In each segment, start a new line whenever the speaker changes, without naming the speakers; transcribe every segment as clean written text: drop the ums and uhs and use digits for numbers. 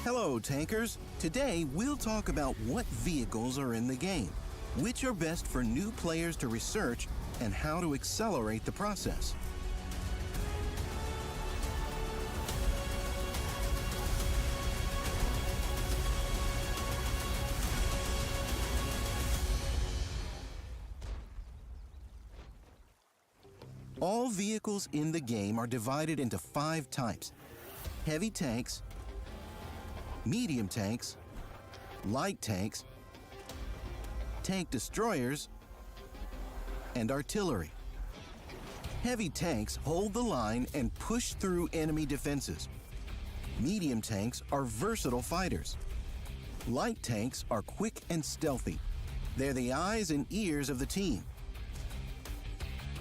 Hello, tankers! Today, we'll talk about what vehicles are in the game, which are best for new players to research, and how to accelerate the process. All vehicles in the game are divided into 5 types: heavy tanks, medium tanks, light tanks, tank destroyers, and artillery. Heavy tanks hold the line and push through enemy defenses. Medium tanks are versatile fighters. Light tanks are quick and stealthy. They're the eyes and ears of the team.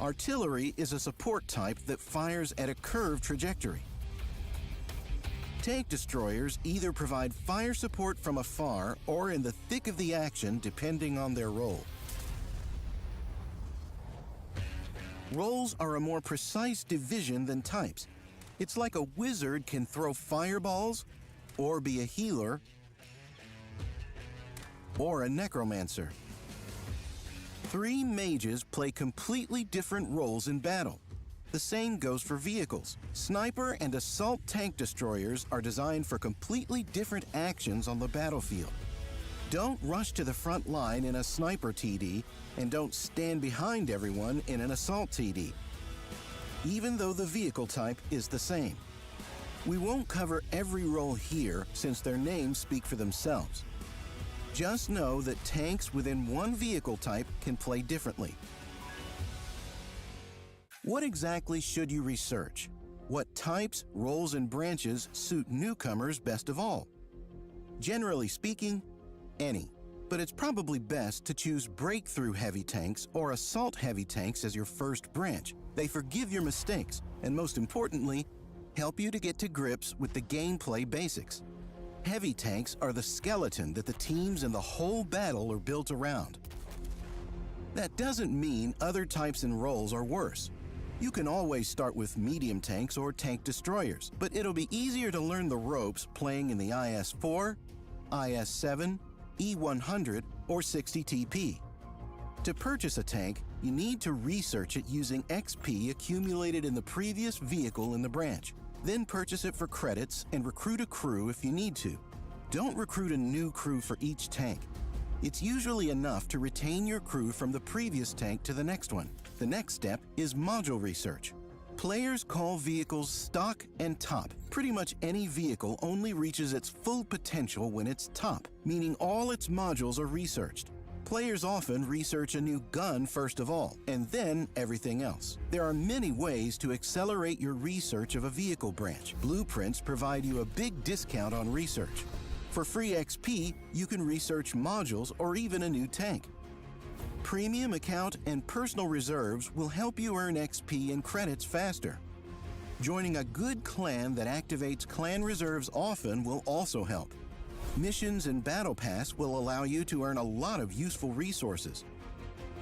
Artillery is a support type that fires at a curved trajectory. Tank destroyers either provide fire support from afar or in the thick of the action, depending on their role. Roles are a more precise division than types. It's like a wizard can throw fireballs, or be a healer, or a necromancer. 3 mages play completely different roles in battle. The same goes for vehicles. Sniper and assault tank destroyers are designed for completely different actions on the battlefield. Don't rush to the front line in a sniper TD, and don't stand behind everyone in an assault TD, even though the vehicle type is the same. We won't cover every role here since their names speak for themselves. Just know that tanks within one vehicle type can play differently. What exactly should you research? What types, roles, and branches suit newcomers best of all? Generally speaking, any. But it's probably best to choose breakthrough heavy tanks or assault heavy tanks as your first branch. They forgive your mistakes and, most importantly, help you to get to grips with the gameplay basics. Heavy tanks are the skeleton that the teams and the whole battle are built around. That doesn't mean other types and roles are worse. You can always start with medium tanks or tank destroyers, but it'll be easier to learn the ropes playing in the IS-4, IS-7, E100, or 60 TP. To purchase a tank, You need to research it using XP accumulated in the previous vehicle in the branch. Then purchase it for credits and recruit a crew if you need to. Don't recruit a new crew for each tank. It's usually enough to retain your crew from the previous tank to the next one. The next step is module research. Players call vehicles stock and top. Pretty much any vehicle only reaches its full potential when it's top, meaning all its modules are researched. Players often research a new gun first of all, and then everything else. There are many ways to accelerate your research of a vehicle branch. Blueprints provide you a big discount on research. For free XP, you can research modules or even a new tank. Premium account and personal reserves will help you earn XP and credits faster. Joining a good clan that activates clan reserves often will also help. Missions and Battle Pass will allow you to earn a lot of useful resources.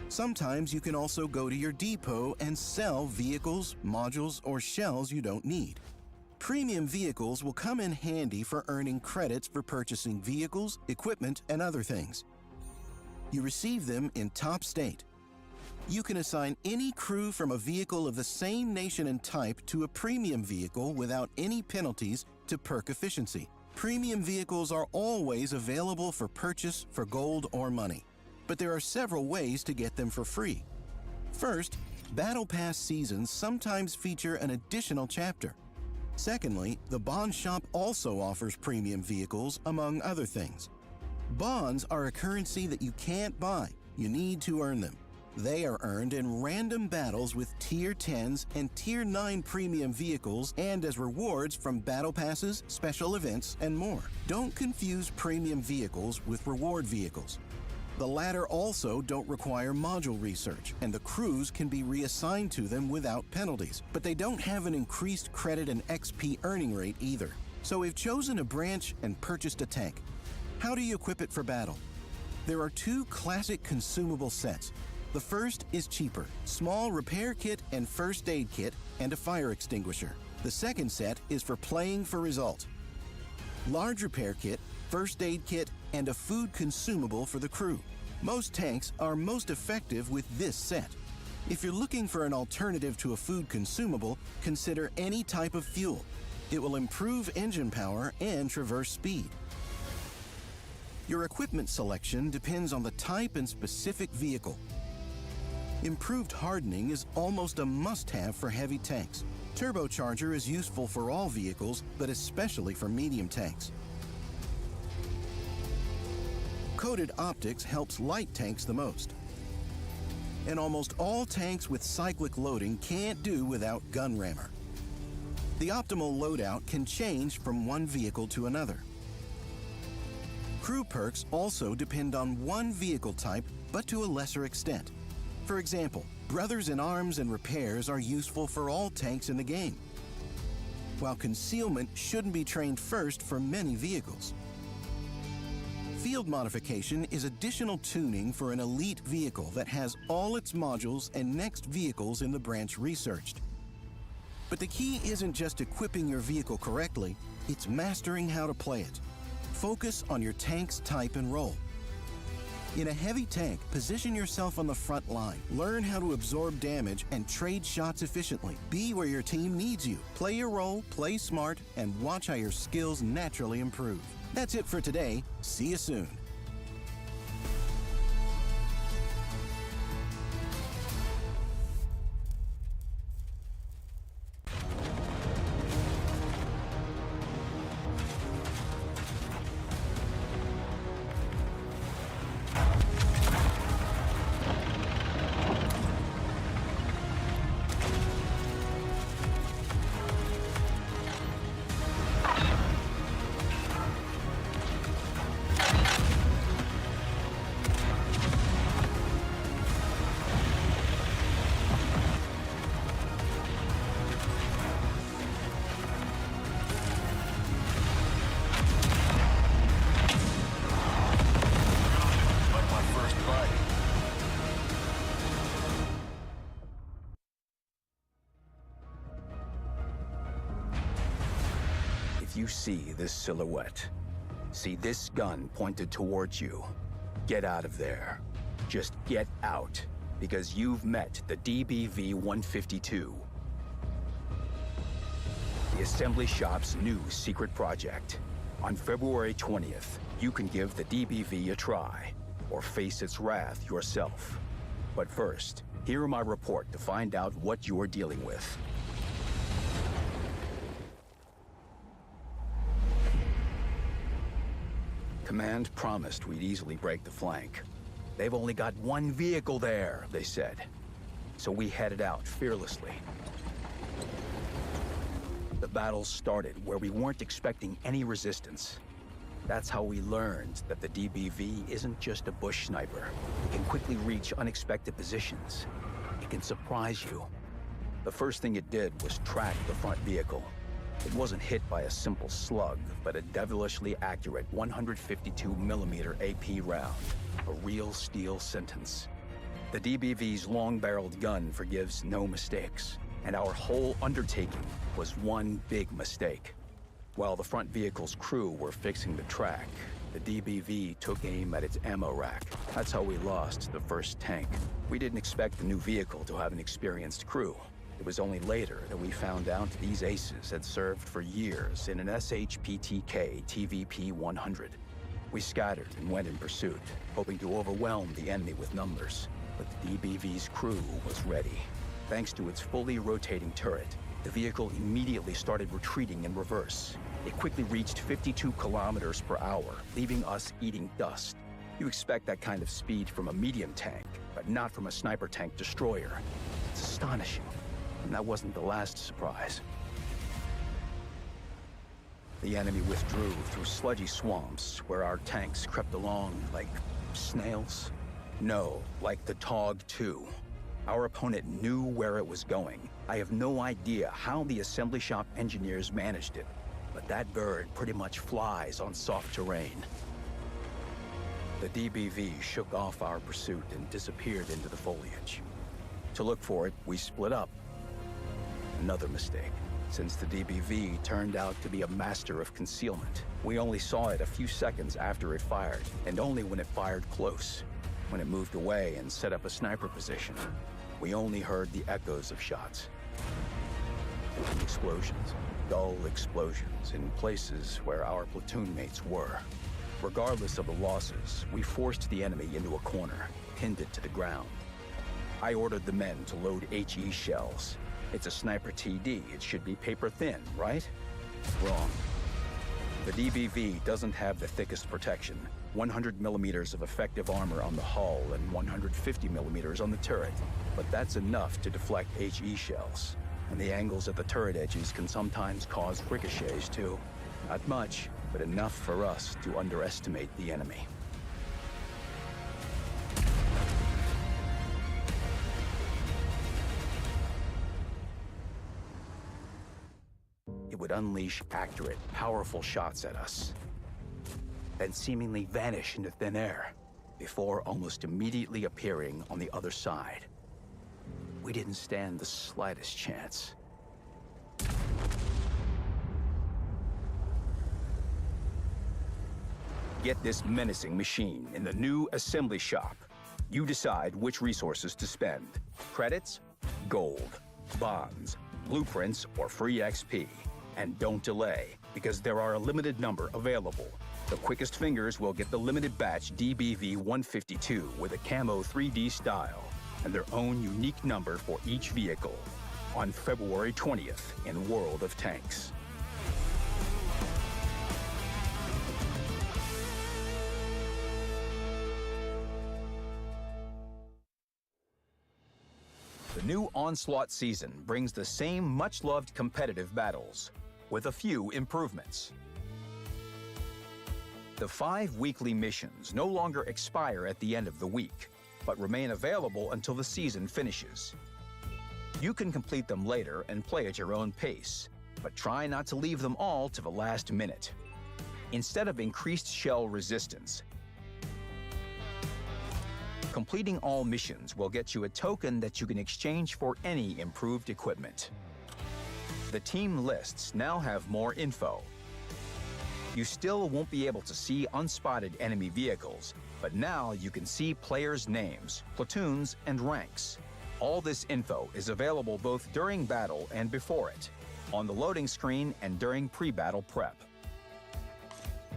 Sometimes you can also go to your depot and sell vehicles, modules, or shells you don't need. Premium vehicles will come in handy for earning credits for purchasing vehicles, equipment, and other things. You receive them in top state. You can assign any crew from a vehicle of the same nation and type to a premium vehicle without any penalties to perk efficiency. Premium vehicles are always available for purchase for gold or money, but there are several ways to get them for free. First, Battle Pass seasons sometimes feature an additional chapter. Secondly, the Bond Shop also offers premium vehicles, among other things. Bonds are a currency that you can't buy. You need to earn them. They are earned in random battles with Tier 10s and Tier 9 premium vehicles and as rewards from battle passes, special events, and more. Don't confuse premium vehicles with reward vehicles. The latter also don't require module research, and the crews can be reassigned to them without penalties, but they don't have an increased credit and XP earning rate either. So we've chosen a branch and purchased a tank. How do you equip it for battle? There are two classic consumable sets. The first is cheaper, small repair kit and first aid kit, and a fire extinguisher. The second set is for playing for result. Large repair kit, first aid kit, and a food consumable for the crew. Most tanks are most effective with this set. If you're looking for an alternative to a food consumable, consider any type of fuel. It will improve engine power and traverse speed. Your equipment selection depends on the type and specific vehicle. Improved hardening is almost a must-have for heavy tanks. Turbocharger is useful for all vehicles, but especially for medium tanks. Coated optics helps light tanks the most. And almost all tanks with cyclic loading can't do without gun rammer. The optimal loadout can change from one vehicle to another. Crew perks also depend on one vehicle type, but to a lesser extent. For example, Brothers in Arms and Repairs are useful for all tanks in the game, while Concealment shouldn't be trained first for many vehicles. Field Modification is additional tuning for an elite vehicle that has all its modules and next vehicles in the branch researched. But the key isn't just equipping your vehicle correctly, it's mastering how to play it. Focus on your tank's type and role. In a heavy tank, position yourself on the front line. Learn how to absorb damage and trade shots efficiently. Be where your team needs you. Play your role, play smart, and watch how your skills naturally improve. That's it for today. See you soon.
You see this silhouette. See this gun pointed towards you. Get out of there. Just get out. Because you've met the DBV-152. The assembly shop's new secret project. On February 20th, you can give the DBV a try, or face its wrath yourself. But first, hear my report to find out what you're dealing with. Command promised we'd easily break the flank. They've only got one vehicle there, they said. So we headed out fearlessly. The battle started where we weren't expecting any resistance. That's how we learned that the DBV isn't just a bush sniper. It can quickly reach unexpected positions. It can surprise you. The first thing it did was track the front vehicle. It wasn't hit by a simple slug, but a devilishly accurate 152mm AP round. A real steel sentence. The DBV's long-barreled gun forgives no mistakes, and our whole undertaking was one big mistake. While the front vehicle's crew were fixing the track, the DBV took aim at its ammo rack. That's how we lost the first tank. We didn't expect the new vehicle to have an experienced crew. It was only later that we found out these aces had served for years in an SHPTK TVP-100. We scattered and went in pursuit, hoping to overwhelm the enemy with numbers. But the DBV's crew was ready. Thanks to its fully rotating turret, the vehicle immediately started retreating in reverse. It quickly reached 52 kilometers per hour, leaving us eating dust. You expect that kind of speed from a medium tank, but not from a sniper tank destroyer. It's astonishing. And that wasn't the last surprise. The enemy withdrew through sludgy swamps where our tanks crept along like snails. No, like the Tog 2. Our opponent knew where it was going. I have no idea how the assembly shop engineers managed it, but that bird pretty much flies on soft terrain. The DBV shook off our pursuit and disappeared into the foliage. To look for it, we split up. Another mistake, since the DBV turned out to be a master of concealment. We only saw it a few seconds after it fired, and only when it fired close. When it moved away and set up a sniper position, we only heard the echoes of shots. Explosions, dull explosions in places where our platoon mates were. Regardless of the losses, we forced the enemy into a corner, pinned it to the ground. I ordered the men to load HE shells. It's a sniper TD. It should be paper thin, right? Wrong. The DBV doesn't have the thickest protection. 100mm of effective armor on the hull and 150mm on the turret. But that's enough to deflect HE shells. And the angles at the turret edges can sometimes cause ricochets too. Not much, but enough for us to underestimate the enemy. It would unleash accurate, powerful shots at us, then seemingly vanish into thin air, before almost immediately appearing on the other side. We didn't stand the slightest chance. Get this menacing machine in the new assembly shop. You decide which resources to spend. Credits, gold, bonds, blueprints, or free XP. And don't delay, because there are a limited number available. The quickest fingers will get the limited batch DBV-152 with a camo 3D style, and their own unique number for each vehicle, on February 20th in World of Tanks. The new Onslaught season brings the same much-loved competitive battles, with a few improvements. The 5 weekly missions no longer expire at the end of the week, but remain available until the season finishes. You can complete them later and play at your own pace, but try not to leave them all to the last minute. Instead of increased shell resistance, completing all missions will get you a token that you can exchange for any improved equipment. The team lists now have more info. You still won't be able to see unspotted enemy vehicles, but But now you can see players' names, platoons, and ranks. All this info is available both during battle and before it, on the loading screen and during pre-battle prep.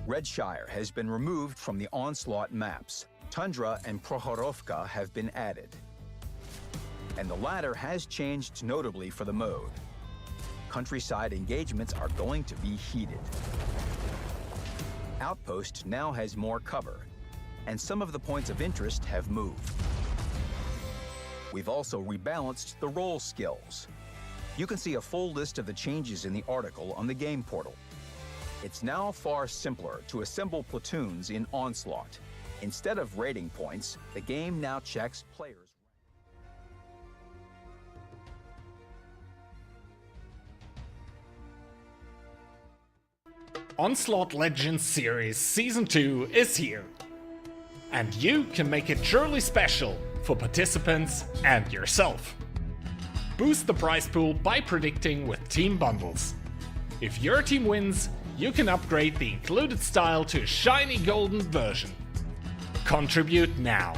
Red Shire has been removed from the Onslaught maps. Tundra and Prokhorovka have been added. And the latter has changed notably for the mode. Countryside engagements are going to be heated. Outpost now has more cover, and some of the points of interest have moved. We've also rebalanced the role skills. You can see a full list of the changes in the article on the game portal. It's now far simpler to assemble platoons in Onslaught. Instead of rating points, the game now checks players.
Onslaught Legends Series Season 2 is here. And you can make it truly special for participants and yourself. Boost the prize pool by predicting with team bundles. If your team wins, you can upgrade the included style to a shiny golden version. Contribute now.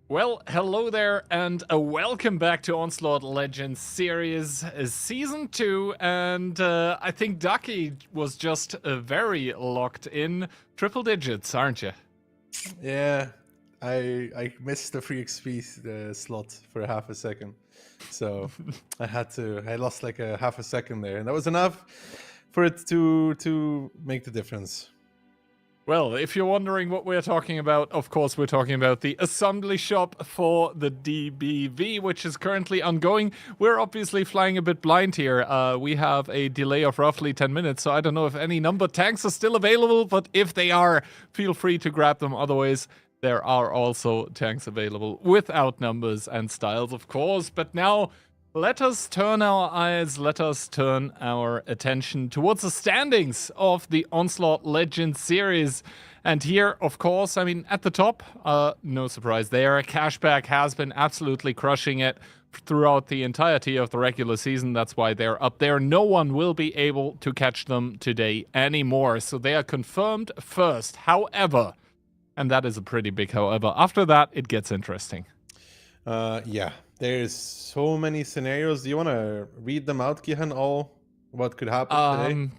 Well, hello there and welcome back to Onslaught Legends Series Season 2, and I think Ducky was just very locked in. Triple digits, aren't you?
Yeah, I missed the free XP slot for half a second, so I lost like a half a second there, and that was enough for it to make the difference.
Well, if you're wondering what we're talking about, of course we're talking about the assembly shop for the DBV, which is currently ongoing. We're obviously flying a bit blind here. We have a delay of roughly 10 minutes, so I don't know if any number tanks are still available, but if they are, feel free to grab them. Otherwise, there are also tanks available without numbers and styles, of course. But now, let us turn our eyes, let us turn our attention towards the standings of the Onslaught Legends series. And here, of course, I mean, at the top, no surprise there, Cashback has been absolutely crushing it throughout the entirety of the regular season. That's why they're up there. No one will be able to catch them today anymore. So they are confirmed first. However, and that is a pretty big however, after that, it gets interesting.
Yeah. There's so many scenarios. Do you want to read them out, Kihan, all what could happen today?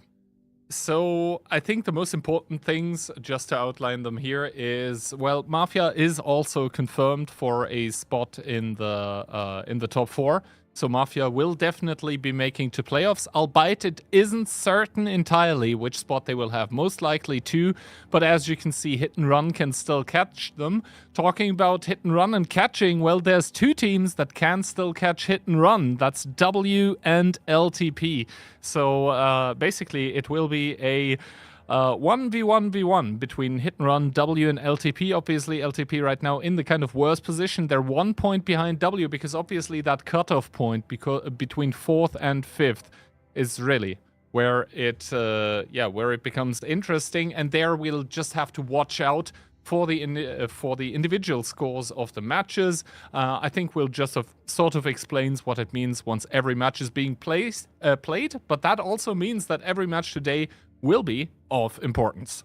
So I think the most important things, just to outline them here, is, well, Mafia is also confirmed for a spot in the top 4. So Mafia will definitely be making to playoffs, albeit it isn't certain entirely which spot they will have. Most likely 2, but as you can see, Hit and Run can still catch them. Talking about Hit and Run and catching, well, there's 2 teams that can still catch Hit and Run. That's W and LTP. So basically, it will be a 1v1v1 between Hit and Run, W and LTP. Obviously, LTP right now in the kind of worst position. They're 1 point behind W because obviously that cutoff point between 4th and 5th is really where it becomes interesting. And there we'll just have to watch out for the individual scores of the matches. I think we'll just sort of explains what it means once every match is being played. But that also means that every match today will be of importance.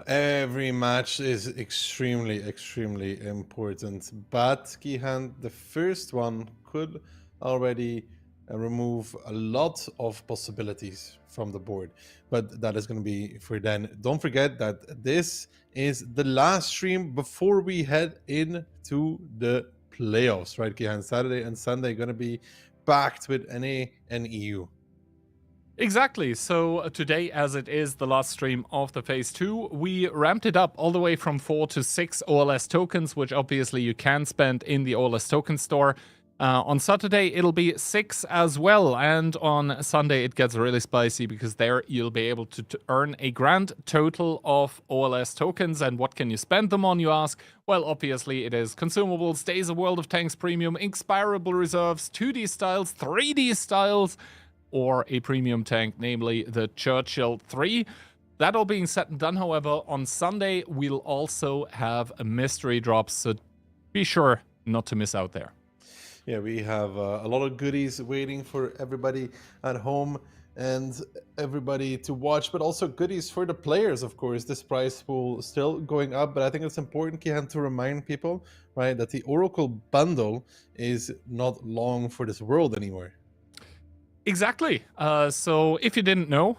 Every match is extremely, extremely important. But, Kihan, the first one could already remove a lot of possibilities from the board. But that is going to be for then. Don't forget that this is the last stream before we head into the playoffs, right, Kihan? Saturday and Sunday going to be packed with NA and EU.
Exactly. So today, as it is the last stream of the Phase 2, we ramped it up all the way from 4 to 6 OLS tokens, which obviously you can spend in the OLS token store. On Saturday, it'll be 6 as well. And on Sunday, it gets really spicy because there you'll be able to earn a grand total of OLS tokens. And what can you spend them on, you ask? Well, obviously, it is consumables, Days of World of Tanks Premium, Inspirable Reserves, 2D styles, 3D styles, or a premium tank, namely the Churchill 3. That all being said and done, however, on Sunday, we'll also have a mystery drops, so be sure not to miss out there.
Yeah, we have a lot of goodies waiting for everybody at home. and everybody to watch, but also goodies for the players, of course. This prize pool still going up, but I think it's important, Kihan, to remind people, right, that the Oracle bundle is not long for this world anymore.
Exactly. So if you didn't know,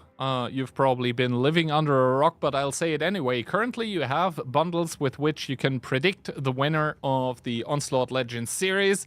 you've probably been living under a rock, but I'll say it anyway. Currently, you have bundles with which you can predict the winner of the Onslaught Legends Series.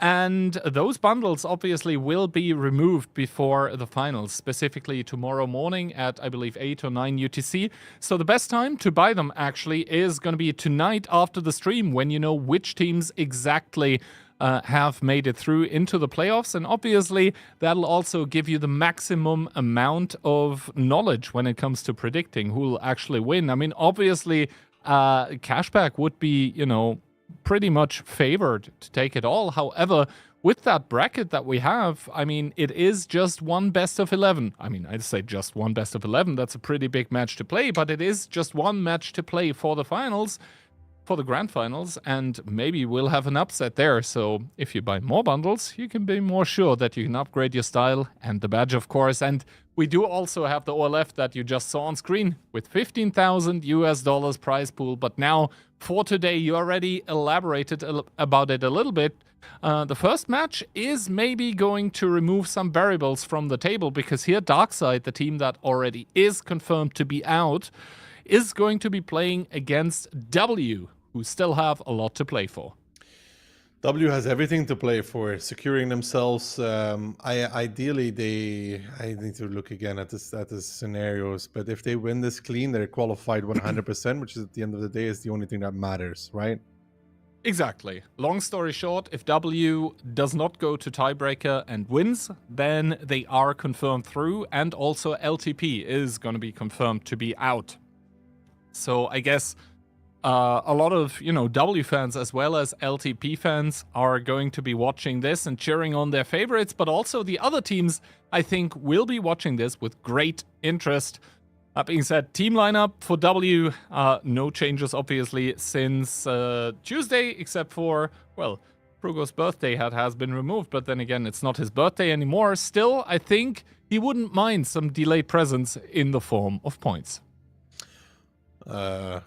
And those bundles obviously will be removed before the finals, specifically tomorrow morning at, I believe, 8 or 9 UTC. So the best time to buy them actually is going to be tonight after the stream, when you know which teams exactly have made it through into the playoffs. And obviously, that'll also give you the maximum amount of knowledge when it comes to predicting who will actually win. I mean, obviously, cashback would be, pretty much favored to take it all. However, with that bracket that we have, I mean, it is just one best of 11. I mean, I'd say just one best of 11. That's a pretty big match to play, but it is just one match to play for the finals, for the grand finals, and maybe we'll have an upset there. So if you buy more bundles, you can be more sure that you can upgrade your style and the badge, of course. And we do also have the OLF that you just saw on screen with $15,000 prize pool. But now, for today, you already elaborated about it a little bit. The first match is maybe going to remove some variables from the table, because here Darkside, the team that already is confirmed to be out, is going to be playing against W, who still have a lot to play for.
W has everything to play for, securing themselves. Ideally, I need to look again at the scenarios, but if they win this clean, they're qualified 100%, which is at the end of the day is the only thing that matters, right?
Exactly. Long story short, if W does not go to tiebreaker and wins, then they are confirmed through, and also LTP is going to be confirmed to be out. So I guess a lot of, W fans as well as LTP fans are going to be watching this and cheering on their favorites, but also the other teams, I think, will be watching this with great interest. That being said, team lineup for W, no changes, obviously, since Tuesday, except for, well, Frugo's birthday has been removed, but then again, it's not his birthday anymore. Still, I think he wouldn't mind some delayed presence in the form of points.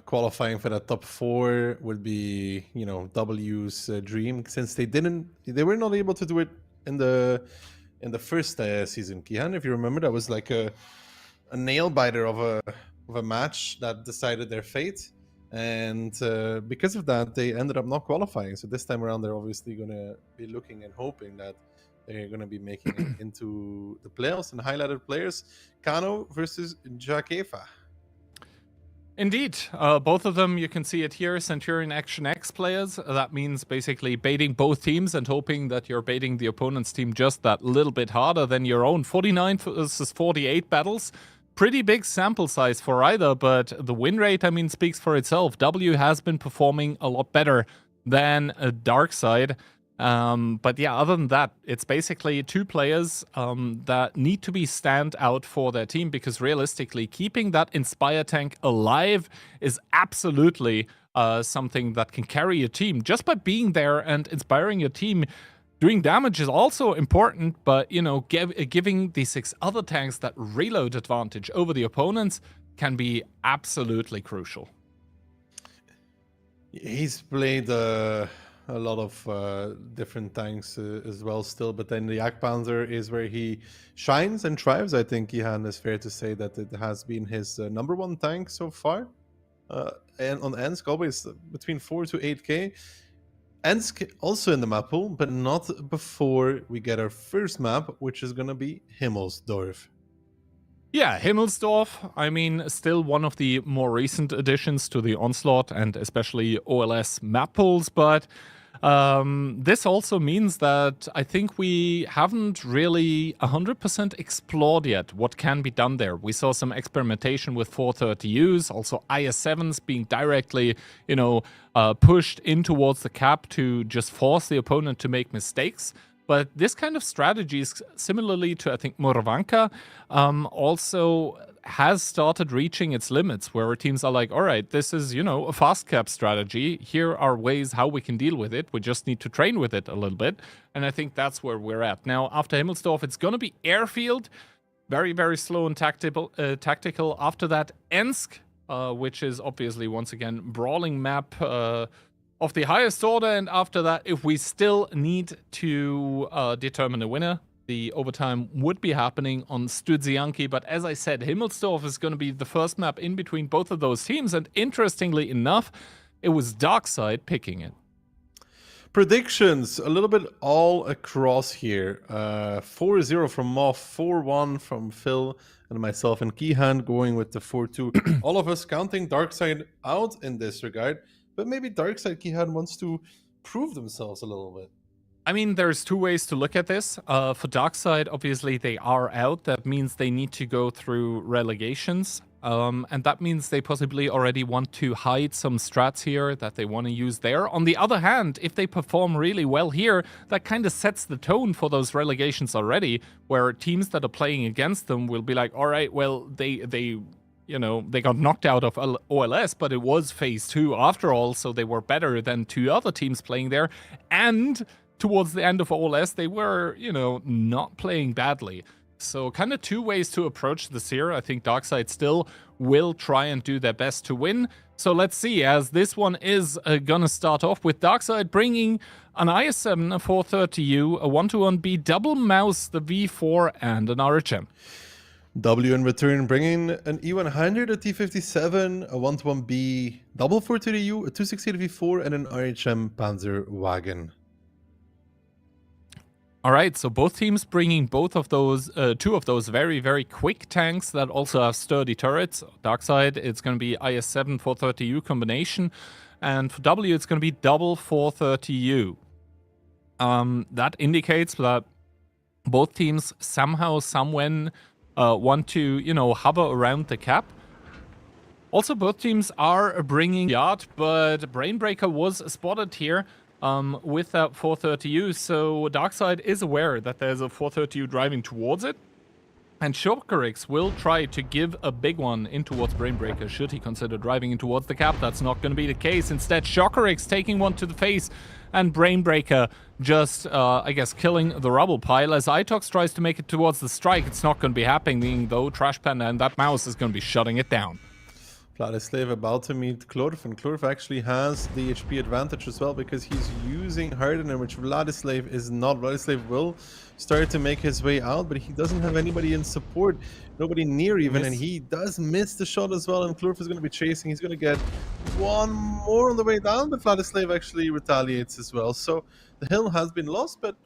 Qualifying for that top 4 would be, W's dream, since they were not able to do it in the first season. Kihan, if you remember, that was like a nail biter of a match that decided their fate, and because of that, they ended up not qualifying. So this time around, they're obviously going to be looking and hoping that they're going to be making it into the playoffs. And highlighted players: Kano versus Jakefa.
Indeed. Both of them, you can see it here, Centurion Action X players. That means basically baiting both teams and hoping that you're baiting the opponent's team just that little bit harder than your own. 49 versus 48 battles. Pretty big sample size for either, but the win rate, I mean, speaks for itself. W has been performing a lot better than Darkside. But yeah, other than that, it's basically two players that need to be stand out for their team, because realistically, keeping that Inspire tank alive is absolutely something that can carry your team. Just by being there and inspiring your team, doing damage is also important, but, giving the 6 other tanks that reload advantage over the opponents can be absolutely crucial.
He's played a lot of different tanks as well still, but then the Panzer is where he shines and thrives. I think, Ihan, is fair to say that it has been his number 1 tank so far. And on Ensk, always between 4 to 8k. Ensk also in the map pool, but not before we get our first map, which is going to be Himmelsdorf.
Yeah, Himmelsdorf, I mean, still one of the more recent additions to the Onslaught and especially OLS map pools, but this also means that I think we haven't really 100% explored yet what can be done there. We saw some experimentation with 430Us, also IS-7s being directly, pushed in towards the cap to just force the opponent to make mistakes. But this kind of strategy is similarly to, I think, Morvanka, also has started reaching its limits, where teams are like, all right, this is, a fast cap strategy. Here are ways how we can deal with it. We just need to train with it a little bit. And I think that's where we're at. Now, after Himmelsdorf, it's going to be Airfield. very, very slow and tactical. After that, Ensk, which is obviously, once again, brawling map of the highest order. And after that, if we still need to determine a winner, the overtime would be happening on Studzianki. But as I said, Himmelsdorf is going to be the first map in between both of those teams. And interestingly enough, it was Darkside picking it.
Predictions, a little bit all across here. 4-0 from Moff, 4-1 from Phil and myself, and Kihan going with the 4-2. All of us counting Darkside out in this regard, but maybe Darkside Kihan wants to prove themselves a little bit.
I mean, there's two ways to look at this. For Darkside, obviously, they are out. That means they need to go through relegations. And that means they possibly already want to hide some strats here that they want to use there. On the other hand, if they perform really well here, that kind of sets the tone for those relegations already, where teams that are playing against them will be like, all right, well, they got knocked out of OLS, but it was phase 2 after all, so they were better than 2 other teams playing there. And towards the end of OLS, they were, not playing badly. So kind of 2 ways to approach this here. I think Darkside still will try and do their best to win. So let's see, as this one is going to start off with Darkside bringing an IS-7, a 430U, a 121B double mouse, the V4, and an RHM.
W in return bringing an E100, a T57, a 121B double 430U, a 268 V4, and an RHM Panzer Wagon.
All right, so both teams bringing both of those, 2 of those very, very quick tanks that also have sturdy turrets. Darkside, it's going to be IS-7 430U combination, and for W, it's going to be double 430U. That indicates that both teams somehow, somewhen want to, hover around the cap. Also, both teams are bringing yard, but Brainbreaker was spotted here. With that 430U, so Darkside is aware that there's a 430U driving towards it, and Shokarix will try to give a big one in towards Brainbreaker should he consider driving in towards the cap. That's not going to be the case. Instead, Shokarix taking one to the face, and Brainbreaker just, I guess, killing the rubble pile. As Itox tries to make it towards the strike, it's not going to be happening, though. Trash Panda and that mouse is going to be shutting it down.
Vladislav about to meet Klorf, and Klorf actually has the HP advantage as well because he's using Hardener, which Vladislav is not. Vladislav will start to make his way out, but he doesn't have anybody in support, nobody near even, and he does miss the shot as well, and Klorf is going to be chasing. He's going to get one more on the way down, but Vladislav actually retaliates as well. So the hill has been lost, but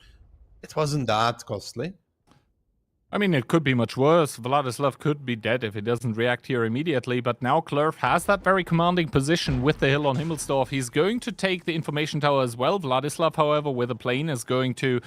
it wasn't that costly.
I mean, it could be much worse. Vladislav could be dead if he doesn't react here immediately, but now Klurf has that very commanding position with the hill on Himmelsdorf. He's going to take the information tower as well. Vladislav, however, with a plane is going to,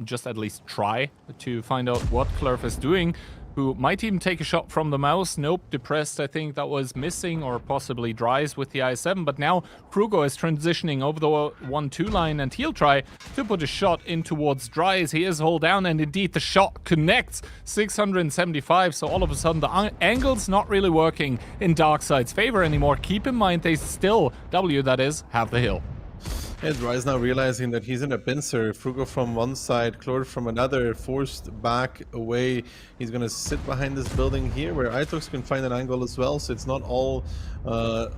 just at least try to find out what Klurf is doing, who might even take a shot from the mouse. Nope, Depressed, I think that was missing, or possibly Dries with the I7, but now Krugo is transitioning over the 1-2 line, and he'll try to put a shot in towards Dries. He is hold down, and indeed the shot connects. 675, so all of a sudden the angle's not really working in Darkside's favor anymore. Keep in mind they still, W that is, have the hill.
And Dries now realizing that he's in a pincer. Frugo from one side, Klor from another, forced back away. He's going to sit behind this building here where Itox can find an angle as well, so it's not all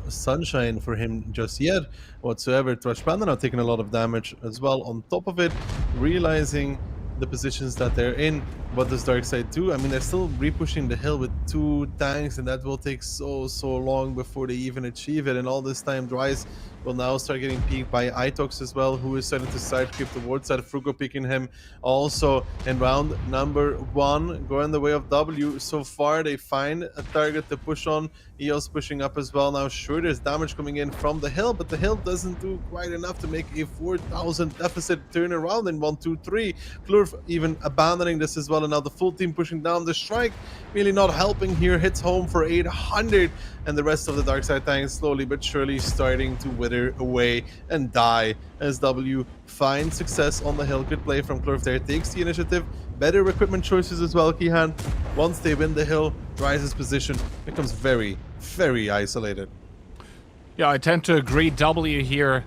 sunshine for him just yet whatsoever. Trash Panda now taking a lot of damage as well on top of it, realizing the positions that they're in. What does Darkside do? I mean, they're still repushing the hill with 2 tanks, and that will take so long before they even achieve it. And all this time, Dries will now start getting peeked by Itox as well, who is starting to side creep towards that. Frugo picking him also in round number 1, going the way of W. So far, they find a target to push on. EOS pushing up as well. Now, sure, there's damage coming in from the hill, but the hill doesn't do quite enough to make a 4,000 deficit turn around in 1-2-3. Klurf even abandoning this as well, and now the full team pushing down the strike. Really not helping here. Hits home for 800, and the rest of the Darkside tanks slowly but surely starting to wither away and die as W finds success on the hill. Good play from Klurf there. Takes the initiative. Better equipment choices as well, Kihan. Once they win the hill, Dries' position becomes very, very isolated.
Yeah, I tend to agree. W here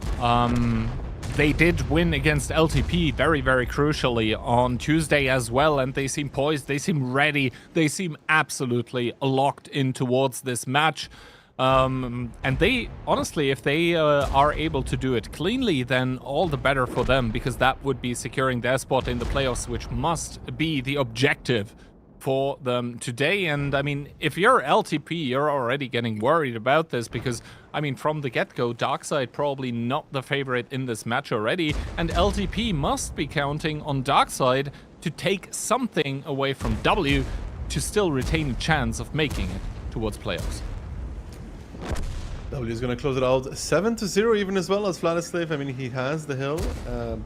they did win against LTP very, very crucially on Tuesday as well, and they seem poised, they seem ready, they seem absolutely locked in towards this match. And they, honestly, if they are able to do it cleanly, then all the better for them, because that would be securing their spot in the playoffs, which must be the objective for them today. And I mean, if you're LTP, you're already getting worried about this, because I mean, from the get-go, Darkside probably not the favorite in this match already, and LTP must be counting on Darkside to take something away from W to still retain a chance of making it towards playoffs.
W is going to close it out 7-0 even as well as Vladislav. I mean, he has the hill,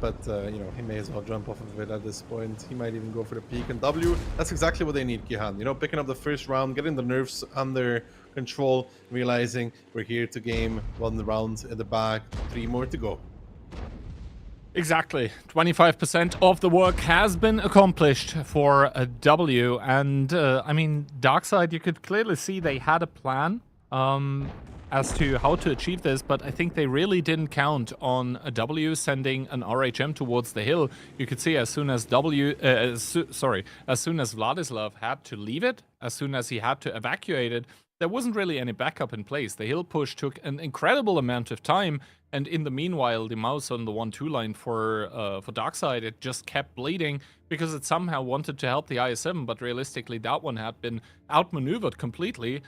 but you know, he may as well jump off of it at this point. He might even go for the peak. And W, that's exactly what they need, Gihan. You know, picking up the first round, getting the nerves under control, realizing we're here to game 1 round in the back, 3 more to go.
Exactly. 25% of the work has been accomplished for a W. And I mean, Darkside, you could clearly see they had a plan as to how to achieve this, but I think they really didn't count on a W sending an RHM towards the hill. You could see as soon as as soon as Vladislav had to leave it, as soon as he had to evacuate it, there wasn't really any backup in place. The hill push took an incredible amount of time, and in the meanwhile, the mouse on the 1-2 line for Darkside, it just kept bleeding because it somehow wanted to help the IS-7, but realistically, that one had been outmaneuvered completely.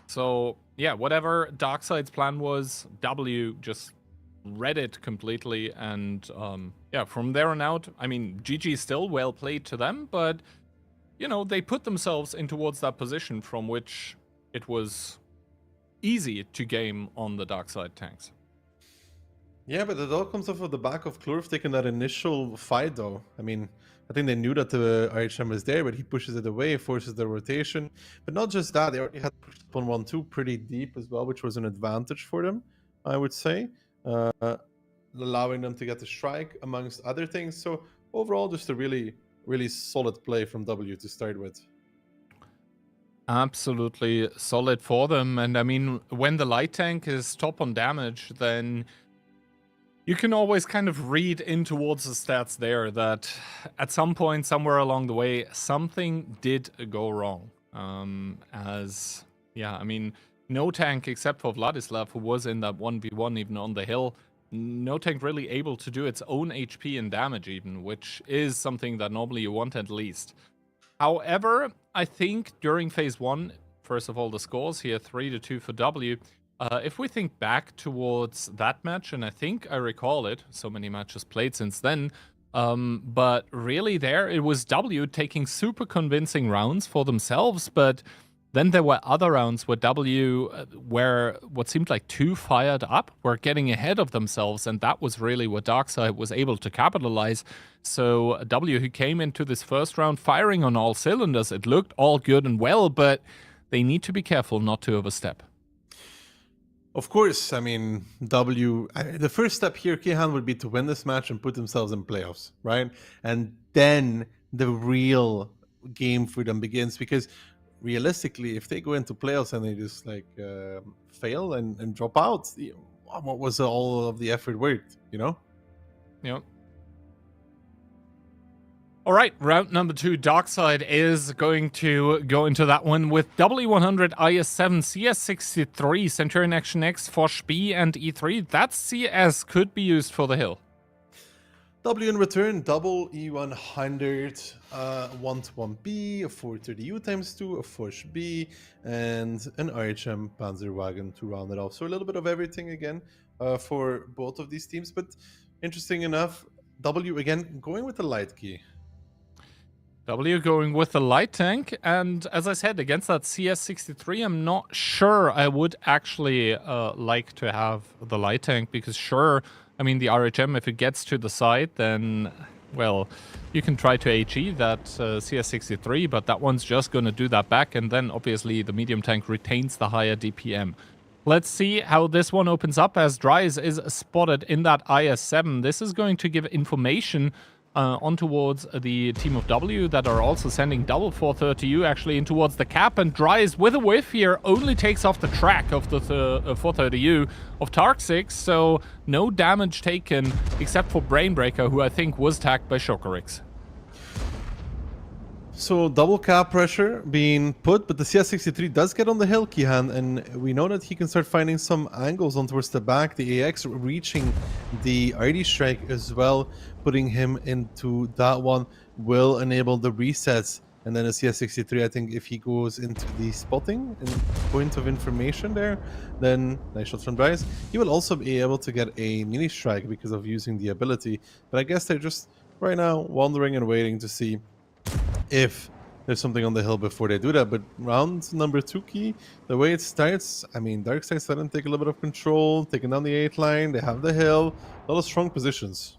So yeah, whatever Darkside's plan was, W just read it completely, and yeah, from there on out, I mean, GG still well played to them, but you know, they put themselves in towards that position from which it was easy to game on the Darkside tanks.
Yeah, but it all comes off of the back of Klurf taking that initial fight, though. I mean, I think they knew that the RHM is there, but he pushes it away, forces the rotation. But not just that, they already had pushed up on 1-2 pretty deep as well, which was an advantage for them, I would say. Allowing them to get the strike, amongst other things. So overall, just a really, really solid play from W to start with.
Absolutely solid for them. And I mean, when the light tank is top on damage, then you can always kind of read in towards the stats there that at some point, somewhere along the way, something did go wrong. Yeah, I mean, no tank except for Vladislav, who was in that 1v1 even on the hill, no tank really able to do its own HP and damage even, which is something that normally you want at least. However, I think during phase 1, first of all, the scores here, 3-2 for W. If we think back towards that match, and I think I recall it, so many matches played since then, but really there it was W taking super convincing rounds for themselves, but then there were other rounds where W were what seemed like too fired up, were getting ahead of themselves, and that was really what Darkside was able to capitalize. So W, who came into this first round firing on all cylinders, it looked all good and well, but they need to be careful not to overstep.
Of course, I mean, the first step here, Kihan, would be to win this match and put themselves in playoffs, right? And then the real game for them begins, because realistically, if they go into playoffs and they just like fail and drop out, what was all of the effort worth, you know?
Yeah. All right, round number 2, Darkside is going to go into that one with W100, IS7, CS63, Centurion Action X, Foch B, and E3. That CS could be used for the hill.
W in return, double E100, 1-1B, a 430U ×2, a Foch B, and an RHM Panzerwagen to round it off. So a little bit of everything again for both of these teams. But interesting enough, W again going with the light key.
W going with the light tank, and as I said, against that CS63, I'm not sure I would actually like to have the light tank, because sure, I mean, the RHM, if it gets to the side, then, well, you can try to HE that CS63, but that one's just going to do that back, and then obviously the medium tank retains the higher DPM. Let's see how this one opens up as Dries is spotted in that IS-7. This is going to give information on towards the team of W that are also sending double 430U actually in towards the cap, and Dries with a whiff here only takes off the track of the 430U of Tark6, so no damage taken except for Brainbreaker, who I think was tagged by Shokorix.
So double cap pressure being put, but the CS63 does get on the hill, Kihan, and we know that he can start finding some angles on towards the back. The AX reaching the ID strike as well, putting him into that one will enable the resets. And then the CS63, I think if he goes into the spotting and point of information there, then nice shot from Bryce. He will also be able to get a mini strike because of using the ability. But I guess they're just right now wandering and waiting to see if there's something on the hill before they do that. But round number 2 key, the way it starts, I mean, Darkseid's starting to take a little bit of control, taking down the 8 line, they have the hill, a lot of strong positions.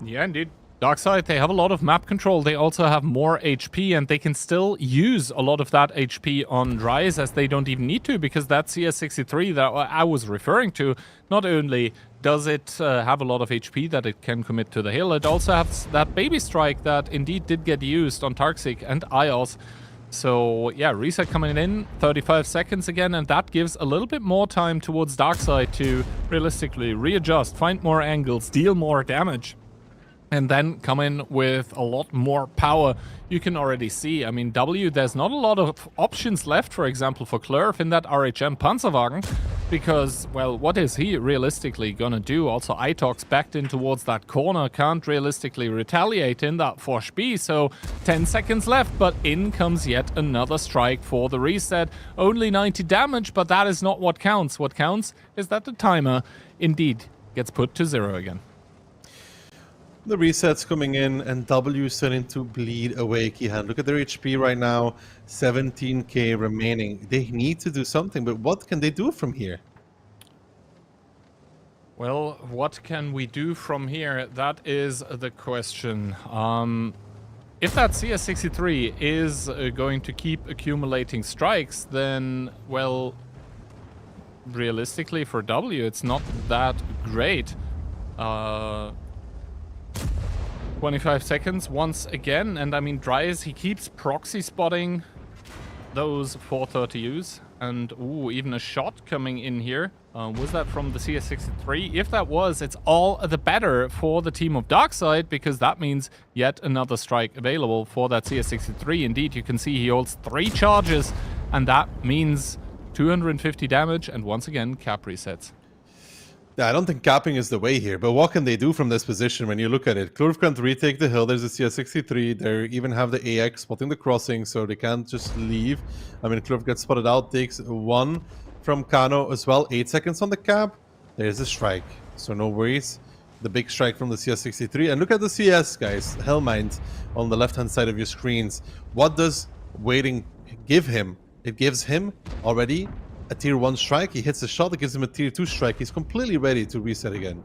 Yeah, indeed. Darkseid, they have a lot of map control. They also have more HP, and they can still use a lot of that HP on Dries, as they don't even need to, because that CS63 that I was referring to, not only does it have a lot of HP that it can commit to the hill, it also has that baby strike that indeed did get used on Tarksik and Ios. So yeah, reset coming in, 35 seconds again, and that gives a little bit more time towards Darkseid to realistically readjust, find more angles, deal more damage, and then come in with a lot more power. You can already see, I mean, W, there's not a lot of options left, for example, for Klurf in that RHM Panzerwagen, because, well, what is he realistically gonna do? Also, Itox backed in towards that corner, can't realistically retaliate in that Force B, so 10 seconds left, but in comes yet another strike for the reset. Only 90 damage, but that is not what counts. What counts is that the timer indeed gets put to 0 again.
The resets coming in, and W starting to bleed away, Kihan. Look at their HP right now, 17k remaining. They need to do something, but what can they do from here?
Well, what can we do from here? That is the question. If that CS63 is going to keep accumulating strikes, then, well, realistically for W, it's not that great. 25 seconds once again, and I mean, Dries, he keeps proxy spotting those 430Us, and ooh, even a shot coming in here. Was that from the CS63? If that was, it's all the better for the team of Darkseid, because that means yet another strike available for that CS63. Indeed, you can see he holds 3 charges, and that means 250 damage, and once again, cap resets.
Yeah, I don't think capping is the way here, but what can they do from this position when you look at it? Klurf can't retake the hill, there's a CS63, they even have the AX spotting the crossing, so they can't just leave. I mean, Klurf gets spotted out, takes 1 from Kano as well, 8 seconds on the cap, there's a strike, so no worries. The big strike from the CS63, and look at the CS, guys, Hellmind on the left-hand side of your screens. What does waiting give him? It gives him already a tier 1 strike. He hits a shot that gives him a tier 2 strike. He's completely ready to reset again.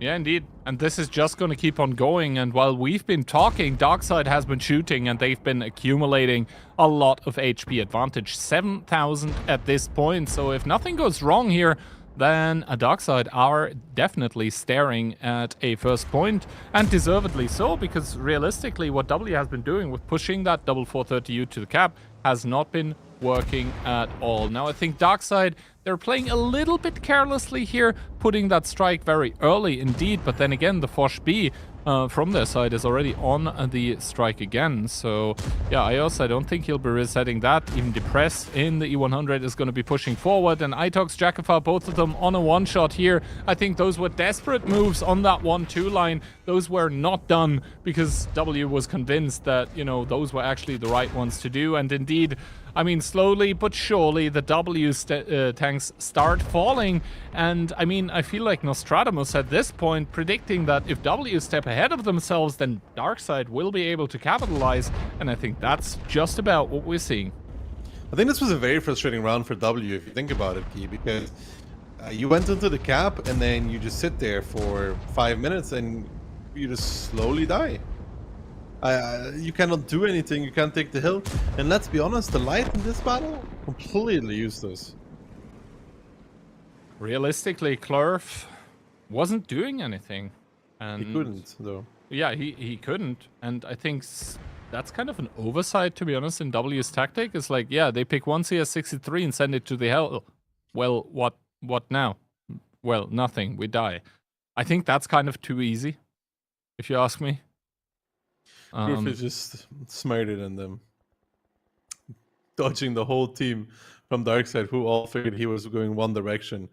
Yeah, indeed. And this is just going to keep on going. And while we've been talking, Darkseid has been shooting, and they've been accumulating a lot of HP advantage. 7,000 at this point. So if nothing goes wrong here, then Darkseid are definitely staring at a first point, and deservedly so, because realistically what W has been doing with pushing that double 430U to the cap has not been working at all. Now I think Darkseid, they're playing a little bit carelessly here, putting that strike very early indeed, but then again the Force B from their side is already on the strike again. So yeah, Ios, I don't think he'll be resetting that. Even Depress in the E100 is going to be pushing forward, and Itox, Jakafar, both of them on a one-shot here. I think those were desperate moves on that 1-2 line. Those were not done because W was convinced that, you know, those were actually the right ones to do, and indeed, I mean, slowly but surely the W tanks start falling, and I mean, I feel like Nostradamus at this point predicting that if W step ahead of themselves, then Darkseid will be able to capitalize, and I think that's just about what we're seeing.
I think this was a very frustrating round for W, if you think about it, Key, because you went into the cap and then you just sit there for 5 minutes and you just slowly die. You cannot do anything, you can't take the hill, and let's be honest, the light in this battle, completely useless.
Realistically, Klurf wasn't doing anything. And
He couldn't, though.
yeah, he couldn't. And I think that's kind of an oversight, to be honest, in W's tactic. It's like, yeah, they pick one CS63 and send it to the hell. Well, what now? Well, nothing. We die. I think that's kind of too easy, if you ask me.
Proof is just smarter than them. Dodging the whole team from Darkseid, who all figured he was going one direction.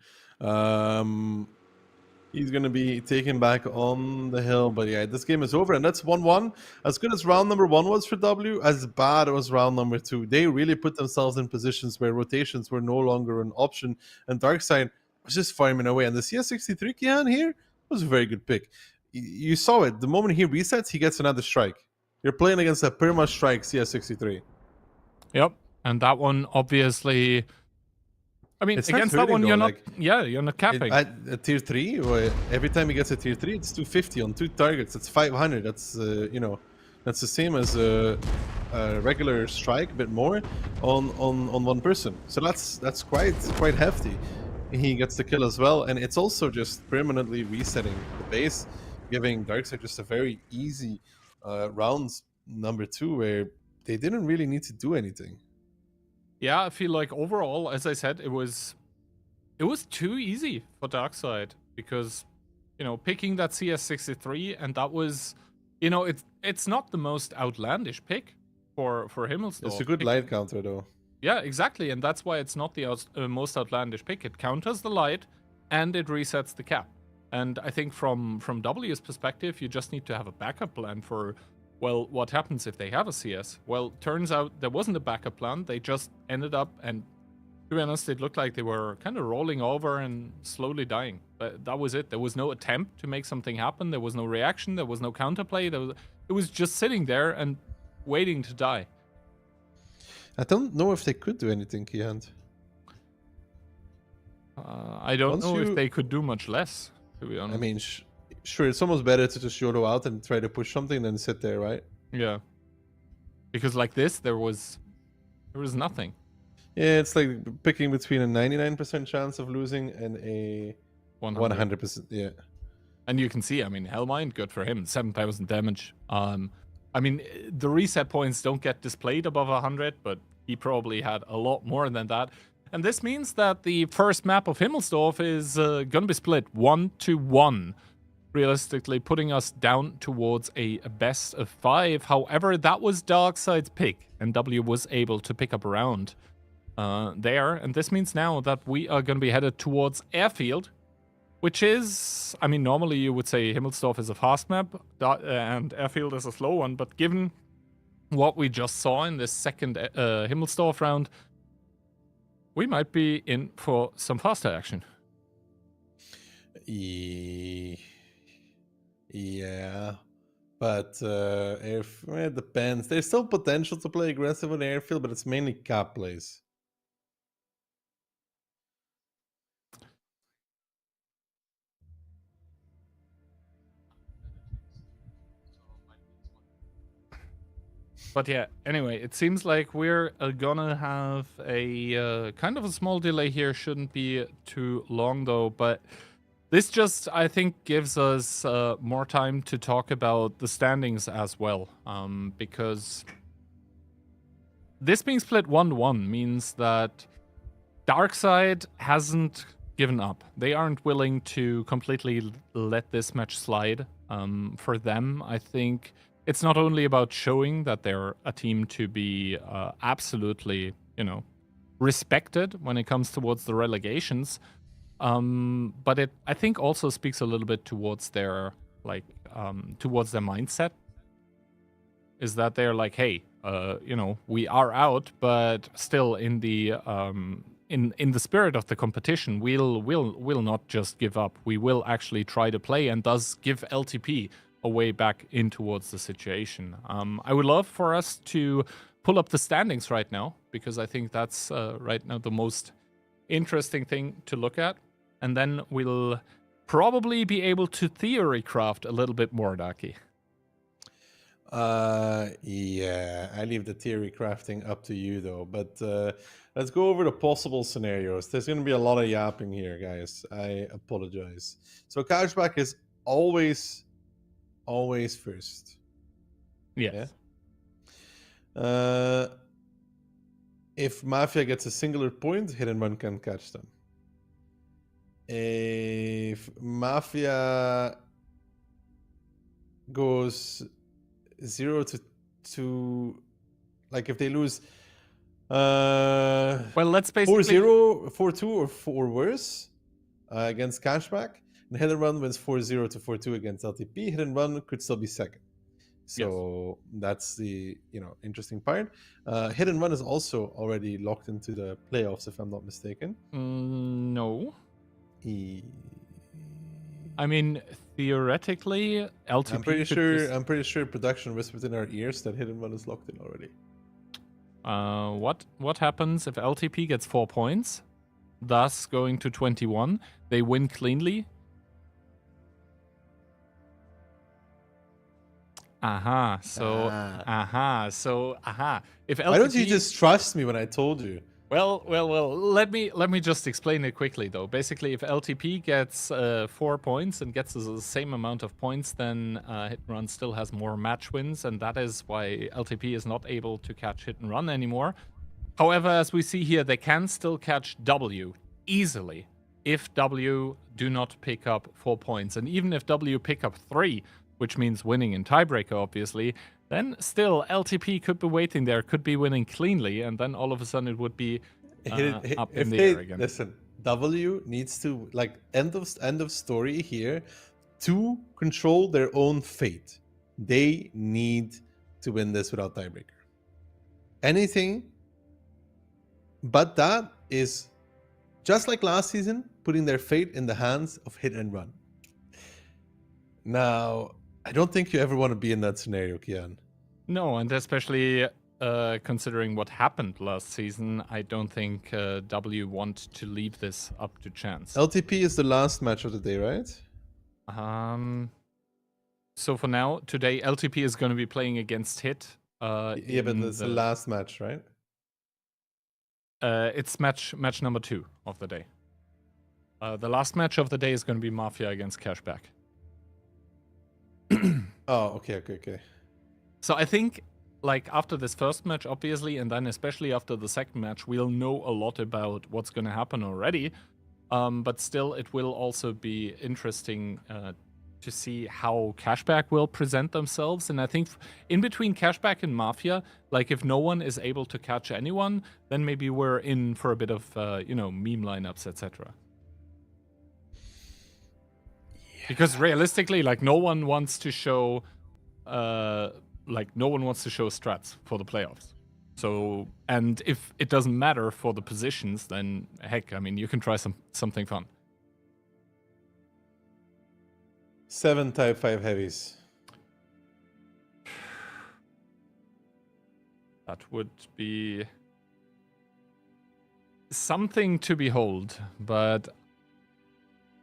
He's going to be taken back on the hill, but yeah, this game is over, and that's 1-1. As good as round number 1 was for W, as bad was round number 2. They really put themselves in positions where rotations were no longer an option, and Darkseid was just farming away. And the CS63 Kian here was a very good pick. You saw it. The moment he resets, he gets another strike. You're playing against a perma strike CS63.
Yep, and that one obviously. I mean,
It's
against
hurting,
that one,
though,
you're not.
like,
Yeah, you're not capping.
At tier 3, every time he gets a tier 3, it's 250 on 2 targets. It's 500. That's that's the same as a regular strike, a bit more on one person. So that's quite hefty. He gets the kill as well, and it's also just permanently resetting the base, giving Darkseid just a very easy round number 2 where they didn't really need to do anything.
Yeah, I feel like overall, as I said, it was too easy for Darkseid because, picking that CS63, and that was, it's not the most outlandish pick for Himmelsdorf.
It's a good light counter, though.
Yeah, exactly, and that's why it's not the most outlandish pick. It counters the light, and it resets the cap. And I think from W's perspective, you just need to have a backup plan for, well, what happens if they have a CS? Well, turns out there wasn't a backup plan. They just ended up, and to be honest, it looked like they were kind of rolling over and slowly dying. But that was it. There was no attempt to make something happen. There was no reaction. There was no counterplay. It was just sitting there and waiting to die.
I don't know if they could do anything, Kian.
I don't know if they could do much less, to be honest.
I mean, sure, it's almost better to just YOLO out and try to push something than sit there, right?
Yeah. Because like this, there was nothing.
Yeah, it's like picking between a 99% chance of losing and a 100%. Yeah.
And you can see, I mean, Hellmind, good for him, 7,000 damage. I mean, the reset points don't get displayed above 100, but he probably had a lot more than that. And this means that the first map of Himmelsdorf is going to be split 1-1. Realistically, putting us down towards a best of 5. However, that was Darkseid's pick, and W was able to pick up a round there. And this means now that we are going to be headed towards Airfield, which is, I mean, normally you would say Himmelsdorf is a fast map and Airfield is a slow one, but given what we just saw in this second Himmelsdorf round, we might be in for some faster action.
Yeah, but it depends. There's still potential to play aggressive on Airfield, but it's mainly cap plays.
But yeah, anyway, it seems like we're gonna have a kind of a small delay here. Shouldn't be too long though, but this just, I think, gives us more time to talk about the standings as well. Because this being split 1-1 means that Darkseid hasn't given up. They aren't willing to completely let this match slide. For them, I think it's not only about showing that they're a team to be absolutely, respected when it comes towards the relegations, but it, I think, also speaks a little bit towards their towards their mindset. Is that they're like, hey, we are out, but still in the in the spirit of the competition, we'll not just give up. We will actually try to play and thus give LTP a way back in towards the situation. I would love for us to pull up the standings right now, because I think that's right now the most interesting thing to look at. And then we'll probably be able to theory craft a little bit more, Daki.
Yeah, I leave the theory crafting up to you though. But let's go over the possible scenarios. There's going to be a lot of yapping here, guys. I apologize. So cashback is always always first.
Yes.
Yeah? If Mafia gets a singular point, Hit and Run can catch them. If Mafia goes 0 to like if they lose
Well, let's basically
4-0, 4-2 or worse against Cashback, and Hit and Run wins 4-0 to 4-2 against LTP. Hit and Run could still be second. So that's the interesting part. Hit and Run is also already locked into the playoffs, if I'm not mistaken.
No. I mean, theoretically, LTP.
I'm pretty sure production whispered in our ears that Hit and Run is locked in already.
What happens if LTP gets 4 points, thus going to 21? They win cleanly. So if LTP,
why don't you just trust me when I told you?
Well, let me just explain it quickly though. Basically, if LTP gets 4 points and gets the same amount of points, then Hit and Run still has more match wins, and that is why LTP is not able to catch Hit and Run anymore. However, as we see here, they can still catch W easily if W do not pick up 4 points, and even if W pick up 3, which means winning in tiebreaker, obviously, then still LTP could be waiting there, could be winning cleanly, and then all of a sudden it would be up in the air again.
Listen, W needs to, like, end of story here, to control their own fate. They need to win this without tiebreaker. Anything but that is, just like last season, putting their fate in the hands of Hit and Run. Now, I don't think you ever want to be in that scenario, Kian.
No, and especially considering what happened last season, I don't think W want to leave this up to chance.
LTP is the last match of the day, right?
So for now, today, LTP is going to be playing against Hit.
But it's the last match, right?
It's match number 2 of the day. The last match of the day is going to be Mafia against Cashback.
Oh, okay.
So I think, like, after this first match, obviously, and then especially after the second match, we'll know a lot about what's going to happen already. But still, it will also be interesting to see how Cashback will present themselves. And I think in between Cashback and Mafia, like, if no one is able to catch anyone, then maybe we're in for a bit of, meme lineups, etc. Because realistically, like, no one wants to show strats for the playoffs. So, and if it doesn't matter for the positions, then heck, I mean, you can try something fun.
7 Type 5 heavies.
That would be something to behold, but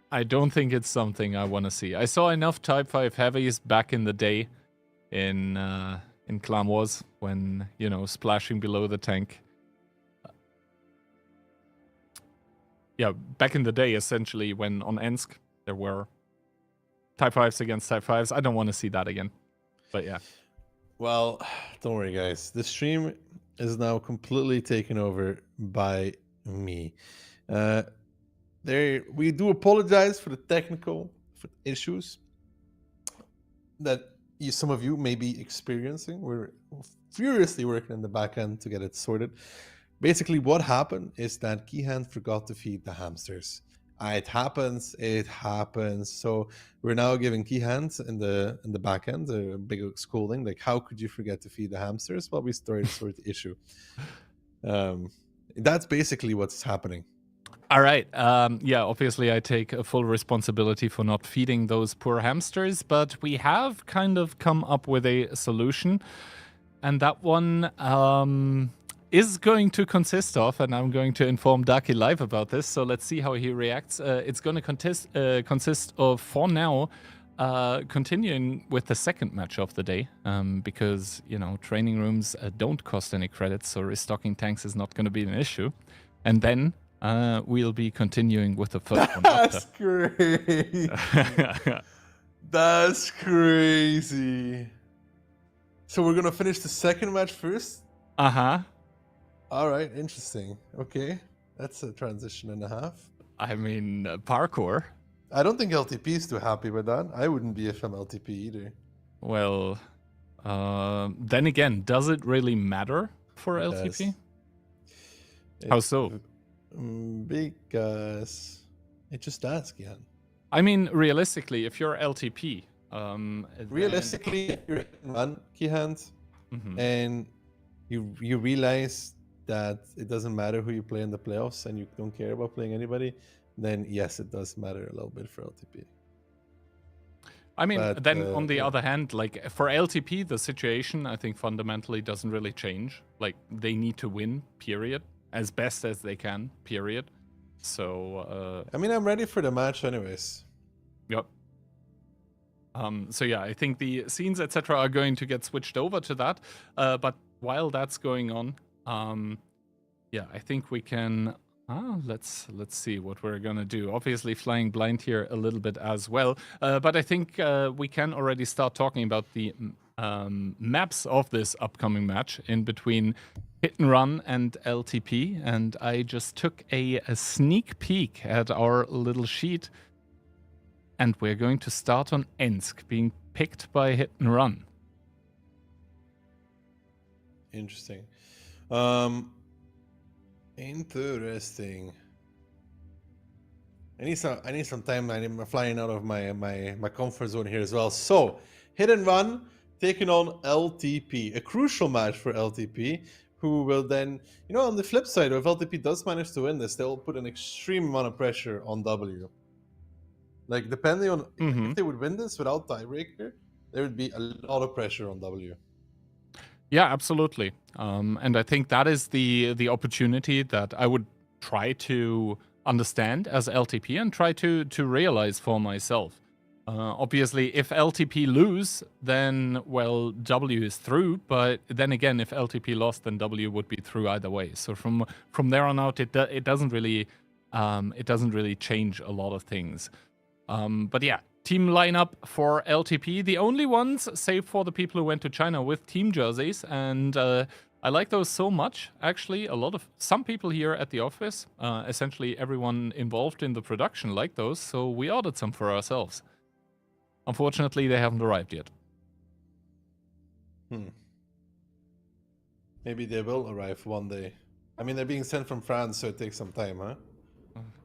I don't think it's something I want to see. I saw enough Type 5 heavies back in the day in Clan Wars when, splashing below the tank. Yeah, back in the day, essentially, when on Ensk, there were Type 5s against Type 5s. I don't want to see that again. But yeah.
Well, don't worry, guys. The stream is now completely taken over by me. We do apologize for the technical issues that some of you may be experiencing. We're furiously working in the back end to get it sorted. Basically, what happened is that Keyhand forgot to feed the hamsters. It happens. So we're now giving Keyhand in the back end a big scolding. Like, how could you forget to feed the hamsters? Well, we started to sort the issue. That's basically what's happening.
All right. Yeah, obviously I take a full responsibility for not feeding those poor hamsters, but we have kind of come up with a solution. And that one is going to consist of, and I'm going to inform Daki live about this, so let's see how he reacts. It's going to consist of, for now, continuing with the second match of the day, because, training rooms don't cost any credits, so restocking tanks is not going to be an issue. And then we'll be continuing with the first one after.
That's great. That's crazy. So we're gonna finish the second match first?
Uh-huh.
All right, interesting. Okay, that's a transition and a half.
I mean, parkour.
I don't think LTP is too happy with that. I wouldn't be if I'm LTP either.
Well, then again, does it really matter for
It
LTP?
does.
How so?
Because it just does, Gian.
I mean, realistically, if you're LTP,
Realistically, if you're hitting one key hand
Mhm.
and you realize that it doesn't matter who you play in the playoffs and you don't care about playing anybody, then yes, it does matter a little bit for LTP.
I mean,
But,
then on the
yeah.
other hand, like for LTP, the situation I think fundamentally doesn't really change. Like they need to win, period, as best as they can, period. So,
I mean, I'm ready for the match anyways.
yep. So yeah, I think the scenes, etc., are going to get switched over to that. But while that's going on, yeah, I think we can. Let's see what we're gonna do. Obviously, flying blind here a little bit as well. But I think we can already start talking about the maps of this upcoming match in between Hit and Run and LTP. And I just took a sneak peek at our little sheet. And we're going to start on Ensk, being picked by Hit and Run.
Interesting. Interesting. I need some time. I'm flying out of my comfort zone here as well. So, Hit and Run taking on LTP, a crucial match for LTP, who will then, on the flip side, if LTP does manage to win this, they'll put an extreme amount of pressure on W. Like, depending on if they would win this without tiebreaker, there would be a lot of pressure on W.
Yeah, absolutely. And I think that is the opportunity that I would try to understand as LTP and try to realize for myself. Obviously, if LTP lose, then, well, W is through. But then again, if LTP lost, then W would be through either way. So from there on out, it doesn't really change a lot of things. But yeah, team lineup for LTP. The only ones, save for the people who went to China with team jerseys. And I like those so much. Actually, some people here at the office, essentially everyone involved in the production like those. So we ordered some for ourselves. Unfortunately, they haven't arrived yet.
Maybe they will arrive one day. I mean, they're being sent from France, so it takes some time, huh?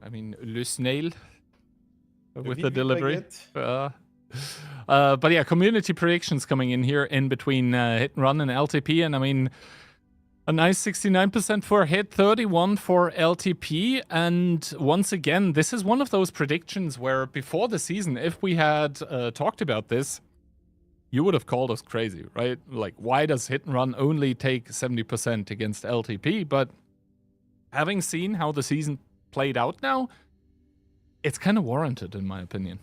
I mean, le snail with
Wie
the delivery.
baguette?
But yeah, community predictions coming in here in between Hit and Run and LTP. And I mean, a nice 69% for Hit, 31 for LTP. And once again, this is one of those predictions where before the season, if we had talked about this, you would have called us crazy, right? Like, why does Hit and Run only take 70% against LTP? But having seen how the season played out now, it's kind of warranted, in my opinion.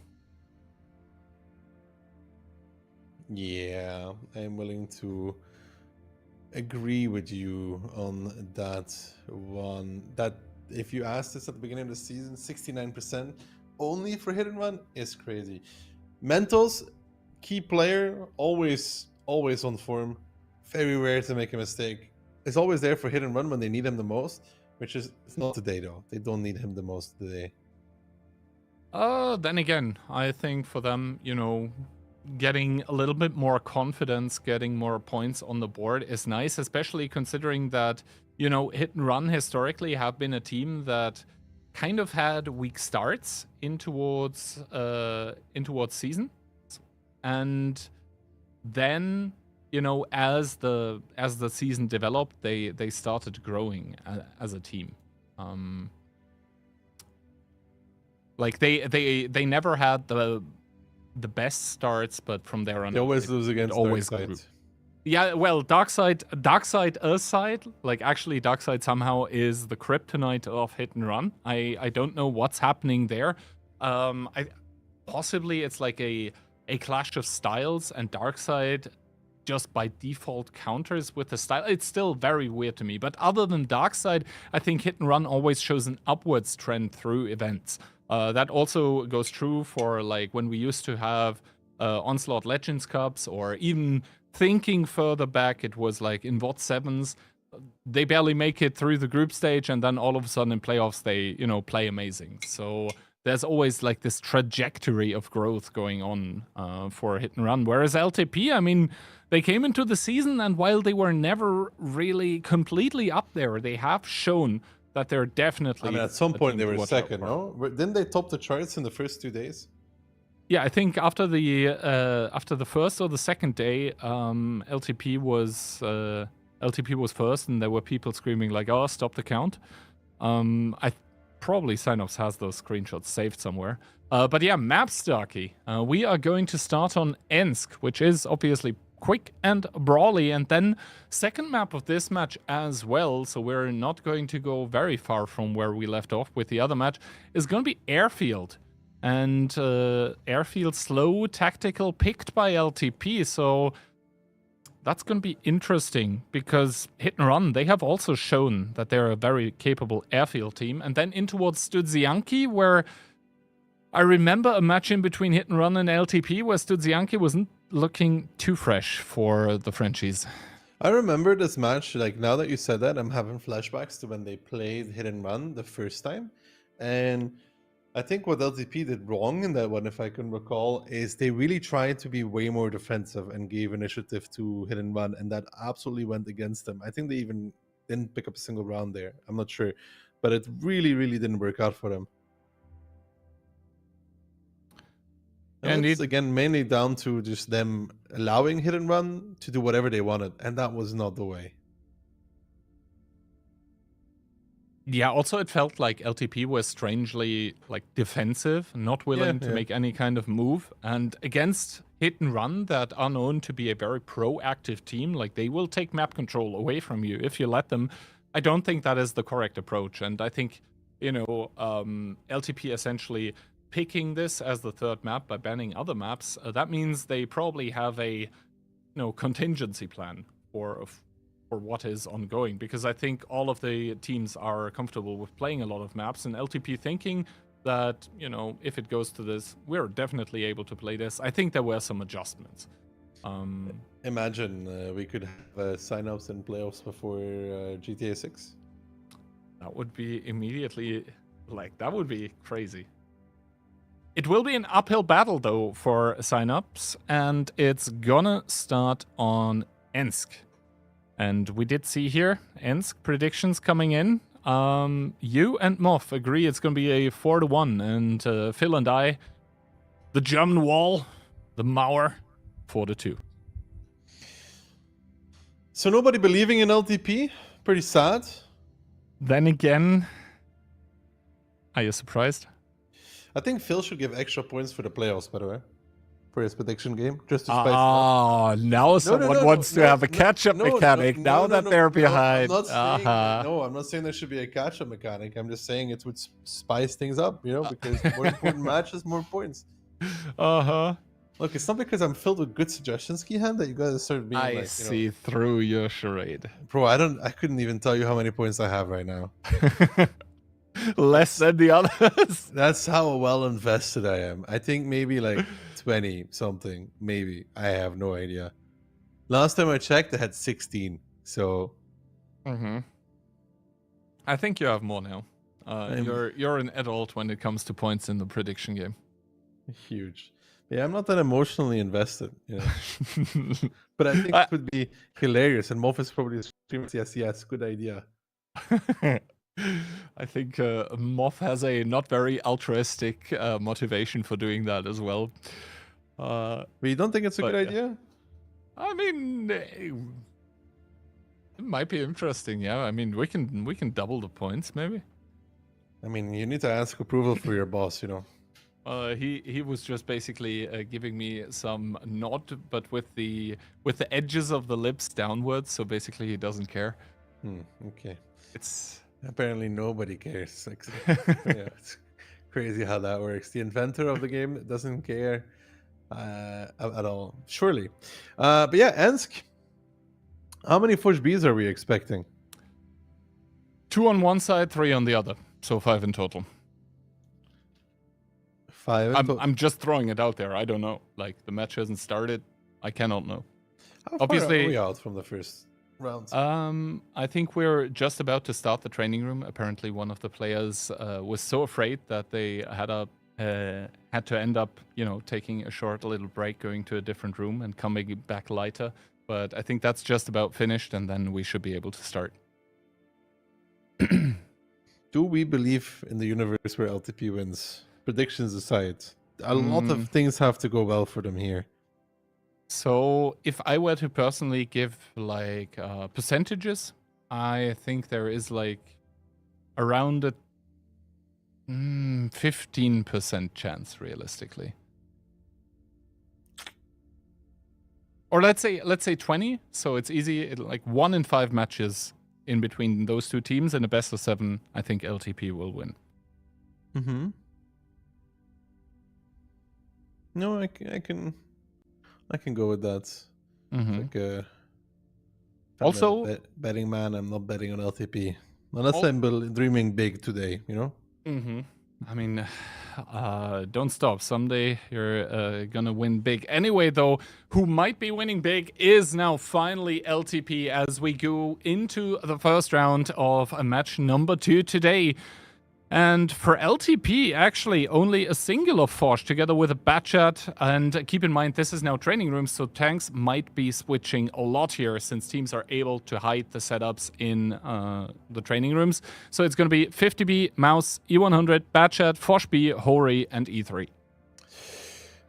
Yeah, I'm willing to agree with you on that one. That if you asked us at the beginning of the season, 69% only for Hit and Run is crazy. Mentals, key player, always on form. Very rare to make a mistake. Is always there for Hit and Run when they need him the most, which is it's not today though. They don't need him the most today.
Then again, I think for them, getting a little bit more confidence, getting more points on the board is nice, especially considering that, Hit and Run historically have been a team that kind of had weak starts in towards season. And then, as the season developed, they started growing as a team. Like they never had the best starts, but from there on,
They always lose against
Darkseid.
Darkseid.
Yeah, well, Darkseid aside, like actually Darkseid somehow is the kryptonite of Hit and Run. I don't know what's happening there. Possibly it's like a clash of styles, and Darkseid just by default counters with the style. It's still very weird to me. But other than Darkseid, I think Hit and Run always shows an upwards trend through events. That also goes true for like when we used to have Onslaught Legends Cups, or even thinking further back, it was like in VOD 7s, they barely make it through the group stage, and then all of a sudden in playoffs they play amazing. So there's always like this trajectory of growth going on for Hit and Run. Whereas LTP, I mean, they came into the season, and while they were never really completely up there, they have shown that they're definitely.
I mean, at some point they were
watch
second,
out for.
no? Didn't they top the charts in the first 2 days?
Yeah, I think after the first or the second day, LTP was first, and there were people screaming like, "Oh, stop the count!" Probably Synops has those screenshots saved somewhere. But yeah, map Starkey. We are going to start on Ensk, which is obviously quick and brawly, and then second map of this match as well, so we're not going to go very far from where we left off with the other match, is going to be Airfield. And Airfield slow, tactical, picked by LTP, so that's going to be interesting, because Hit and Run, they have also shown that they're a very capable Airfield team. And then in towards Studzianki, where I remember a match in between Hit and Run and LTP where Studzianki wasn't looking too fresh for the Frenchies.
I remember this match, like now that you said that, I'm having flashbacks to when they played Hit and Run the first time. And I think what LTP did wrong in that one, if I can recall, is they really tried to be way more defensive and gave initiative to Hit and Run, and that absolutely went against them. I think they even didn't pick up a single round there. I'm not sure. But it really, really didn't work out for them. And it's again mainly down to just them allowing Hit and Run to do whatever they wanted, and that was not the way.
Yeah, also it felt like LTP was strangely like defensive, not willing to make any kind of move. And against Hit and Run, that are known to be a very proactive team, like they will take map control away from you if you let them. I don't think that is the correct approach. And I think, LTP essentially picking this as the third map by banning other maps, that means they probably have a contingency plan for what is ongoing, because I think all of the teams are comfortable with playing a lot of maps, and LTP thinking that, if it goes to this, we're definitely able to play this. I think there were some adjustments.
Imagine we could have sign-ups and playoffs before GTA 6.
That would be immediately, that would be crazy. It will be an uphill battle, though, for signups, and it's gonna start on Ensk. And we did see here Ensk predictions coming in. You and Moff agree it's going to be a 4-1, and Phil and I, the German wall, the Mauer, 4-2.
So nobody believing in LTP? Pretty sad.
Then again, are you surprised?
I think Phil should give extra points for the playoffs, by the way. For his prediction game, just to spice it up.
Now someone wants to have a catch-up mechanic. Now that they're behind.
I'm not saying there should be a catch-up mechanic. I'm just saying it would spice things up, because more important matches, more points. Look, it's not because I'm filled with good suggestions, Kihan, that you gotta start being
I see through your charade.
Bro, I couldn't even tell you how many points I have right now.
Less than the others.
That's how well invested I am. I think maybe 20 something, maybe. I have no idea. Last time I checked, I had 16. So,
I think you have more now. You're an adult when it comes to points in the prediction game.
Huge. Yeah, I'm not that emotionally invested, But I think it would be hilarious, and Moff is probably screaming, yes, good idea.
I think Moff has a not very altruistic motivation for doing that as well.
But you don't think it's a good idea?
I mean, it might be interesting. Yeah, I mean, we can double the points maybe.
I mean, you need to ask approval for your boss,
He was just basically giving me some nod, but with the edges of the lips downwards. So basically, he doesn't care.
Okay.
It's
apparently nobody cares. It's crazy how that works. The inventor of the game doesn't care at all. Surely. But yeah, Ensk. How many Fush Bs are we expecting?
2 on one side, 3 on the other. So 5 in total.
5.
I'm just throwing it out there. I don't know. Like, the match hasn't started. I cannot know.
How far
obviously-
are we out from the first round?
I think we're just about to start the training room. Apparently, one of the players was so afraid that they had to end up, taking a short little break, going to a different room and coming back lighter. But I think that's just about finished, and then we should be able to start.
Do we believe in the universe where LTP wins? Predictions aside, a lot of things have to go well for them here.
So if I were to personally give like percentages, I think there is like around a 15% chance realistically. Or let's say 20, so it's easy. Like 1 in 5 matches in between those two teams in a best of 7, I think LTP will win.
Mm-hmm. No, I can go with that.
Mhm.
Like if I'm
Also-
a betting man, I'm not betting on LTP unless
Al-
I'm dreaming big today.
Mm-hmm. I mean, don't stop. Someday you're gonna win big. Anyway, though, who might be winning big is now finally LTP as we go into the first round of match number 2 today. And for LTP, actually, only a singular Forge together with a Batchat. And keep in mind, this is now training rooms, so tanks might be switching a lot here since teams are able to hide the setups in the training rooms. So it's going to be 50B, Mouse, E100, Batchat, Forge B, Hori, and E3.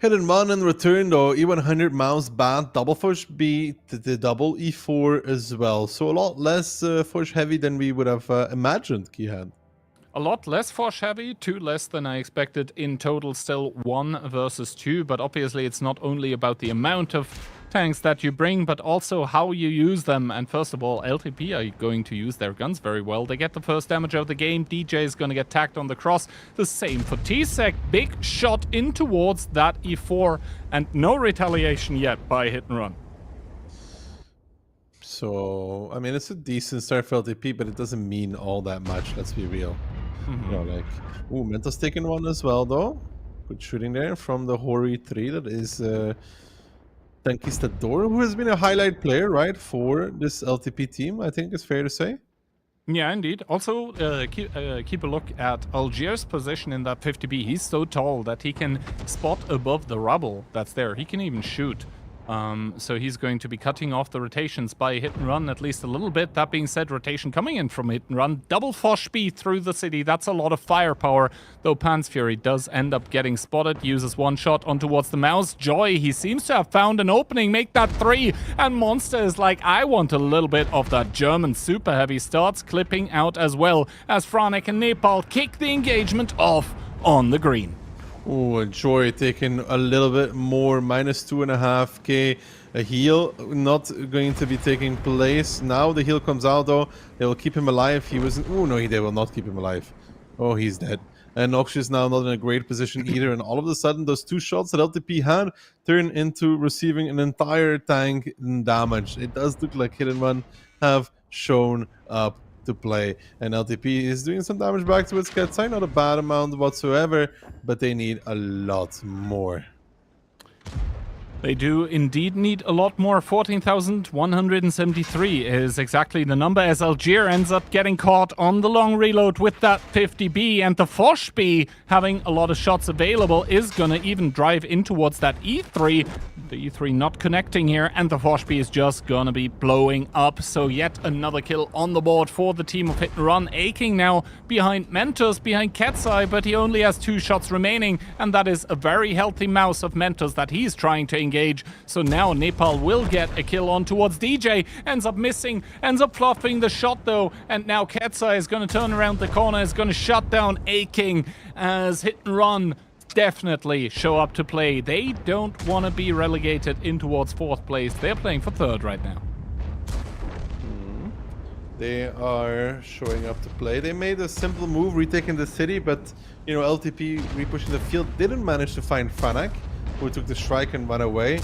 Hit and run in return though, E100, Mouse, Bat, double Forge B, the double E4 as well. So a lot less Forge heavy than we would have imagined, Kihan.
A lot less Forge heavy, 2 less than I expected in total, still 1 versus 2, but obviously it's not only about the amount of tanks that you bring, but also how you use them. And first of all, LTP are going to use their guns very well. They get the first damage of the game, DJ is going to get tagged on the cross. The same for T-Sec, big shot in towards that E4, and no retaliation yet by hit and run.
So, I mean, it's a decent start for LTP, but it doesn't mean all that much, let's be real. Ooh, Mentos taking one as well, though. Good shooting there from the Hori 3. That is Tankistador, who has been a highlight player, right, for this LTP team, I think it's fair to say.
Yeah, indeed. Also, keep a look at Algier's position in that 50B. He's so tall that he can spot above the rubble that's there. He can even shoot. So he's going to be cutting off the rotations by hit and run at least a little bit. That being said, rotation coming in from hit and run. Double Forge speed through the city. That's a lot of firepower. Though Pan's Fury does end up getting spotted. Uses one shot on towards the Mouse. Joy, he seems to have found an opening. Make that 3. And Monster is like, I want a little bit of that German super heavy. Starts clipping out as well as Franek and Nepal kick the engagement off on the green.
Oh, Joy taking a little bit more, minus 2.5k. A heal not going to be taking place. Now the heal comes out though. They will keep him alive. He wasn't. Oh no, they will not keep him alive. Oh, he's dead. And Noxious now not in a great position either. And all of a sudden, those 2 shots that LTP had turn into receiving an entire tank in damage. It does look like hit and run have shown up to play, and LTP is doing some damage back to its cat side, not a bad amount whatsoever, but they need a lot more.
They do indeed need a lot more. 14,173 is exactly the number, as Algier ends up getting caught on the long reload with that 50B, and the Forge B, having a lot of shots available, is gonna even drive in towards that E3. The E3 not connecting here, and the Forge B is just gonna be blowing up. So yet another kill on the board for the team of Hit and Run. Aching now behind Mentos, behind Cat's Eye, but he only has 2 shots remaining, and that is a very healthy mouse of Mentos that he's trying to engage. So now Nepal will get a kill on towards DJ, ends up missing, ends up fluffing the shot though, and now Cat's Eye is gonna turn around the corner, is gonna shut down Aching as Hit and Run definitely show up to play. They don't want to be relegated in towards 4th place. They're playing for 3rd right now.
They are showing up to play. They made a simple move, retaking the city, but LTP repushing the field didn't manage to find Franek, who took the strike and ran away.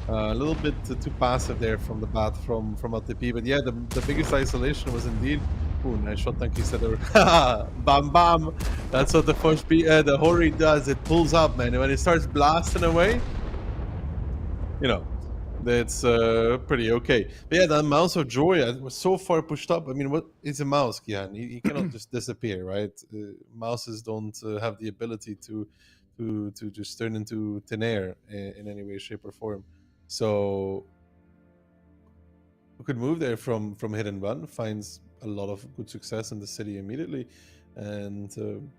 A little bit too passive there from the bat from LTP, but yeah, the biggest isolation was indeed Ooh, nice shot, thank you, Cedar. Bam, bam. That's what the the Hori does. It pulls up, man. And when it starts blasting away, you know, that's pretty okay. But yeah, that Mouse of Joy was so far pushed up. I mean, what is a mouse, Kian? He cannot just disappear, right? Mouses don't have the ability to just turn into thin air in any way, shape, or form. So we could move there from hit and run, finds a lot of good success in the city immediately, and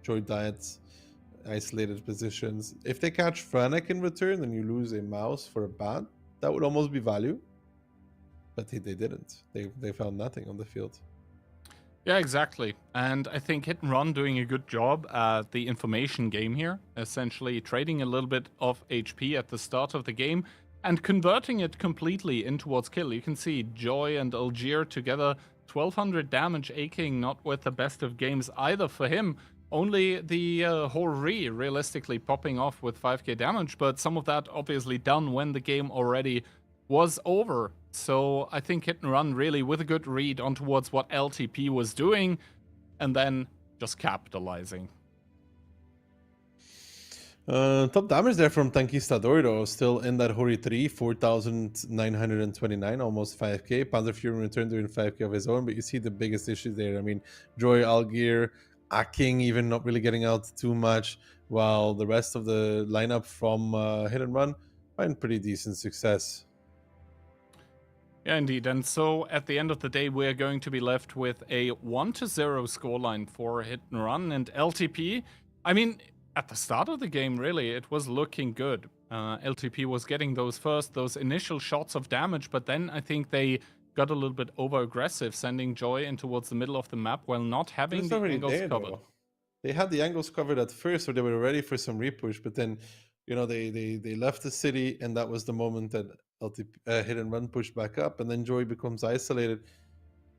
Joy diets, isolated positions. If they catch Franek in return, then you lose a mouse for a bat. That would almost be value, but they didn't. They found nothing on the field.
Yeah, exactly. And I think Hit and Run doing a good job at the information game here, essentially trading a little bit of HP at the start of the game and converting it completely in towards kill. You can see Joy and Algier together, 1200 damage, aching not with the best of games either for him. Only the Hori realistically popping off with 5k damage, but some of that obviously done when the game already was over. So I think Hit and Run really with a good read on towards what LTP was doing and then just capitalizing.
Top damage there from Tankistador, though, still in that Hori 3, 4,929, almost 5k. Panzer Fury returned doing 5k of his own, but you see the biggest issues there. I mean, Joy, Algier, Aking even not really getting out too much, while the rest of the lineup from Hit and Run find pretty decent success.
Yeah, indeed. And so at the end of the day, we're going to be left with a 1-0 scoreline for Hit and Run and LTP. I mean, at the start of the game, really, it was looking good. LTP was getting those initial shots of damage, but then I think they got a little bit over-aggressive, sending Joy in towards the middle of the map while not having the angles covered.
Though. They had the angles covered at first, so they were ready for some repush, but then, they left the city, and that was the moment that Hit and Run pushed back up, and then Joy becomes isolated.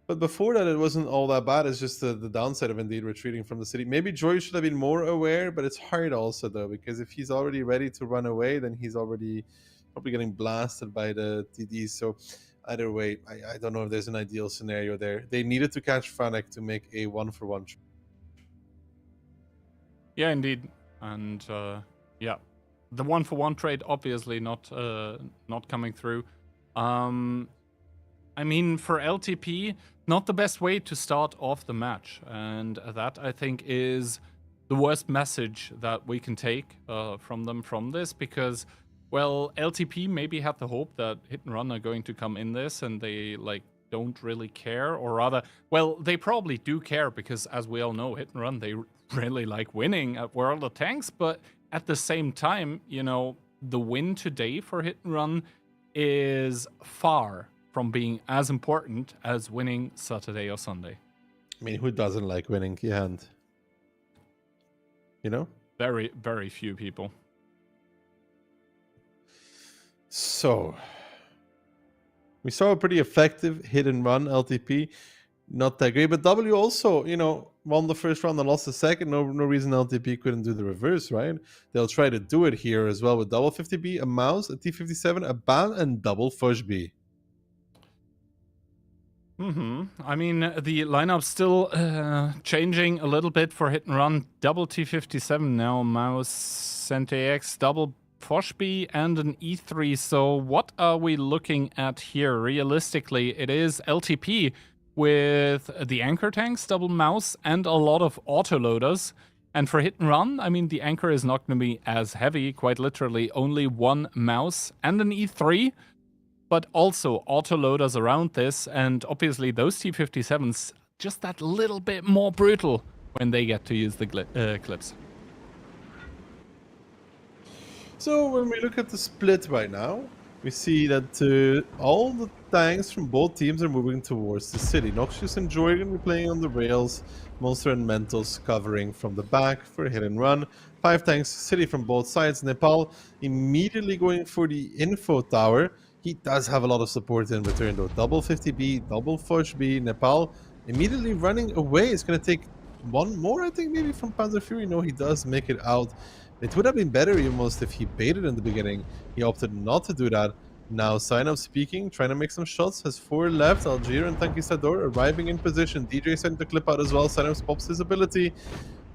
But before that, it wasn't all that bad. It's just the downside of indeed retreating from the city. Maybe Joy should have been more aware, but it's hard also, though, because if he's already ready to run away, then he's already probably getting blasted by the TDs. So either way, I don't know if there's an ideal scenario there. They needed to catch Franek to make a 1-for-1.
Yeah, indeed. And yeah, the 1-for-1 trade obviously not coming through. I mean, for LTP, not the best way to start off the match. And that, I think, is the worst message that we can take from them from this. Because, well, LTP maybe had the hope that Hit and Run are going to come in this and they, don't really care. Or rather, well, they probably do care because, as we all know, Hit and Run, they really like winning at World of Tanks. But at the same time, the win today for Hit and Run is far from being as important as winning Saturday or Sunday.
I mean, who doesn't like winning, Kihan?
Very, very few people.
So, we saw a pretty effective Hit and Run LTP. Not that great, but W also, won the first round and lost the second. No reason LTP couldn't do the reverse, right? They'll try to do it here as well with double 50B, a mouse, a T57, a ban, and double Fushb.
I mean, the lineup's still changing a little bit for Hit and Run. Double T57 now, mouse, CentaX, double Foshby, and an E3. So what are we looking at here? Realistically, it is LTP with the anchor tanks, double mouse, and a lot of autoloaders. And for Hit and Run, I mean, the anchor is not going to be as heavy, quite literally only one mouse and an E3. But also autoloaders around this, and obviously those T57s just that little bit more brutal when they get to use the clips.
So when we look at the split right now, we see that all the tanks from both teams are moving towards the city. Noxious and Joy are going to be playing on the rails, Monster and Mentos covering from the back for Hit and Run. 5 tanks, city from both sides. Nepal immediately going for the info tower. He does have a lot of support in return, though. Double 50B, double Fushb, Nepal immediately running away. It's going to take one more, I think, maybe from Panzer Fury. No, he does make it out. It would have been better almost if he baited in the beginning. He opted not to do that. Now, Sign Up speaking, trying to make some shots, has 4 left. Algier and Tankistador arriving in position. DJ sent the clip out as well. Sign Up pops his ability,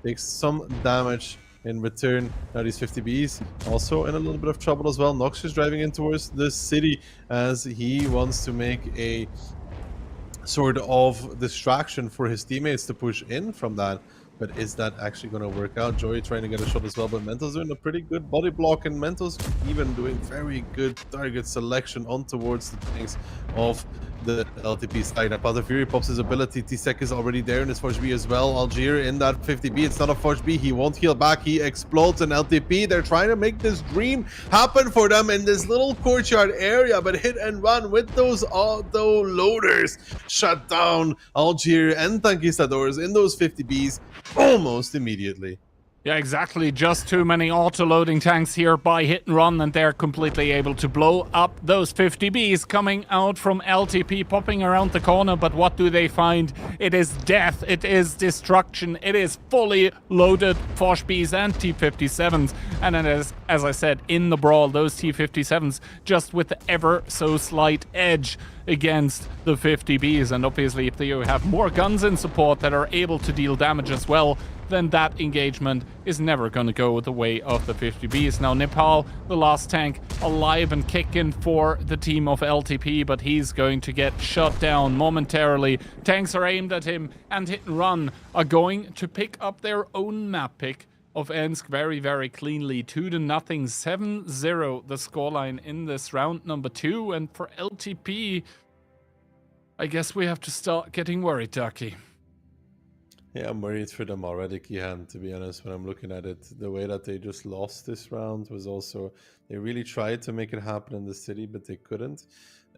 takes some damage in return. Now these 50Bs also in a little bit of trouble as well. Nox is driving in towards the city as he wants to make a sort of distraction for his teammates to push in from that. But is that actually going to work out? Joey trying to get a shot as well, but Mentos doing a pretty good body block, and Mentos even doing very good target selection on towards the tanks of the LTP side. Now, Path of Fury pops his ability. T-Sec is already there in his Forge B as well. Algier in that 50B. It's not a Forge B. He won't heal back. He explodes an LTP. They're trying to make this dream happen for them in this little courtyard area, but hit and run with those auto loaders shut down Algier and Tankistadors in those 50Bs almost immediately.
Yeah, exactly. Just too many auto-loading tanks here by Hit and Run, and they're completely able to blow up those 50Bs coming out from LTP, popping around the corner. But what do they find? It is death. It is destruction. It is fully loaded Forge Bs and T-57s. And it is, as I said, in the brawl, those T-57s just with the ever so slight edge against the 50Bs. And obviously, if you have more guns in support that are able to deal damage as well, then that engagement is never going to go the way of the 50Bs. Now, Nepal, the last tank, alive and kicking for the team of LTP, but he's going to get shot down momentarily. Tanks are aimed at him, and Hit and Run are going to pick up their own map pick of Ensk very, very cleanly. 2-0, 7-0 the scoreline in this round number 2. And for LTP, I guess we have to start getting worried, Ducky.
Yeah, I'm worried for them already, Kihan, to be honest, when I'm looking at it. The way that they just lost this round was also... They really tried to make it happen in the city, but they couldn't.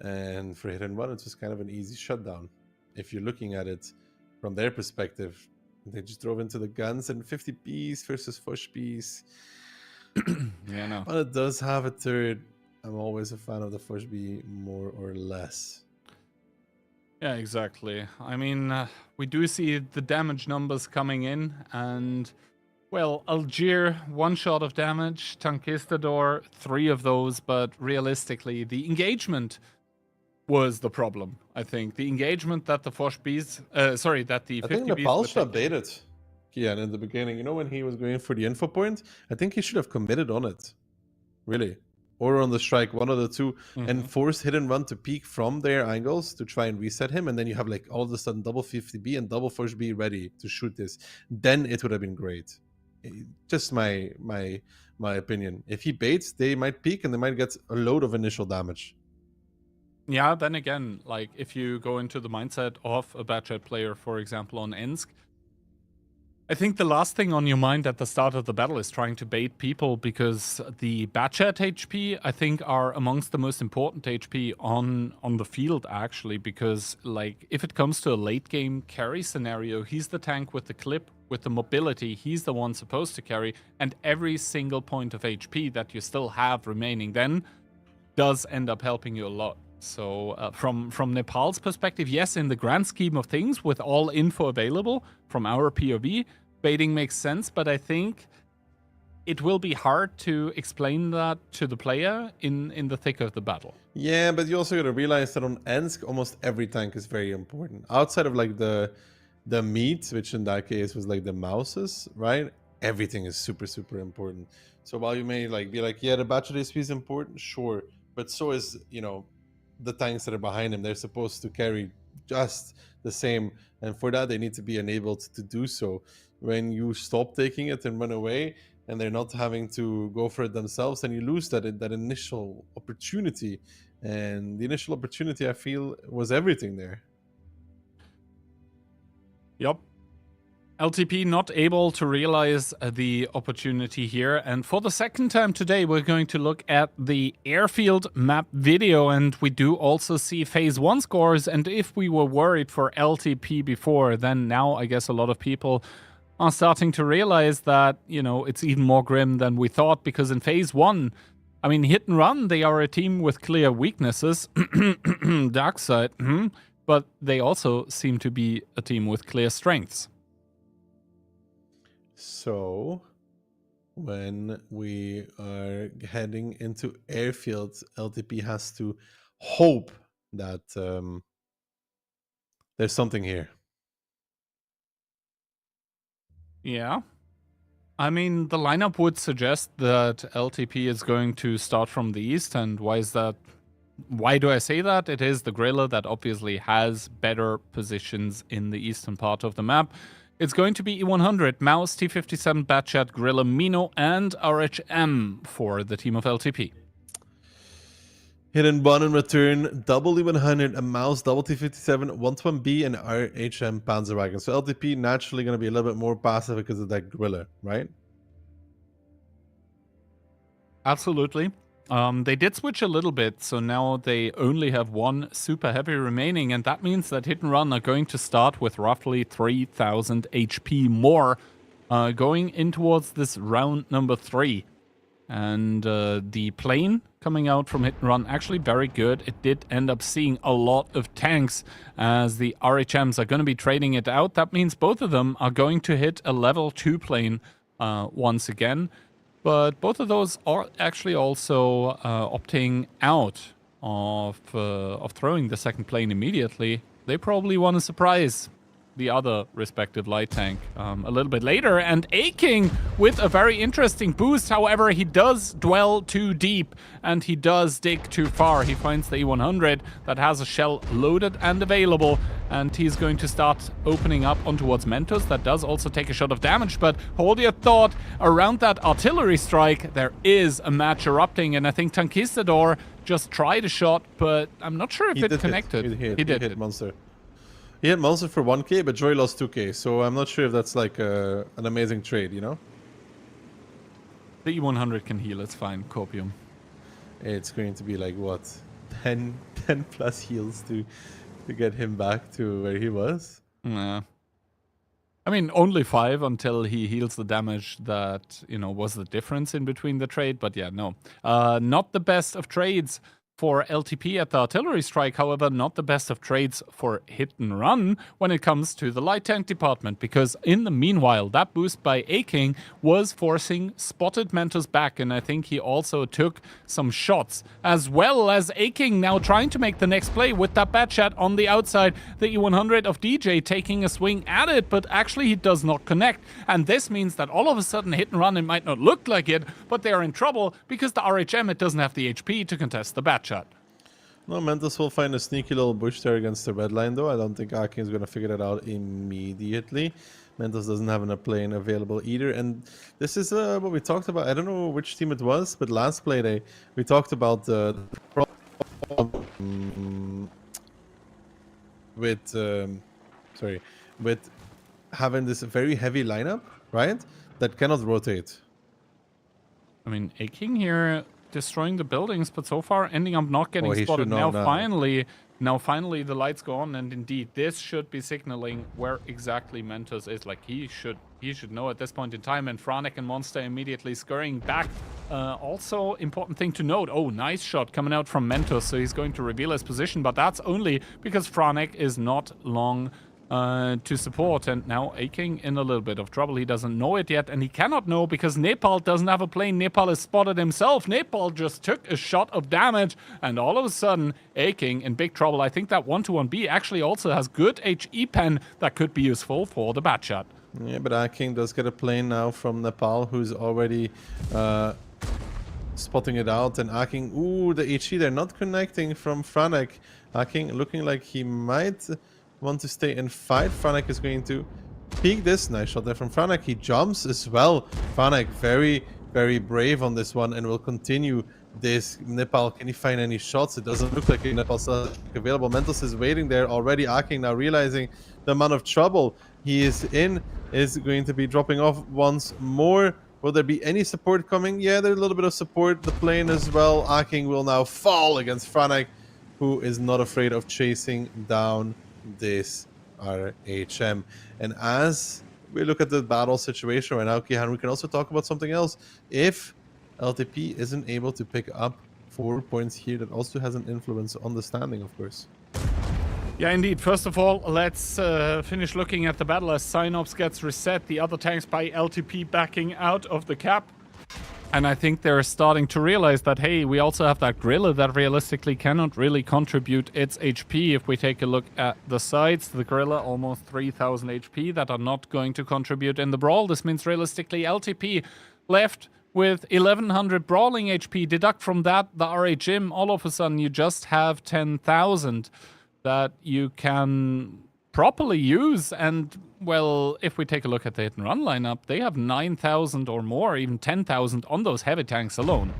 And for Hit and Run, it was kind of an easy shutdown. If you're looking at it from their perspective, they just drove into the guns and 50Bs versus Fush Bs.
Yeah, no.
But it does have a third. I'm always a fan of the Fush B, more or less.
Yeah, exactly. I mean, we do see the damage numbers coming in, and, well, Algier, 1 shot of damage, Tankistador, 3 of those, but realistically, the engagement was the problem, I think. The engagement that the Fosh Bs, that the 50Bs...
I think Nepal should have baited Kian in the beginning. You know, when he was going for the info point, I think he should have committed on it. Really. Or on the strike, one of the two, and force Hit and Run to peek from their angles to try and reset him, and then you have like all of a sudden double 50B and double Force B ready to shoot this. Then it would have been great. Just my opinion. If he baits, they might peek and they might get a load of initial damage.
Yeah, then again, like if you go into the mindset of a Batchat player, for example, on Ensk, I think the last thing on your mind at the start of the battle is trying to bait people, because the Batchat HP, I think, are amongst the most important HP on the field, actually, because, like, if it comes to a late-game carry scenario, he's the tank with the clip, with the mobility, he's the one supposed to carry, and every single point of HP that you still have remaining then does end up helping you a lot. So from Nepal's perspective, yes, in the grand scheme of things, with all info available from our POV, baiting makes sense, but I think it will be hard to explain that to the player in the thick of the battle.
Yeah, but you also got to realize that on Ensk, almost every tank is very important. Outside of like the meat, which in that case was like the mouses, right? Everything is super, super important. So while you may like be like, yeah, the Batchat HP is important, sure, but so is, you know, the tanks that are behind him. They're supposed to carry just the same, and for that they need to be enabled to do so. When you stop taking it and run away and they're not having to go for it themselves, then you lose that initial opportunity, and the initial opportunity, I feel, was everything there.
Yep. LTP not able to realize the opportunity here, and for the second time today we're going to look at the airfield map video, and we do also see phase 1 scores. And if we were worried for LTP before, then now I guess a lot of people are starting to realize that, you know, it's even more grim than we thought, because in phase 1, I mean, Hit and Run, they are a team with clear weaknesses, dark side, but they also seem to be a team with clear strengths.
So, when we are heading into airfield, LTP has to hope that there's something here.
Yeah. I mean, the lineup would suggest that LTP is going to start from the east, and why is that? Why do I say that? It is the Griller that obviously has better positions in the eastern part of the map. It's going to be E100, Mouse, T57, Batchat, Griller, Mino, and RHM for the team of LTP.
Hit and one in return, double E100, a Mouse, double T57, 121B, and RHM Panzerwagen. So LTP naturally going to be a little bit more passive because of that Griller, right?
Absolutely. They did switch a little bit, so now they only have one super heavy remaining, and that means that Hit and Run are going to start with roughly 3,000 HP more going in towards this round number 3. And the plane coming out from Hit and Run, actually very good. It did end up seeing a lot of tanks as the RHMs are going to be trading it out. That means both of them are going to hit a level 2 plane once again. But both of those are actually also opting out of throwing the second plane immediately. They probably want to surprise the other respective light tank a little bit later. And Aking with a very interesting boost. However, he does dwell too deep and he does dig too far. He finds the E100 that has a shell loaded and available, and he's going to start opening up on towards Mentos. That does also take a shot of damage, but hold your thought. Around that artillery strike, there is a match erupting, and I think Tankistador just tried a shot, but I'm not sure if it connected.
He did hit Monster. He hit Monster for 1k, but Joy lost 2k, so I'm not sure if that's like an amazing trade, you know?
The E100 can heal, it's fine, Copium.
It's going to be like, what, 10 plus heals to get him back to where he was?
Yeah. I mean, only 5 until he heals the damage that, you know, was the difference in between the trade, but yeah, no. Not the best of trades for LTP at the artillery strike, however, not the best of trades for Hit and Run when it comes to the light tank department, because in the meanwhile, that boost by Aking was forcing Spotted Mentos back, and I think he also took some shots, as well as Aking now trying to make the next play with that Batchat on the outside, the E100 of DJ taking a swing at it, but actually he does not connect, and this means that all of a sudden Hit and Run, it might not look like it, but they are in trouble because the RHM, it doesn't have the HP to contest the Batchat.
No, Mentos will find a sneaky little bush there against the red line, though. I don't think Aking is going to figure that out immediately. Mentos doesn't have a plane available either. And this is what we talked about. I don't know which team it was, but last play day, we talked about the problem with having this very heavy lineup, right? That cannot rotate.
I mean, Aking here destroying the buildings, but so far ending up not getting spotted. Now finally the lights go on, and indeed this should be signaling where exactly Mentos is. Like he should know at this point in time, and Franek and Monster immediately scurrying back. Also important thing to note, oh, nice shot coming out from Mentos, so he's going to reveal his position, but that's only because Franek is not long to support, and now Aking in a little bit of trouble. He doesn't know it yet, and he cannot know because Nepal doesn't have a plane. Nepal is spotted himself. Nepal just took a shot of damage, and all of a sudden Aking in big trouble. I think that 121B actually also has good HE pen that could be useful for the Batchat.
Yeah, but Aking does get a plane now from Nepal, who's already spotting it out, and Aking, ooh, the HE, they're not connecting from Franek. Aking looking like he might want to stay and fight. Franek is going to peek this. Nice shot there from Franek. He jumps as well. Franek very, very brave on this one and will continue this. Nepal, can he find any shots? It doesn't look like Nepal's available. Mentos is waiting there already. Aking now realizing the amount of trouble he is in, is going to be dropping off once more. Will there be any support coming? Yeah, there's a little bit of support. The plane as well. Aking will now fall against Franek, who is not afraid of chasing down this RHM. And as we look at the battle situation right now, Kihan, we can also talk about something else. If LTP isn't able to pick up 4 points here, that also has an influence on the standing, of course.
Yeah, indeed. First of all, let's finish looking at the battle as Synops gets reset. The other tanks by LTP backing out of the cap. And I think they're starting to realize that, hey, we also have that Gorilla that realistically cannot really contribute its HP. If we take a look at the sides, the Gorilla almost 3000 HP that are not going to contribute in the brawl. This means realistically LTP left with 1100 brawling HP. Deduct from that the RHM, all of a sudden you just have 10,000 that you can properly use. And well, if we take a look at the hit and run lineup, they have 9,000 or more, even 10,000 on those heavy tanks alone.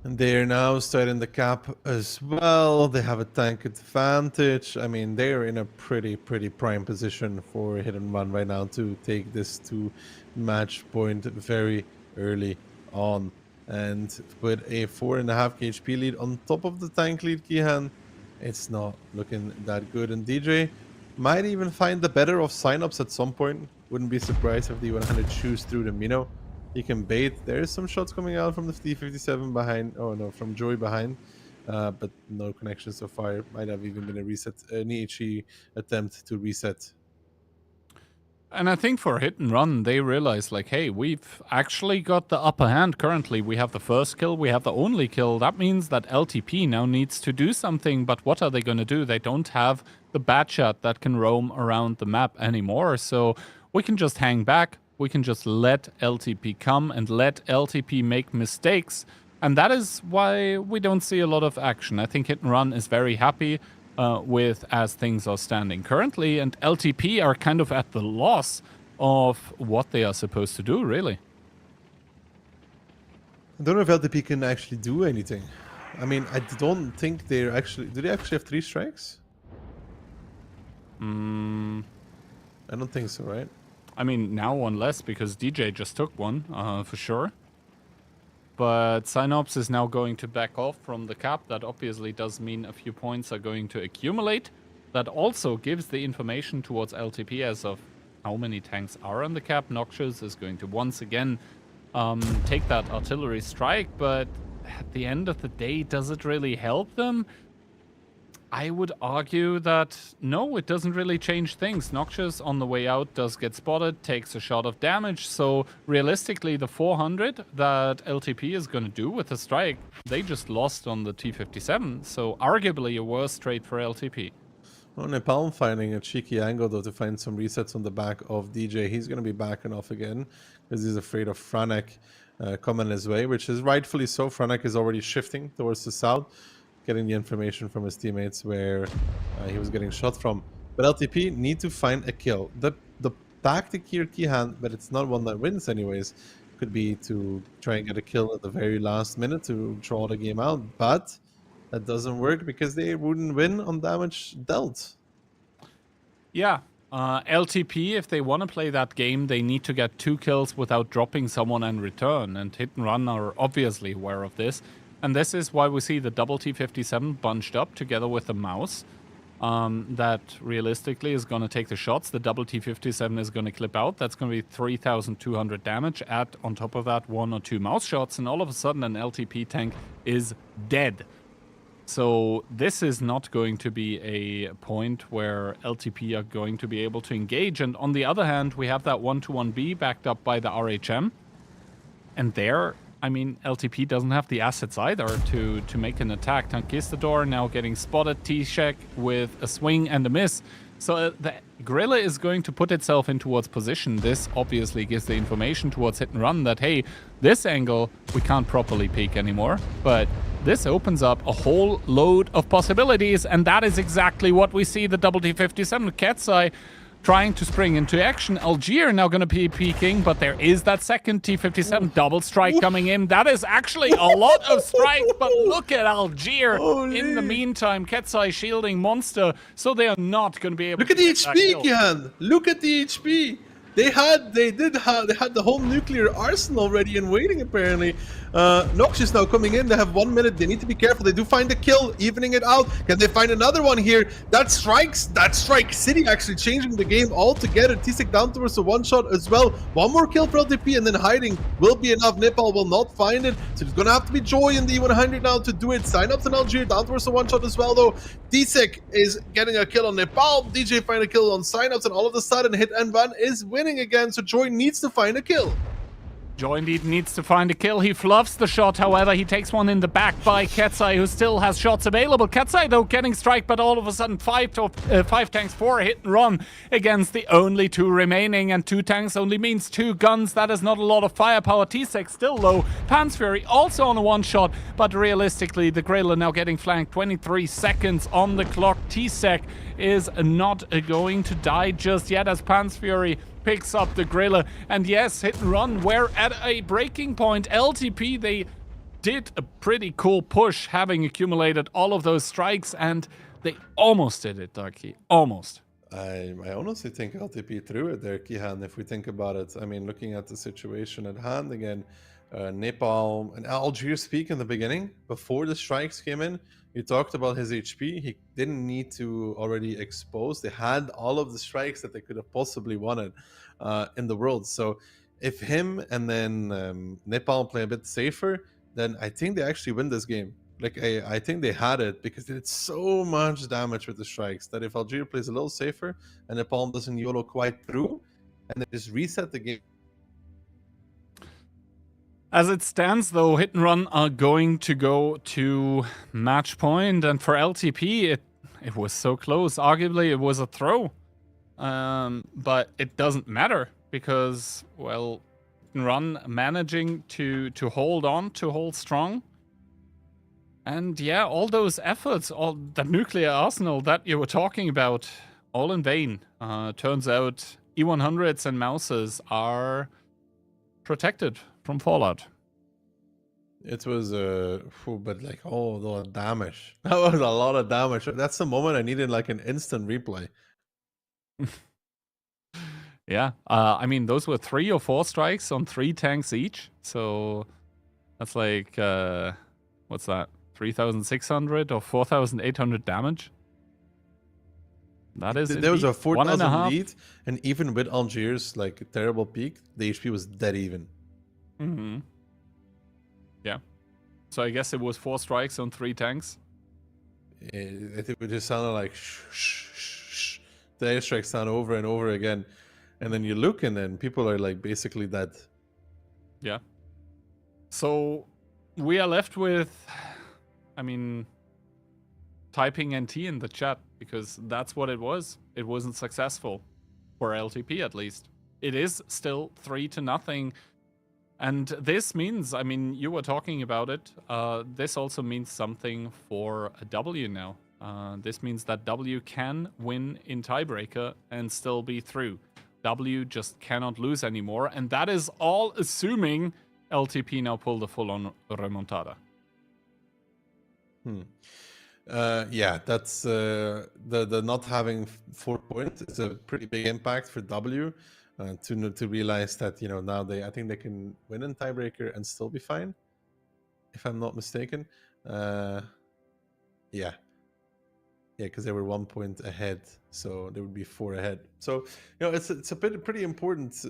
And they're now starting the cap as well. They have a tank advantage. I mean, they're in a pretty prime position for hit and run right now to take this to match point very early on. And with a 4.5 HP lead on top of the tank lead, Kihan, it's not looking that good. And DJ might even find the better of signups at some point. Wouldn't be surprised if the 100 chews through the Mino. He can bait. There's some shots coming out from the T57 behind. Oh no, from Joey behind. But no connection so far. Might have even been a reset, an EHE attempt to reset.
And I think for hit and run, they realize like, hey, we've actually got the upper hand currently. We have the first kill, we have the only kill. That means that LTP now needs to do something, but what are they going to do? They don't have the bad shot that can roam around the map anymore. So we can just hang back. We can just let LTP come and let LTP make mistakes. And that is why we don't see a lot of action. I think hit and run is very happy with as things are standing currently, and LTP are kind of at the loss of what they are supposed to do, really.
I don't know if LTP can actually do anything. I mean, I don't think they're actually... Do they actually have 3 strikes? I don't think so, right?
I mean, now one less because DJ just took one, for sure. But Synops is now going to back off from the cap. That obviously does mean a few points are going to accumulate. That also gives the information towards LTP as of how many tanks are on the cap. Noxious is going to once again take that artillery strike. But at the end of the day, does it really help them? I would argue that no, it doesn't really change things. Noxious on the way out does get spotted, takes a shot of damage. So realistically, the 400 that LTP is going to do with the strike, they just lost on the T57. So arguably a worse trade for LTP.
Well, Nepal finding a cheeky angle though to find some resets on the back of DJ. He's going to be backing off again because he's afraid of Franek coming his way, which is rightfully so. Franek is already shifting towards the south, getting the information from his teammates where he was getting shot from. But LTP need to find a kill. The tactic here, Kihan, but it's not one that wins anyways, could be to try and get a kill at the very last minute to draw the game out. But that doesn't work because they wouldn't win on damage dealt.
Yeah. LTP, if they want to play that game, they need to get 2 kills without dropping someone and return. And hit and run are obviously aware of this. And this is why we see the double T57 bunched up together with the mouse. That realistically is going to take the shots. The double T57 is going to clip out. That's going to be 3,200 damage. Add on top of that 1 or 2 mouse shots. And all of a sudden an LTP tank is dead. So this is not going to be a point where LTP are going to be able to engage. And on the other hand, we have that 1-1B backed up by the RHM. And there... I mean, LTP doesn't have the assets either to make an attack. Tankistador now getting spotted. T-Shek with a swing and a miss. So the Gorilla is going to put itself in towards position. This obviously gives the information towards hit and run that, hey, this angle we can't properly peek anymore. But this opens up a whole load of possibilities. And that is exactly what we see the double T57 Ketsai trying to spring into action. Algier now going to be peeking, but there is that second T57 double strike coming in. That is actually a lot of strike, but look at Algier.
Holy. In
the meantime, Ketsai shielding Monster, so they are not going to be able
Look
to
at the
get that
HP,
kill.
Kihan. Look at the HP. They had the whole nuclear arsenal ready and waiting apparently. Noxious now coming in. They have 1 minute. They need to be careful. They do find a kill, evening it out. Can they find another one here? That Strike City actually changing the game altogether. T-Sec down towards the one shot as well. 1 more kill for LTP and then hiding will be enough. Nepal will not find it. So it's gonna have to be Joy in the 100 now to do it. Signups in Algier down towards the one shot as well though. T-Sec is getting a kill on Nepal. DJ find a kill on Signups, and all of a sudden hit and run is winning again. So Joy needs to find a kill.
Joy indeed needs to find a kill. He fluffs the shot, however, he takes one in the back by Ketsai, who still has shots available. Ketsai, though, getting strike, but all of a sudden 5 tanks, 4 hit and run against the only 2 remaining, and 2 tanks only means 2 guns. That is not a lot of firepower. T-Sec still low. Pan's Fury also on a 1-shot, but realistically, the Griller now getting flanked. 23 seconds on the clock. T-Sec is not going to die just yet as Pan's Fury picks up the Griller. And yes, hit and run, we're at a breaking point. LTP, they did a pretty cool push, having accumulated all of those strikes, and they almost did it, Darky. Almost.
I honestly think LTP threw it there, Kihan, if we think about it. I mean, looking at the situation at hand again, Nepal and Algiers speak in the beginning, before the strikes came in, you talked about his HP. He didn't need to already expose. They had all of the strikes that they could have possibly wanted in the world. So if him and then Nepal play a bit safer, then I think they actually win this game. Like, I think they had it because they did so much damage with the strikes that if Algeria plays a little safer and Nepal doesn't YOLO quite through and they just reset the game.
As it stands, though, Hit and Run are going to go to match point, and for LTP, it was so close. Arguably, it was a throw, but it doesn't matter because, well, Hit and Run managing to hold on, to hold strong. And yeah, all those efforts, all the nuclear arsenal that you were talking about, all in vain. Turns out E100s and Mouses are protected from fallout.
It was but like, oh, the damage. That was a lot of damage. That's the moment I needed like an instant replay.
Yeah, I mean, those were 3 or 4 strikes on 3 tanks each. So that's like, what's that? 3,600 or 4,800 damage? That is
There was a 4,000 lead,
half.
and even with Algiers, like a terrible peak, the HP was dead even.
Mm-hmm. Yeah. So I guess it was 4 strikes on 3 tanks.
It just sounded like shh. The airstrikes sound over and over again. And then you look and then people are like basically dead.
Yeah. So we are left with, I mean, typing NT in the chat because that's what it was. It wasn't successful for LTP at least. It is still 3-0. And this means, I mean, you were talking about it. This also means something for a W now. This means that W can win in tiebreaker and still be through. W just cannot lose anymore. And that is all assuming LTP now pull the full-on remontada.
Yeah, that's the not having 4 points is a pretty big impact for W. To realize that, you know, now I think they can win in tiebreaker and still be fine, if I'm not mistaken. Yeah, because they were 1 point ahead, so they would be 4 ahead. So, you know, it's a pretty important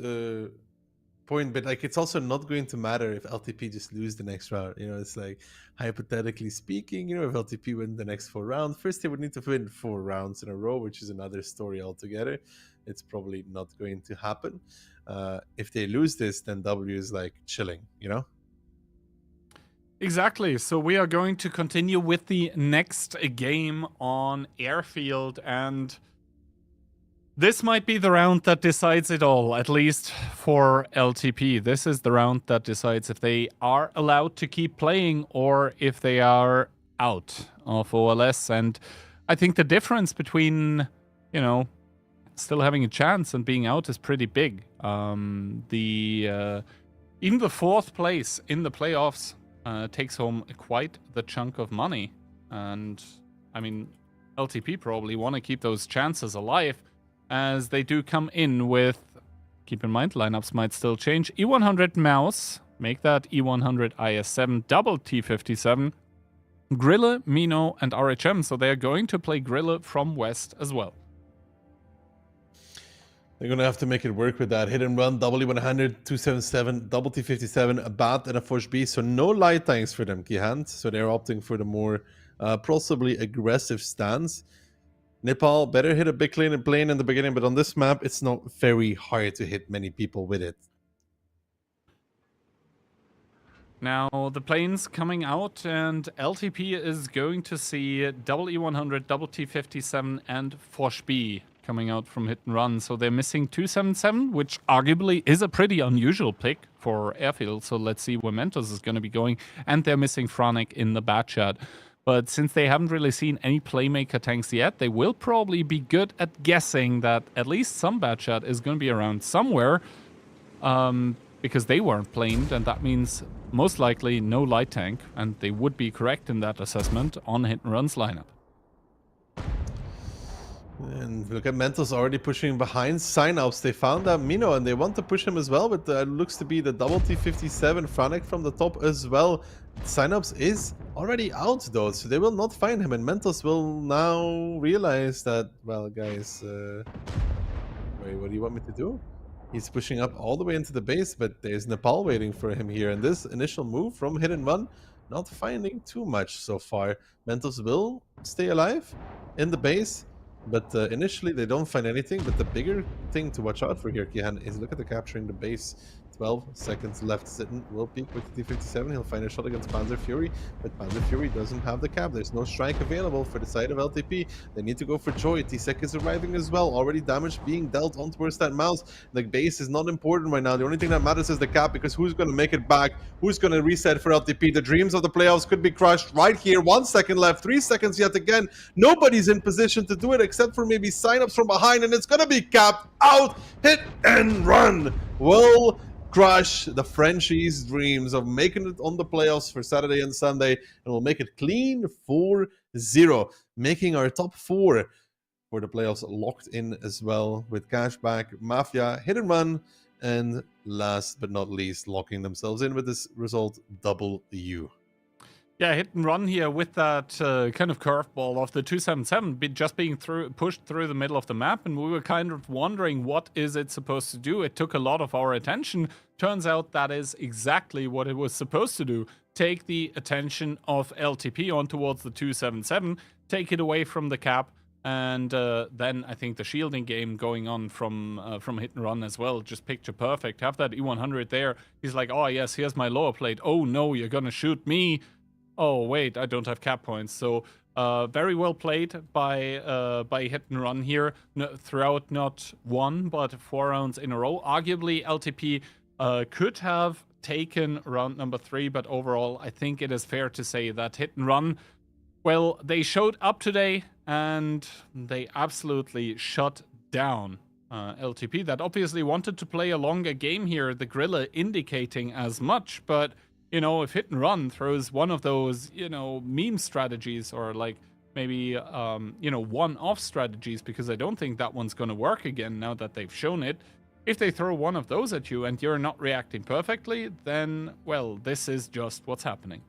point, but like it's also not going to matter if LTP just lose the next round. You know, it's like, hypothetically speaking, you know, if LTP win the next 4 rounds, first they would need to win 4 rounds in a row, which is another story altogether. It's probably not going to happen. If they lose this, then W is like chilling, you know?
Exactly. So we are going to continue with the next game on Airfield, and this might be the round that decides it all, at least for LTP. This is the round that decides if they are allowed to keep playing or if they are out of OLS. And I think the difference between, you know, still having a chance and being out is pretty big. Even the 4th place in the playoffs takes home quite the chunk of money. And, I mean, LTP probably want to keep those chances alive as they do come in with, keep in mind, lineups might still change. E100 Mouse, make that E100 IS7, double T57, Griller, Mino, and RHM. So they're going to play Griller from West as well.
They're going to have to make it work with that. Hit and run, W100, 277, double T57, a bat, and a Forge B. So no light tanks for them, Kihand. So they're opting for the more possibly aggressive stance. Nepal better hit a big plane in the beginning, but on this map, it's not very hard to hit many people with it.
Now the planes coming out, and LTP is going to see double E100, double T57, and Forschb coming out from Hit and Run. So they're missing 277, which arguably is a pretty unusual pick for Airfield. So let's see where Mentos is going to be going. And they're missing Franek in the bat chat. But since they haven't really seen any Playmaker tanks yet, they will probably be good at guessing that at least some bat chat is going to be around somewhere. Because they weren't planed, and that means most likely no light tank, and they would be correct in that assessment on Hit and Run's lineup.
And look at Mentos already pushing behind Synapse. They found that Mino and they want to push him as well, but looks to be the double T57 Franek from the top as well. Synapse is already out though, so they will not find him, and Mentos will now realize that, well guys, wait, what do you want me to do? He's pushing up all the way into the base, but there's Nepal waiting for him here. And this initial move from Hit and Run, not finding too much so far. Mentos will stay alive in the base, but initially they don't find anything. But the bigger thing to watch out for here, Kihan, is look at the capturing the base. 12 seconds left. Sitten will peek with the T57. He'll find a shot against Panzer Fury, but Panzer Fury doesn't have the cap. There's no strike available for the side of LTP. They need to go for Joy. T-Sec is arriving as well. Already damage being dealt on towards that mouse. The base is not important right now. The only thing that matters is the cap, because who's going to make it back? Who's going to reset for LTP? The dreams of the playoffs could be crushed right here. 1 second left. 3 seconds yet again. Nobody's in position to do it except for maybe Synapse from behind, and it's going to be capped out. Hit and Run will crush the Frenchies' dreams of making it on the playoffs for Saturday and Sunday, and we'll make it clean 4-0, making our top 4 for the playoffs locked in as well, with Cashback, Mafia, Hit and Run, and last but not least, locking themselves in with this result, W.
Yeah, Hit and Run here with that kind of curveball of the 277 just being pushed through the middle of the map, and we were kind of wondering what is it supposed to do. It took a lot of our attention. Turns out that is exactly what it was supposed to do. Take the attention of LTP on towards the 277, take it away from the cap, and then I think the shielding game going on from Hit and Run as well, just picture perfect. Have that E100 there. He's like, oh yes, here's my lower plate. Oh no, you're gonna shoot me. Oh wait, I don't have cap points. So very well played by Hit and Run here throughout not 1 but 4 rounds in a row. Arguably LTP could have taken round number 3, but overall I think it is fair to say that Hit and Run, well, they showed up today and they absolutely shut down LTP that obviously wanted to play a longer game here, the Grilla indicating as much, but you know, if Hit and Run throws one of those, you know, meme strategies or like maybe, you know, one-off strategies, because I don't think that one's going to work again now that they've shown it. If they throw one of those at you and you're not reacting perfectly, then, well, this is just what's happening.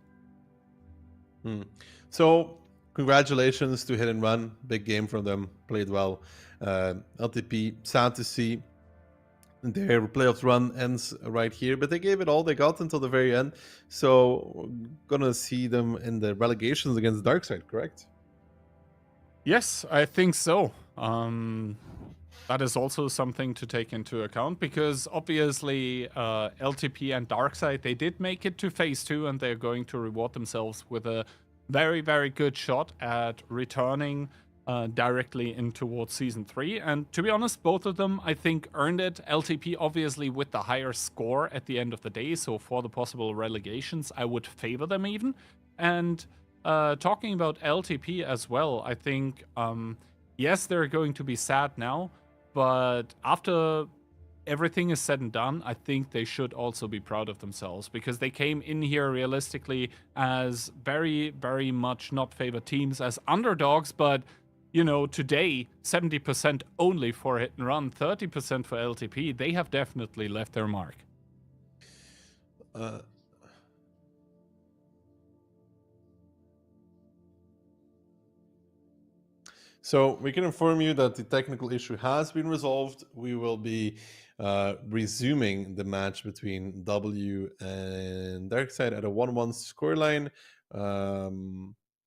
So, congratulations to Hit and Run. Big game from them. Played well. LTP, sad to see. Their playoffs run ends right here, but they gave it all they got until the very end. So we're gonna see them in the relegations against Darkside, correct?
Yes, I think so. That is also something to take into account, because obviously LTP and Darkside, they did make it to Phase 2, and they're going to reward themselves with a very, very good shot at returning directly in towards Season 3. And to be honest, both of them, I think, earned it. LTP, obviously, with the higher score at the end of the day, so for the possible relegations, I would favor them even. And talking about LTP as well, I think, yes, they're going to be sad now, but after everything is said and done, I think they should also be proud of themselves, because they came in here realistically as very, very much not favored teams, as underdogs, but you know, today, 70% only for Hit and Run, 30% for LTP. They have definitely left their mark.
So we can inform you that the technical issue has been resolved. We will be resuming the match between W and Darkside at a 1-1 scoreline.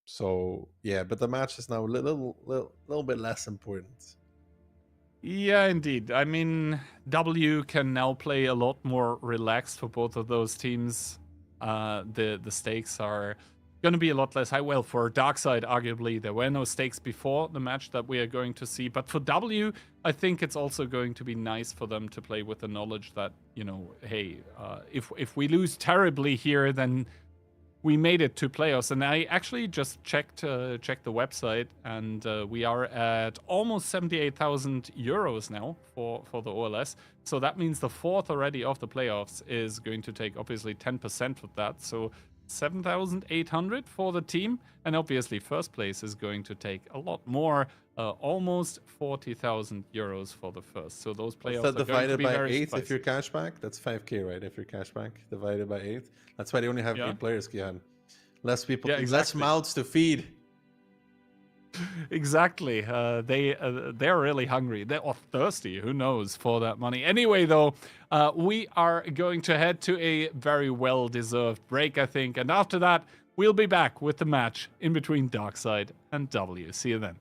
So yeah, but the match is now a little bit less important.
Yeah, indeed. I mean, W can now play a lot more relaxed for both of those teams. the stakes are going to be a lot less high. Well, for Darkseid, arguably, there were no stakes before the match that we are going to see. But for W, I think it's also going to be nice for them to play with the knowledge that, you know, hey, if we lose terribly here, then we made it to playoffs. And I actually just checked the website, and we are at almost 78,000 euros now for the OLS. So that means the fourth already of the playoffs is going to take obviously 10% of that. So 7,800 for the team, and obviously first place is going to take a lot more, almost 40,000 euros for the first. So those playoffs
Is that
are going to
divided
be
by
very
8
spicy.
if you're cashback? That's 5k, right? If you're cashback divided by 8. That's why they only have
Yeah.
8 players, Kihan. Less people,
Yeah,
less
exactly.
mouths to feed.
Exactly. They're really hungry. Or thirsty. Who knows for that money? Anyway, though, we are going to head to a very well-deserved break, I think. And after that, we'll be back with the match in between Darkseid and W. See you then.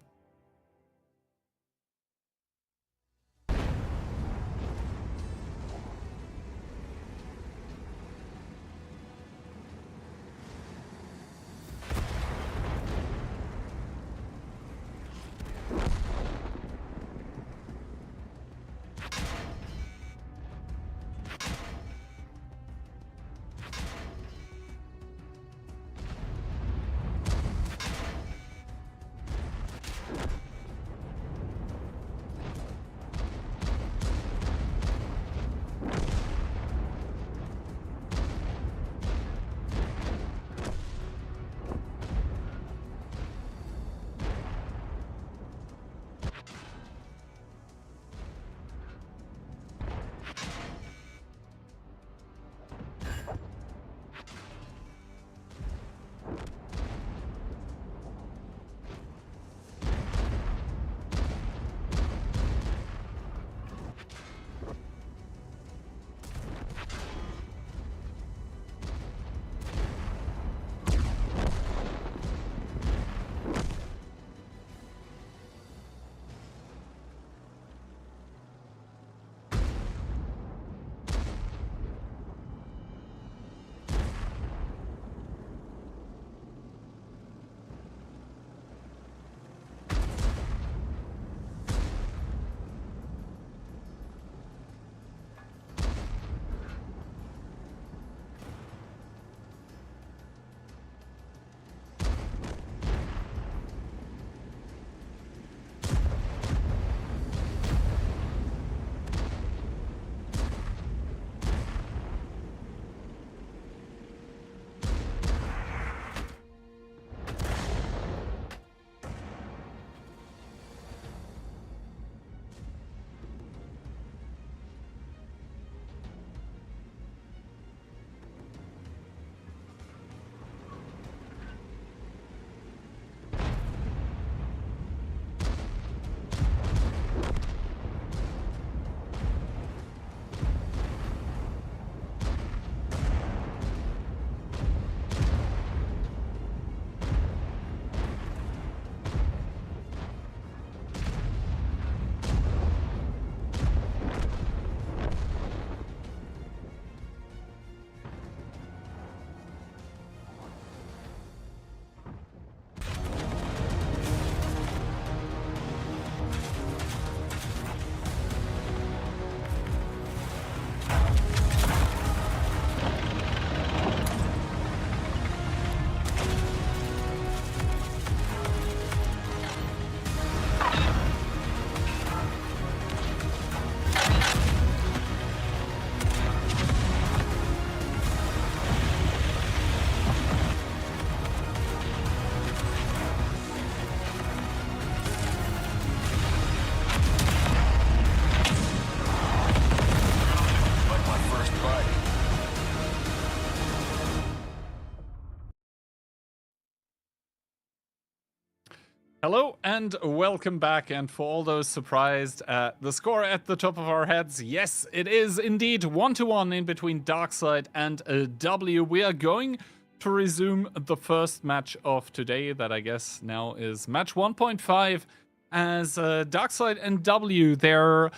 Hello and welcome back. And for all those surprised at the score at the top of our heads, yes, it is indeed 1-1 in between Darkseid and W. We are going to resume the first match of today, that I guess now is match 1.5, as Darkseid and W, their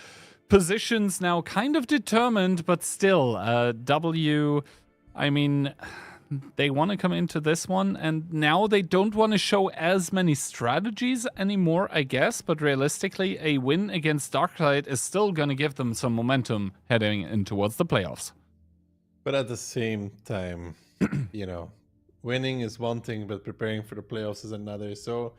positions now kind of determined, but still, W, I mean, they want to come into this one, and now they don't want to show as many strategies anymore, I guess, but realistically, a win against Darkseid is still going to give them some momentum heading in towards the playoffs.
But at the same time, winning is one thing, but preparing for the playoffs is another. So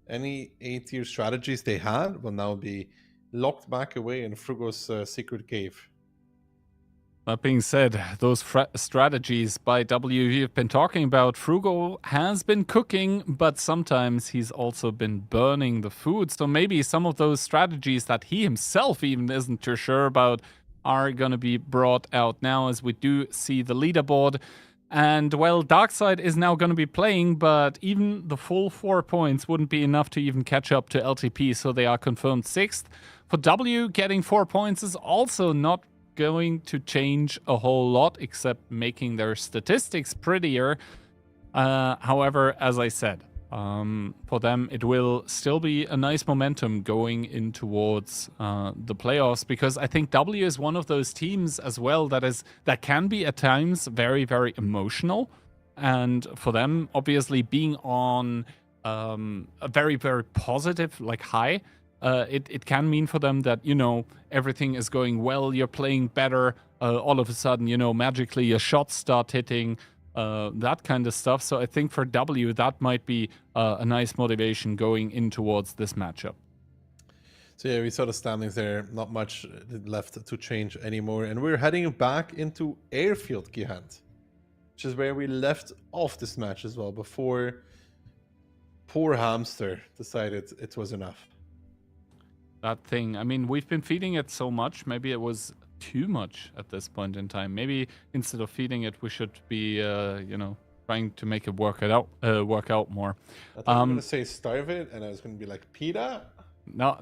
any A-tier strategies they had will now be locked back away in Frugo's secret cave.
That being said, those strategies by W you've been talking about, Frugo has been cooking, but sometimes he's also been burning the food. So maybe some of those strategies that he himself even isn't too sure about are going to be brought out now, as we do see the leaderboard. And, well, Darkseid is now going to be playing, but even the full 4 points wouldn't be enough to even catch up to LTP, so they are confirmed 6th. For W, getting 4 points is also not going to change a whole lot, except making their statistics prettier. However, as I said, for them it will still be a nice momentum going in towards the playoffs, because I think W is one of those teams as well that can be at times very, very emotional, and for them obviously being on a very, very positive high, it can mean for them that, everything is going well, you're playing better, all of a sudden, magically your shots start hitting, that kind of stuff. So I think for W, that might be a nice motivation going in towards this matchup.
So yeah, we saw the standings there, not much left to change anymore. And we're heading back into Airfield, Gihant, which is where we left off this match as well, before poor Hamster decided it was enough.
That thing, I mean, we've been feeding it so much, maybe it was too much at this point in time. Maybe instead of feeding it, we should be, trying to make it work out more.
I thought you were going to say starve it, and I was going to be like, PETA?
No.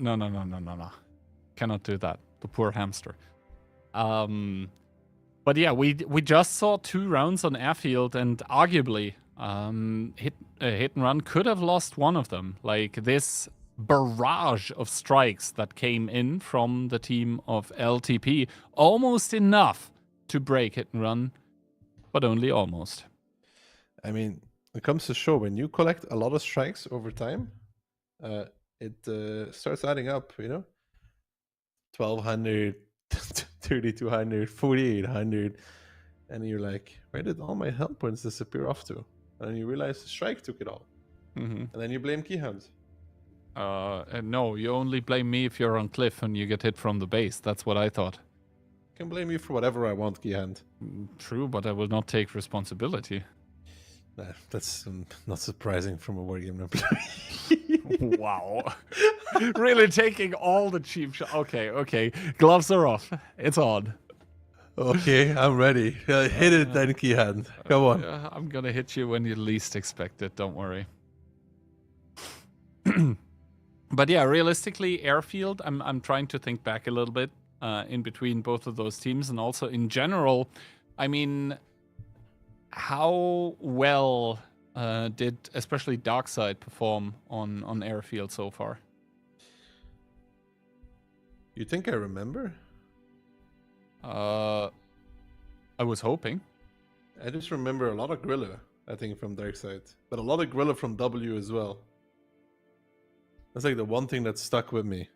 Cannot do that. The poor hamster. But yeah, we just saw 2 rounds on Airfield, and arguably, hit and run could have lost one of them. This barrage of strikes that came in from the team of LTP, almost enough to break hit and run, but only almost.
I mean, it comes to show, when you collect a lot of strikes over time, it starts adding up, 1,200, 3,200, 4,800, and you're like, where did all my health points disappear off to? And then you realize the strike took it all. And then you blame Keyhound.
No, you only blame me if you're on cliff and you get hit from the base. That's what I thought.
I can blame you for whatever I want, Keyhand.
True, but I will not take responsibility.
Nah, that's not surprising from a Wargame employee.
Wow. Really taking all the cheap shots. Okay. Gloves are off. It's on.
Okay, I'm ready. Hit it then, Keyhand. Come on.
I'm gonna hit you when you least expect it. Don't worry. But yeah, realistically, Airfield, I'm trying to think back a little bit in between both of those teams, and also in general, I mean, how well did especially Darkseid perform on Airfield so far?
You think I remember?
I was hoping.
I just remember a lot of Grilla, I think, from Darkseid, but a lot of Grilla from W as well. That's the one thing that stuck with me.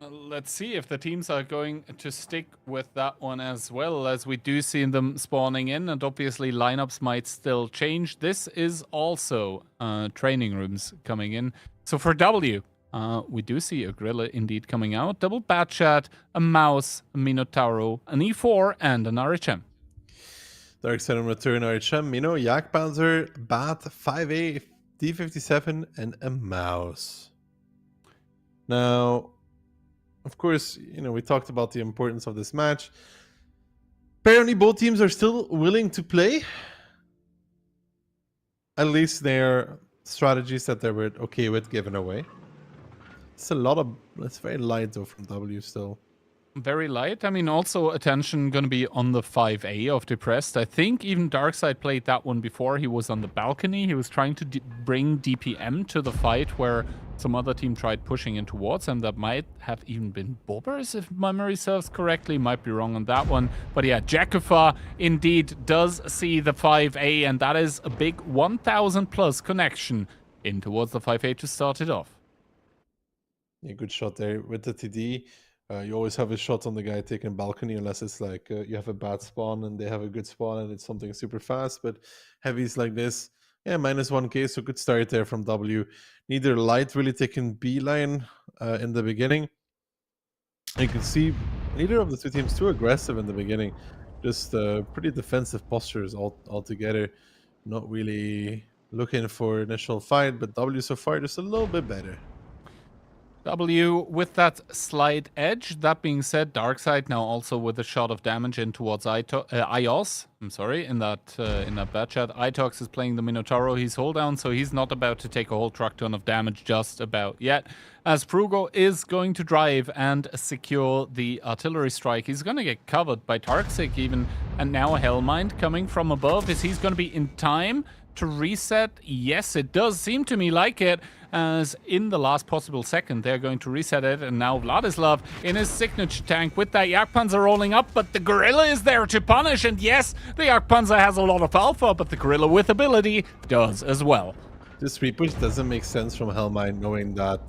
Let's see if the teams are going to stick with that one as well, as we do see them spawning in, and obviously lineups might still change. This is also training rooms coming in. So for W, we do see a Gorilla indeed coming out. Double Batchat, a Mouse, a Minotauro, an E4, and an RHM.
Darkseid on return, RHM, Mino, Yak Panzer, Bat, 5A, D57, and a Mouse. Now, of course, we talked about the importance of this match. Apparently, both teams are still willing to play. At least their strategies that they were okay with giving away. It's very light though from W still.
Very light. I mean, also attention going to be on the 5A of Depressed. I think even Darkseid played that one before. He was on the balcony. He was trying to bring DPM to the fight where some other team tried pushing in towards him. That might have even been Bobbers, if memory serves correctly. Might be wrong on that one. But yeah, Jakufa indeed does see the 5A, and that is a big 1,000 plus connection in towards the 5A to start it off.
Yeah, good shot there with the TD. You always have a shot on the guy taking balcony, unless it's like you have a bad spawn and they have a good spawn and it's something super fast. But heavies like this, yeah, -1k, so good start there from W. Neither Light really taking beeline in the beginning. You can see neither of the two teams too aggressive in the beginning. Just pretty defensive postures altogether. Not really looking for initial fight, but W so far just a little bit better.
W with that slight edge. That being said, Darkseid now also with a shot of damage in towards Ios. I'm sorry, in that bad chat. Itox is playing the Minotauro. He's hold down, so he's not about to take a whole truck ton of damage just about yet. As Frugo is going to drive and secure the artillery strike. He's going to get covered by Tarksik even, and now a Hellmind coming from above. Is he's going to be in time to reset? Yes, it does seem to me like it, as in the last possible second they're going to reset it, and now Vladislav in his signature tank with that Jagdpanzer rolling up, but the Gorilla is there to punish, and yes, the Jagdpanzer has a lot of alpha, but the Gorilla with ability does as well.
This repush doesn't make sense from Hellmind, knowing that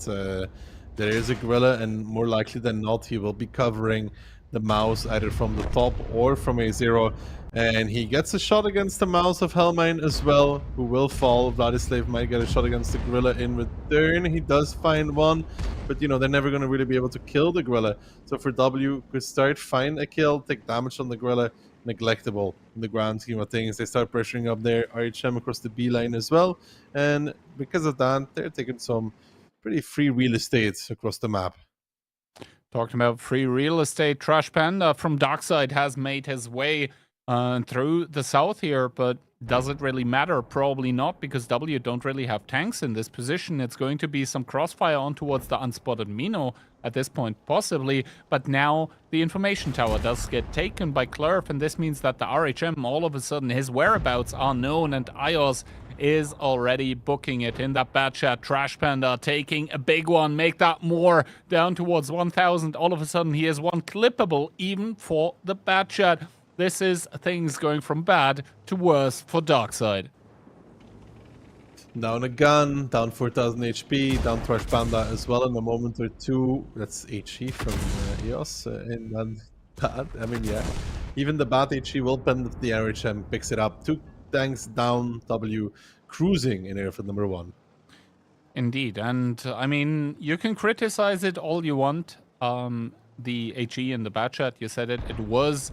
there is a Gorilla, and more likely than not he will be covering the mouse either from the top or from A0, and he gets a shot against the mouse of Hellmine as well, who will fall. Vladislav might get a shot against the Gorilla in return. He does find one, but you know, they're never going to really be able to kill the Gorilla. So for W, could start, find a kill, take damage on the Gorilla, neglectable in the grand scheme of things. They start pressuring up there, RHM across the B line as well, and because of that, they're taking some pretty free real estate across the map.
Talking about free real estate, Trash Panda from Darkseid has made his way through the south here, but does it really matter? Probably not, because W don't really have tanks in this position. It's going to be some crossfire on towards the unspotted Mino at this point, possibly, but now the information tower does get taken by Clerf, and this means that the RHM, all of a sudden, his whereabouts are known, and Ios is already booking it in that bad chat. Trash Panda taking a big one, make that more, down towards 1,000. All of a sudden, he is one clippable, even for the bad chat. This is things going from bad to worse for Darkseid.
Down a gun, down 4,000 HP, down Trash Panda as well in a moment or two. That's HE from EOS. And then bad, I mean, yeah. Even the bad HE will bend if the RHM picks it up. 2 tanks down, W cruising in airfield number 1.
Indeed, and I mean, you can criticize it all you want. The HE in the bad chat, you said it, it was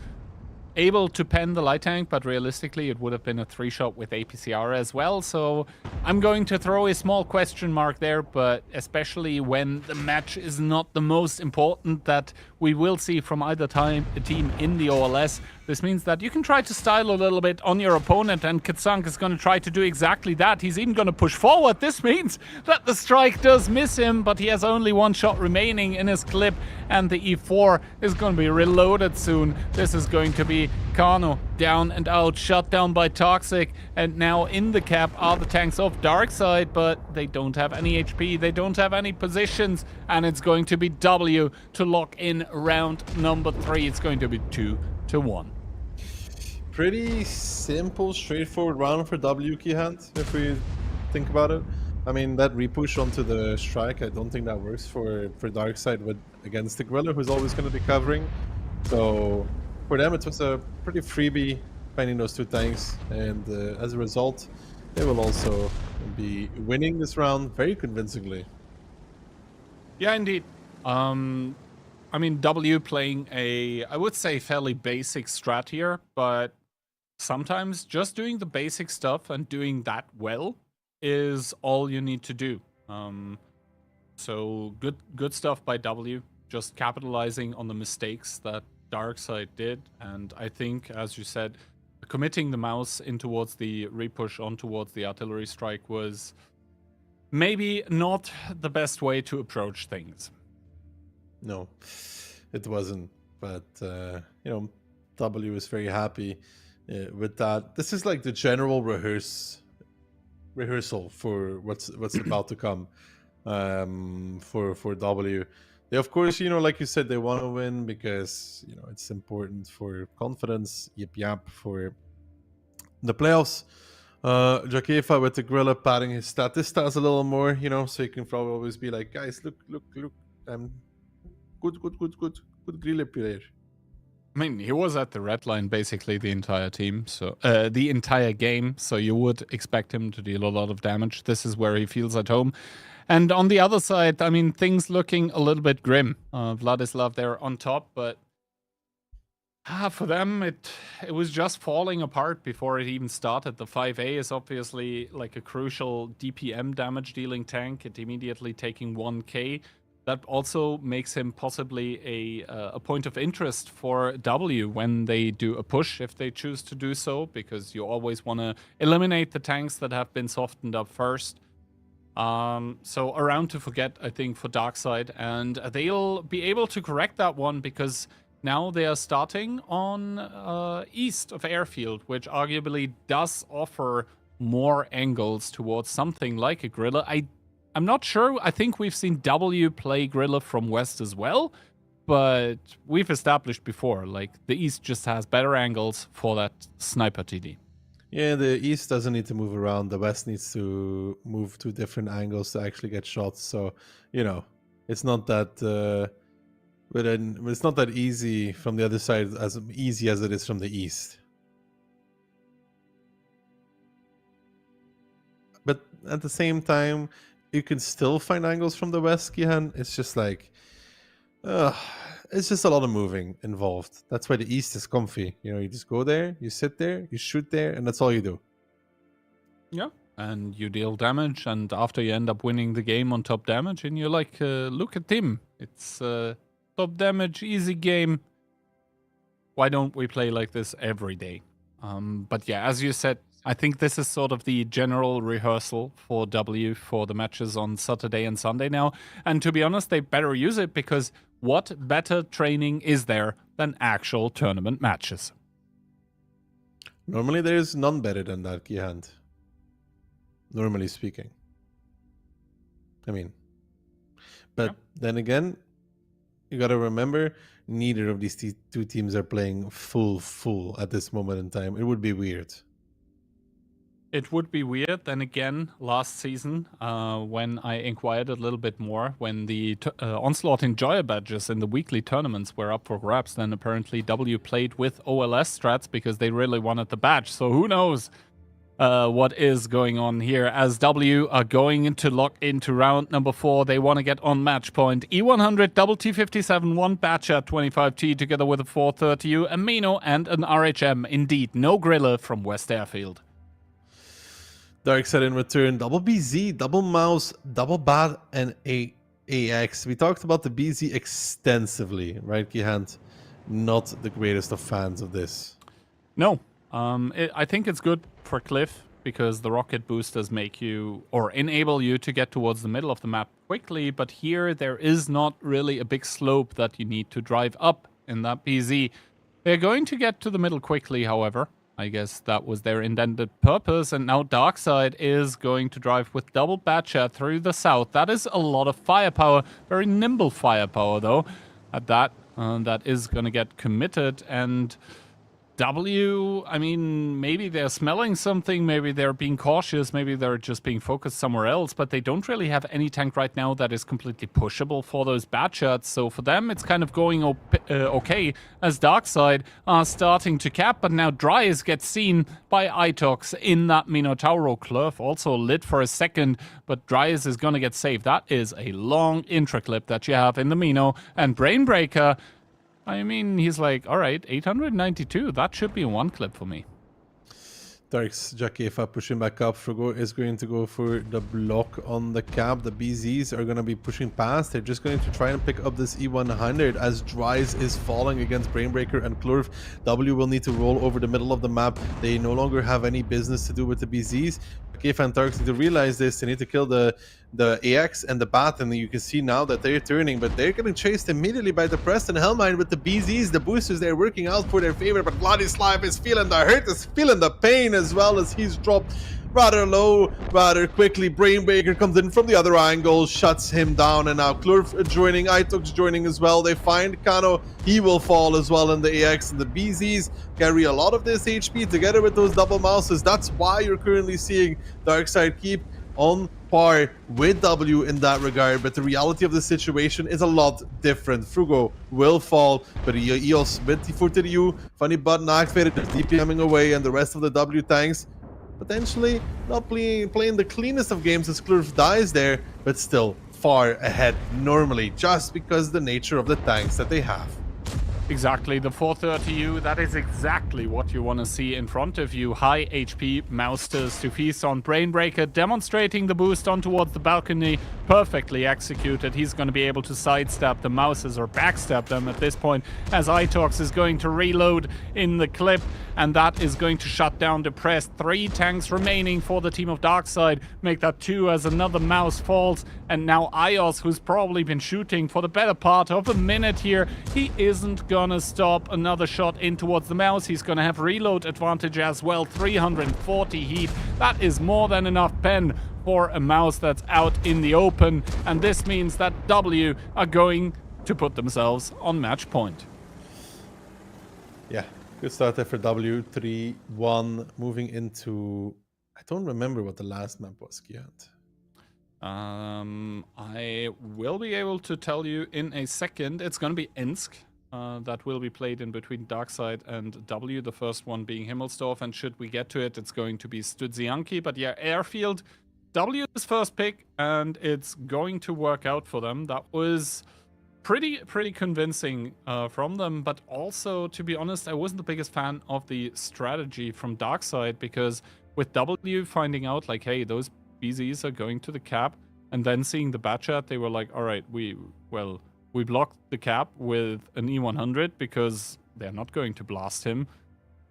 able to pen the light tank, but realistically it would have been a 3-shot with APCR as well, so I'm going to throw a small question mark there, but especially when the match is not the most important that we will see from either team in the OLS. This means that you can try to style a little bit on your opponent, and Kitsank is going to try to do exactly that. He's even going to push forward. This means that the strike does miss him, but he has only 1 shot remaining in his clip, and the E4 is going to be reloaded soon. This is going to be Kano down and out, shut down by Toxic, and now in the cap are the tanks of Darkseid, but they don't have any HP, they don't have any positions, and it's going to be W to lock in round number 3. It's going to be 2-1.
Pretty simple, straightforward round for W, Keyhand, if we think about it. I mean, that repush onto the strike, I don't think that works for Darkseid against the Gorilla, who's always going to be covering. So for them, it was a pretty freebie finding those 2 tanks, and as a result, they will also be winning this round very convincingly.
Yeah, indeed. I mean, W playing a, I would say, fairly basic strat here, but sometimes just doing the basic stuff and doing that well is all you need to do. So good stuff by W, just capitalizing on the mistakes that Darkseid did, and I think, as you said, committing the mouse in towards the repush on towards the artillery strike was maybe not the best way to approach things.
No, it wasn't, but you know, W is very happy with that. This is like the general rehearsal for what's about to come. for W. They, of course, like you said, they want to win because it's important for confidence. Yip yap for the playoffs. Jakefa with the gorilla padding his stats a little more, so he can probably always be like, guys, look, good gorilla player.
I mean, he was at the red line basically the entire team, so the entire game. So you would expect him to deal a lot of damage. This is where he feels at home. And on the other side, I mean, things looking a little bit grim. Vladislav there on top, but for them, it was just falling apart before it even started. The 5A is obviously like a crucial DPM damage dealing tank. It immediately taking 1k. That also makes him possibly a point of interest for W when they do a push, if they choose to do so, because you always want to eliminate the tanks that have been softened up first. So around to forget, I think, for Darkside, and they'll be able to correct that one because now they are starting on east of Airfield, which arguably does offer more angles towards something like a Gorilla. I'm not sure. I think we've seen W play Gorilla from west as well, but we've established before, like, the east just has better angles for that sniper TD.
Yeah, the east doesn't need to move around. The west needs to move to different angles to actually get shots. So, it's not that... But it's not that easy from the other side, as easy as it is from the east. But at the same time, you can still find angles from the west, Kihan. It's just like, it's just a lot of moving involved. That's why the east is comfy. You just go there, you sit there, you shoot there, and that's all you do.
Yeah, and you deal damage, and after you end up winning the game on top damage, and you're like, look at him. It's... top damage, easy game. Why don't we play like this every day? But yeah, as you said, I think this is sort of the general rehearsal for W for the matches on Saturday and Sunday now. And to be honest, they better use it because what better training is there than actual tournament matches?
Normally there's none better than that, Kihand. Normally speaking. I mean, but then again, you got to remember, neither of these two teams are playing full at this moment in time. It would be weird.
It would be weird. Then again, last season, when I inquired a little bit more, when the Onslaught Enjoyer badges in the weekly tournaments were up for grabs, then apparently W played with OLS strats because they really wanted the badge. So who knows what is going on here as W are going to lock into round number 4. They want to get on match point. E100, double T57, one badge at 25T together with a 430U, Amino, and an RHM. Indeed, no Griller from West Airfield.
Darkside in return, double BZ, double Mouse, double Bat, and a AX. We talked about the BZ extensively, right, Kihant? Not the greatest of fans of this.
No. I think it's good for Cliff because the rocket boosters make you or enable you to get towards the middle of the map quickly, but here there is not really a big slope that you need to drive up in that BZ. They're going to get to the middle quickly, however. I guess that was their intended purpose, and now Darkside is going to drive with double Batcher through the south. That is a lot of firepower, very nimble firepower though. At that is going to get committed, and W, I mean, maybe they're smelling something, maybe they're being cautious, maybe they're just being focused somewhere else, but they don't really have any tank right now that is completely pushable for those bad shots, so for them it's kind of going okay, as Darkside are starting to cap, but now Dryas gets seen by Itox in that Minotauro. Clurf also lit for a second, but Dryas is gonna get saved. That is a long intro clip that you have in the Mino, and Brainbreaker, I mean, he's like, all right, 892, that should be one clip for me.
Darks Jakefa pushing back up is going to go for the block on the cap. The BZs are going to be pushing past. They're just going to try and pick up this E100 as Dries is falling against Brainbreaker and Klurf. W will need to roll over the middle of the map. They no longer have any business to do with the BZs. Jakefa and Darks need to realize this. They need to kill the AX and the Bat, and you can see now that they're turning, but they're getting chased immediately by the Preston Hellmine with the BZs. The boosters, they're working out for their favor, but Vladislav is feeling the hurt, is feeling the pain as well as he's dropped rather low, rather quickly. Brainbreaker comes in from the other angle, shuts him down, and now Klurf joining, Itox joining as well. They find Kano, he will fall as well, and the AX and the BZs carry a lot of this HP together with those double mouses. That's why you're currently seeing Darkside keep on par with W in that regard, but the reality of the situation is a lot different. Frugo will fall, but EOS with the U, funny button activated, DPMing away, and the rest of the W tanks potentially not playing the cleanest of games as Klurf dies there, but still far ahead normally, just because the nature of the tanks that they have.
Exactly, the 430U, that is exactly what you want to see in front of you. High HP Mousters to feast on. Brainbreaker demonstrating the boost on towards the balcony. Perfectly executed. He's going to be able to sidestep the Mouses or backstab them at this point, as Itox is going to reload in the clip, and that is going to shut down Depressed. 3 tanks remaining for the team of Darkside. Make that 2 as another Mouse falls, and now Ios, who's probably been shooting for the better part of a minute here, he isn't gonna stop another shot in towards the Mouse. He's gonna have reload advantage as well. 340 heat. That is more than enough pen for a Mouse that's out in the open, and this means that W are going to put themselves on match point.
Yeah, good start there for W. 3-1, moving into... I don't remember what the last map was, Kiant.
I will be able to tell you in a second. It's going to be Ensk. That will be played in between Darkside and W, the first one being Himmelsdorf, and should we get to it, it's going to be Studzianki. But yeah, Airfield, W's first pick, and it's going to work out for them. That was pretty convincing from them, but also, to be honest, I wasn't the biggest fan of the strategy from Darkside, because with W finding out, like, hey, those BZs are going to the cap, and then seeing the bat chat, they were like, all right, we blocked the cap with an E100 because they're not going to blast him.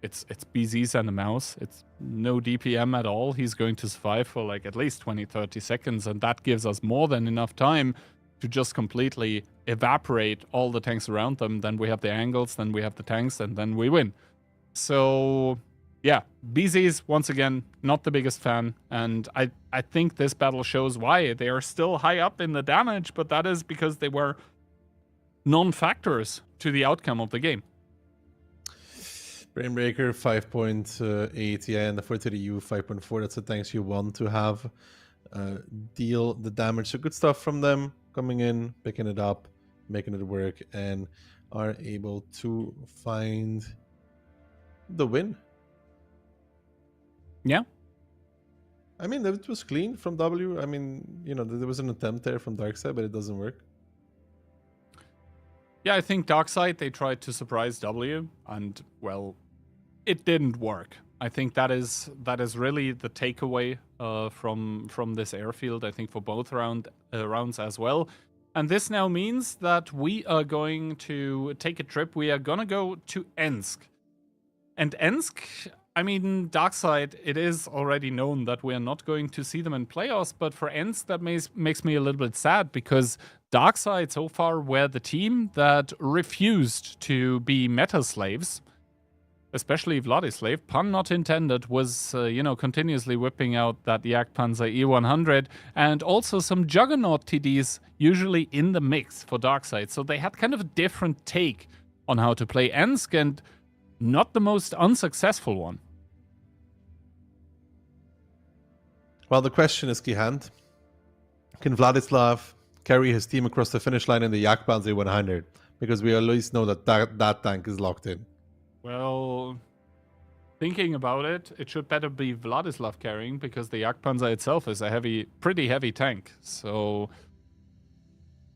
It's BZs and a Mouse. It's no DPM at all. He's going to survive for like at least 20-30 seconds, and that gives us more than enough time to just completely evaporate all the tanks around them. Then we have the angles, then we have the tanks, and then we win. So yeah, BZs, once again, not the biggest fan, and I think this battle shows why. They are still high up in the damage, but that is because they were non-factors to the outcome of the game.
Brainbreaker 5.8, yeah, and the 430U 5.4. That's the tanks you want to have deal the damage. So good stuff from them, coming in, picking it up, making it work, and are able to find the win.
Yeah.
I mean, it was clean from W. I mean, you know, there was an attempt there from Darkside, but it doesn't work.
Yeah, I think Darkside, they tried to surprise W, and, well, it didn't work. I think that is really the takeaway from this airfield, I think, for both rounds as well. And this now means that we are going to take a trip. We are going to go to Ensk. And Ensk, I mean, Darkside, it is already known that we are not going to see them in playoffs, but for Ensk, that makes me a little bit sad, because Darkside so far were the team that refused to be meta slaves, especially Vladislav, pun not intended, was, continuously whipping out that Jagdpanzer E100, and also some Juggernaut TDs usually in the mix for Darkside. So they had kind of a different take on how to play Ensk, and not the most unsuccessful one.
Well, the question is, Kihand, can Vladislav carry his team across the finish line in the Jagdpanzer 100? Because we at least know that tank is locked in.
Well, thinking about it, it should better be Vladislav carrying, because the Jagdpanzer itself is a pretty heavy tank. So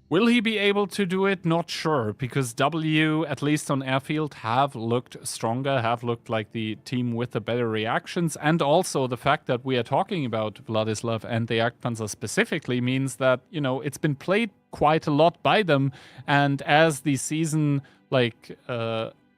will he be able to do it? Not sure, because W, at least on airfield, have looked stronger, have looked like the team with the better reactions. And also the fact that we are talking about Vladislav and the Jagdpanzer specifically means that, it's been played quite a lot by them. And as the season,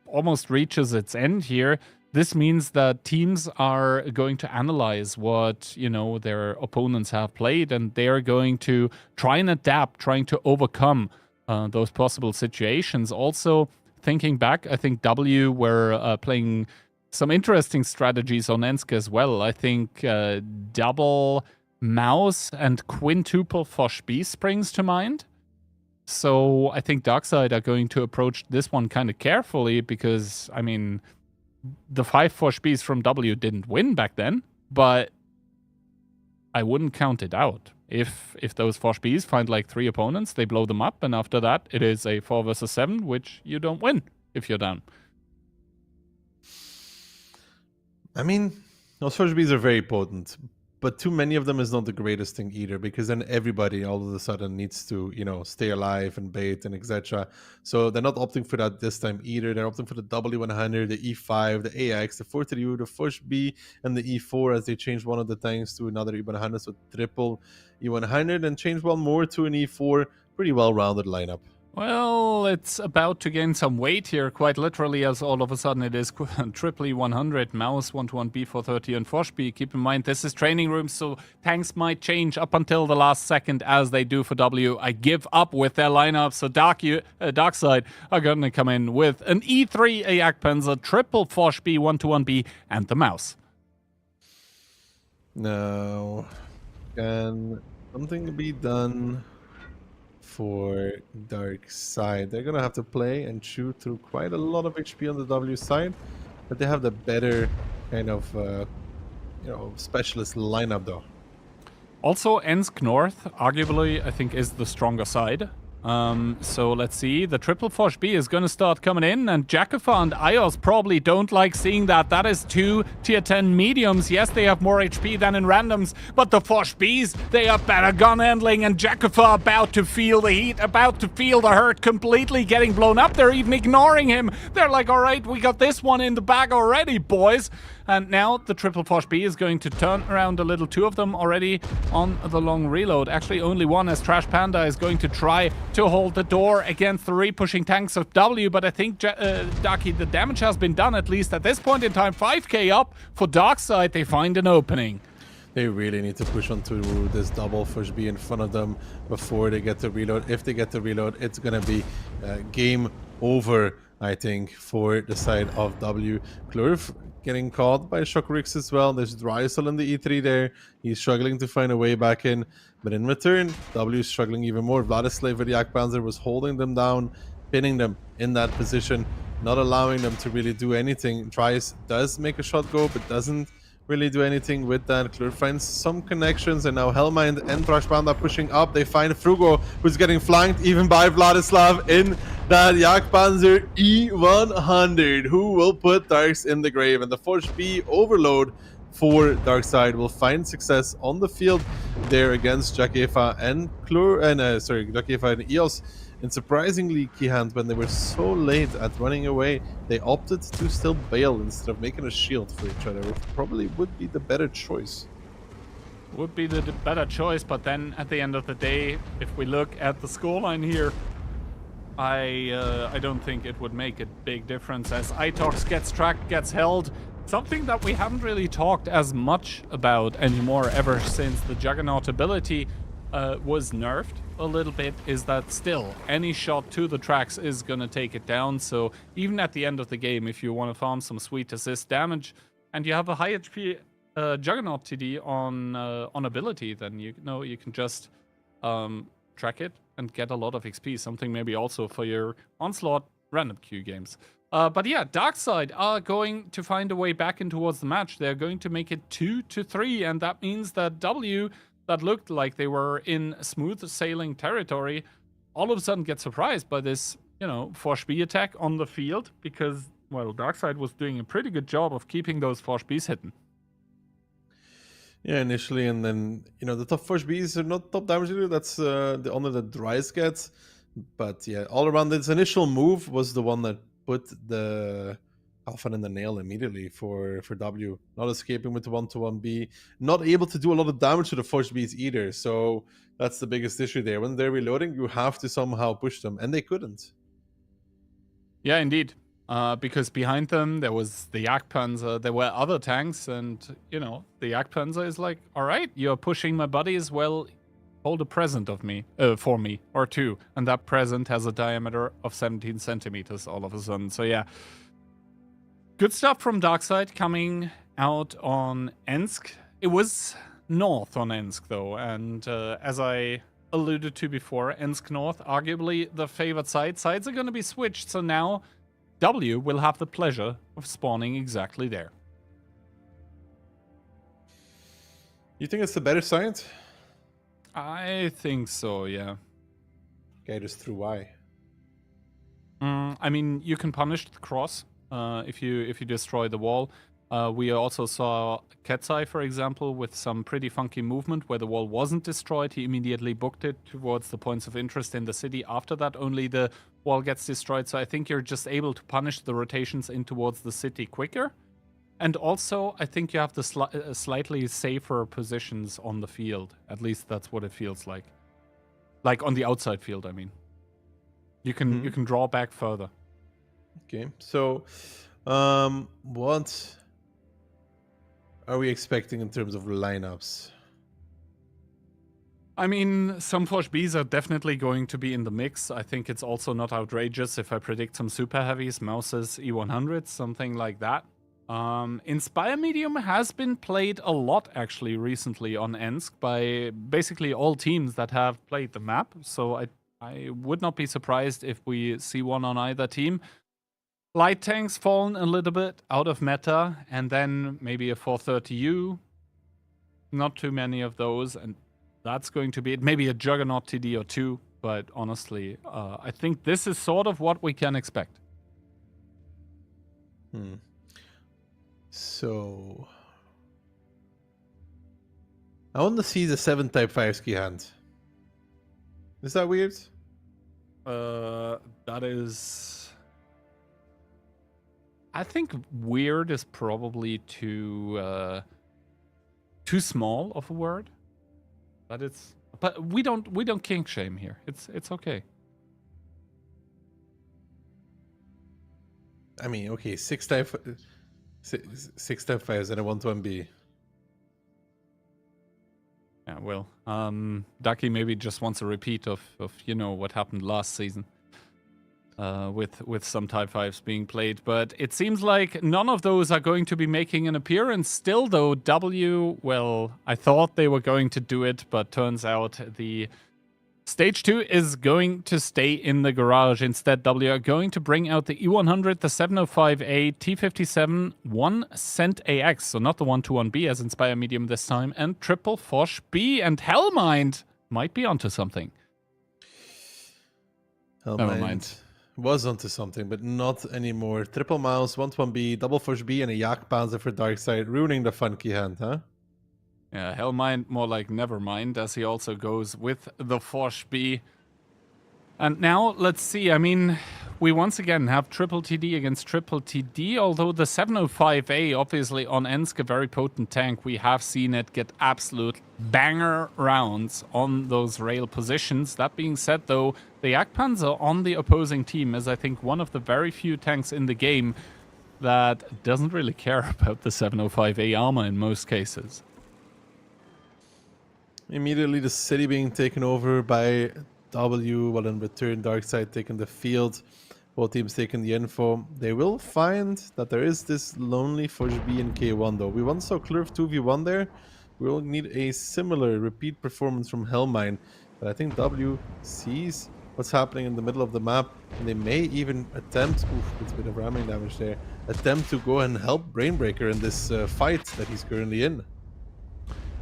almost reaches its end here, this means that teams are going to analyze what, their opponents have played, and they're going to try and adapt, trying to overcome those possible situations. Also, thinking back, I think W were playing some interesting strategies on Ensk as well. I think double mouse and quintuple Fosh-B springs to mind. So I think Darkside are going to approach this one kind of carefully because, I mean, the 5 Fosh-Bs from W didn't win back then, but I wouldn't count it out. If those Fosh-Bs find like 3 opponents, they blow them up, and after that, it is a 4 versus 7, which you don't win if you're down.
I mean, those Fosh-Bs are very potent, but too many of them is not the greatest thing either, because then everybody all of a sudden needs to, stay alive and bait and etc. So they're not opting for that this time either. They're opting for the W100, the E5, the AX, the 432, the Fosh-B, and the E4 as they change one of the tanks to another E100, so triple E100, and change one more to an E4. Pretty well-rounded lineup.
Well, it's about to gain some weight here, quite literally, as all of a sudden it is triple E100, mouse 121 B430 and Fosh-B. Keep in mind, this is training rooms, so tanks might change up until the last second as they do for W. I give up with their lineup, so Darkside are going to come in with an E3 Ayak Panzer, triple Fosh-B 121B, and the mouse.
Now, can something be done for Darkside? They're gonna have to play and chew through quite a lot of HP on the W side, but they have the better kind of specialist lineup though.
Also, Ensk North, arguably, I think, is the stronger side. So let's see. The triple Fosh-B is going to start coming in, and Jakofa and Ios probably don't like seeing that. That is 2 tier 10 mediums. Yes, they have more HP than in randoms, but the Fosh-Bs, they have better gun handling, and Jakofa about to feel the heat, about to feel the hurt, completely getting blown up. They're even ignoring him. They're like, all right, we got this one in the bag already, boys. And now the triple Fosh-B is going to turn around a little. 2 of them already on the long reload. Actually, only 1, as Trash Panda is going to try to hold the door against the re-pushing tanks of W. But I think, Ducky, the damage has been done, at least at this point in time. 5k up for Darkside. They find an opening.
They really need to push onto this double Fosh-B in front of them before they get the reload. If they get the reload, it's going to be game over, I think, for the side of W. Klurf getting caught by Shokrix as well. There's Drysel in the E3 there. He's struggling to find a way back in. But in return, W is struggling even more. Vladislav with the Akpanzer was holding them down, pinning them in that position, not allowing them to really do anything. Drys does make a shot go, but doesn't really do anything with that. Klur finds some connections, and now Hellmind and Trash Panda pushing up. They find Frugo, who's getting flanked even by Vladislav in that Jagdpanzer E100, who will put Darks in the grave. And the Fosh-B overload for Darkside will find success on the field there against Jakefa and Jakefa and Eos. And surprisingly, Keyhand, when they were so late at running away, they opted to still bail instead of making a shield for each other, which probably would be the better choice.
Would be the better choice, but then at the end of the day, if we look at the scoreline here, I don't think it would make a big difference as Itox gets tracked, gets held. Something that we haven't really talked as much about anymore ever since the Juggernaut ability was nerfed a little bit is that still any shot to the tracks is gonna take it down. So even at the end of the game, if you want to farm some sweet assist damage and you have a high HP Juggernaut TD on ability, then you know you can just track it and get a lot of XP. Something maybe also for your Onslaught random queue games. But yeah, Darkside are going to find a way back in towards the match. They're going to make it 2-3, and that means that W, that looked like they were in smooth sailing territory, all of a sudden get surprised by this, Fosh-B attack on the field because, well, Darkside was doing a pretty good job of keeping those Fosh-Bs hidden.
Yeah, initially, and then, the top Fosh-Bs are not top damage leader. That's the honor that Drys gets. But yeah, all around, this initial move was the one that put the Alpha in the nail immediately for W. Not escaping with the 1-1B. Not able to do a lot of damage to the Fosh-Bs either. So that's the biggest issue there. When they're reloading, you have to somehow push them. And they couldn't.
Yeah, indeed. Because behind them, there was the Jagdpanzer. There were other tanks. And, the Jagdpanzer is like, all right, you're pushing my buddies. Well, hold a present for me, or 2. And that present has a diameter of 17 centimeters all of a sudden. So yeah. Good stuff from Darkside coming out on Ensk. It was north on Ensk, though, and as I alluded to before, Ensk North, arguably the favored side. Sides are going to be switched, so now W will have the pleasure of spawning exactly there.
You think it's the better side?
I think so, yeah.
Okay, just through why?
I mean, you can punish the cross if you destroy the wall. We also saw Ketzai, for example, with some pretty funky movement where the wall wasn't destroyed. He immediately booked it towards the points of interest in the city. After that, only the wall gets destroyed. So I think you're just able to punish the rotations in towards the city quicker. And also, I think you have the slightly safer positions on the field. At least that's what it feels like. Like on the outside field, I mean. You can draw back further.
Okay, so what are we expecting in terms of lineups?
I mean, some Forge Bs are definitely going to be in the mix. I think it's also not outrageous if I predict some super heavies, Mouses, E100s, something like that. Inspire Medium has been played a lot actually recently on Ensk by basically all teams that have played the map. So I would not be surprised if we see one on either team. Light tanks fallen a little bit out of meta, and then maybe a 430U. Not too many of those, and that's going to be it. Maybe a Juggernaut TD or two, but honestly, I think this is sort of what we can expect.
So I want to see the 7 type 5 ski hand. Is that weird?
That is... I think weird is probably too small of a word. But we don't kink shame here. It's okay.
I mean, okay, 6 type 5s and a 1-1B.
Yeah, well, Ducky maybe just wants a repeat of what happened last season. With some Type 5s being played. But it seems like none of those are going to be making an appearance. Still, though, W, well, I thought they were going to do it, but turns out the Stage 2 is going to stay in the garage. Instead, W are going to bring out the E100, the 705A, T57, 1 Cent AX, so not the 121B as Inspire Medium this time, and Triple Fosh B, and Hellmind might be onto something. Never mind.
Was onto something, but not anymore. Triple Mouse, 1-1B, Double Force B, and a Yak Panzer for Darkside, ruining the funky hand, huh?
Yeah, Hellmind more like Nevermind, as he also goes with the Force B. And now, let's see, I mean, we once again have Triple TD against Triple TD, although the 705A, obviously on Ensk, a very potent tank, we have seen it get absolute banger rounds on those rail positions. That being said, though, the Jagdpanzer on the opposing team is, I think, one of the very few tanks in the game that doesn't really care about the 705A armor in most cases.
Immediately the city being taken over by W, while in return Darkside taking the field, both teams taking the info. They will find that there is this lonely Forge B in K1 though. We once saw Klurf 2v1 there. We'll need a similar repeat performance from Hellmine, but I think W sees what's happening in the middle of the map, and they may even attempt, it's a bit of ramming damage there, attempt to go and help Brainbreaker in this fight that he's currently in.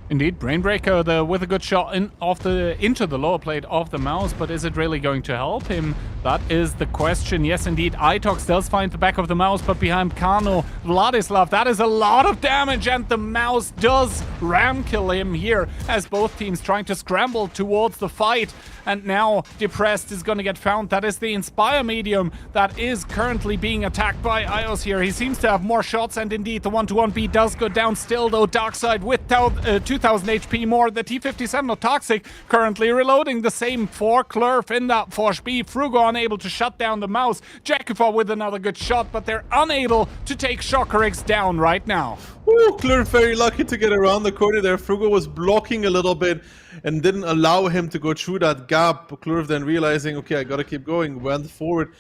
Indeed, Brainbreaker with a good shot into the lower plate of the mouse, but is it really going to help him? That is the question. Yes, indeed, Itox does find the back of the mouse, but behind Kano, Vladislav, that is a lot of damage, and the mouse does ram kill him here, as both teams trying to scramble towards the fight. And now Depressed is going to get found. That is the Inspire Medium that is currently being attacked by Ios here. He seems to have more shots, and indeed the 1-1B does go down still, though. Darkside with 2,000 2,000 HP more. The T-57 of Toxic currently reloading the same for Clerf in that Forge B. Frugo unable to shut down the mouse. Jakufa with another good shot, but they're unable to take Shockerigs down right now.
Ooh, Clerf very lucky to get around the corner there. Frugo was blocking a little bit and didn't allow him to go through that gap. Clerf then realizing, okay, I gotta keep going, went forward.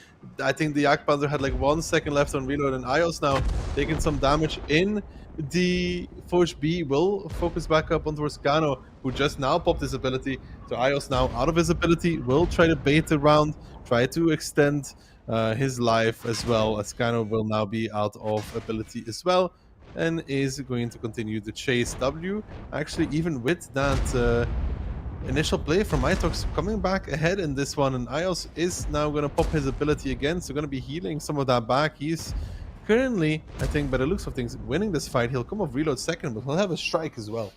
I think the Jagdpanzer had like 1 second left on reload, and Ios now taking some damage in. The Forge B will focus back up on towards Kano, who just now popped his ability. So Ios now out of his ability, will try to bait the round, try to extend his life as well, as Kano will now be out of ability as well, and is going to continue the chase. W, actually, even with that initial play from Itox coming back ahead in this one, and Ios is now going to pop his ability again, so going to be healing some of that back. He's currently, I think, by the looks of things, winning this fight. He'll come off reload second, but he'll have a strike as well.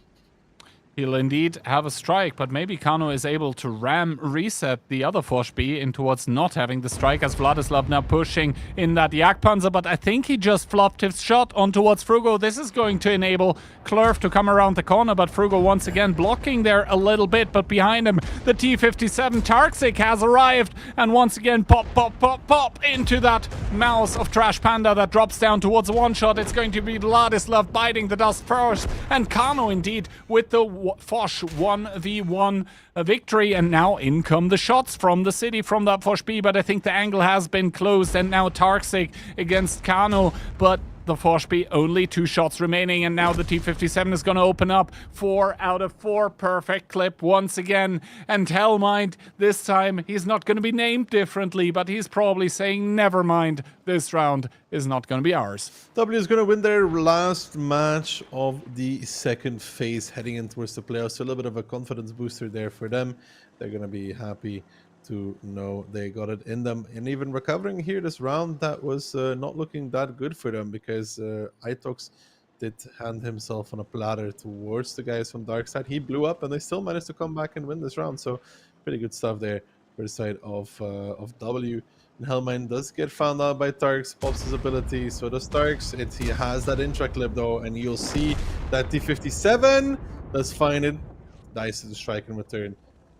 He'll indeed have a strike, but maybe Kano is able to reset the other Forge B in towards not having the strike, as Vladislav now pushing in that Jagdpanzer, but I think he just flopped his shot on towards Frugo. This is going to enable Clerf to come around the corner, but Frugo once again blocking there a little bit, but behind him, the T-57 Tarxic has arrived, and once again, pop into that mouse of Trash Panda that drops down towards a one-shot. It's going to be Vladislav biting the dust first, and Kano indeed with the Foch 1v1 victory, and now in come the shots from the city from that Foch B, but I think the angle has been closed, and now Tarxic against Kano, but the Foch B only 2 shots remaining, and now the T-57 is going to open up 4 out of 4. Perfect clip once again, and Hellmind, this time he's not going to be named differently, but he's probably saying never mind, this round is not going to be ours.
W is going to win their last match of the second phase heading in towards the playoffs, so a little bit of a confidence booster there for them. They're going to be happy to know they got it in them, and even recovering here this round that was not looking that good for them, because Itox did hand himself on a platter towards the guys from Darkside. He blew up and they still managed to come back and win this round, so pretty good stuff there for the side of W. And Hellmine does get found out by Tarks, pops his ability, so does Tarks. He has that intra clip though, and you'll see that T-57 does find it, dies to the strike in return,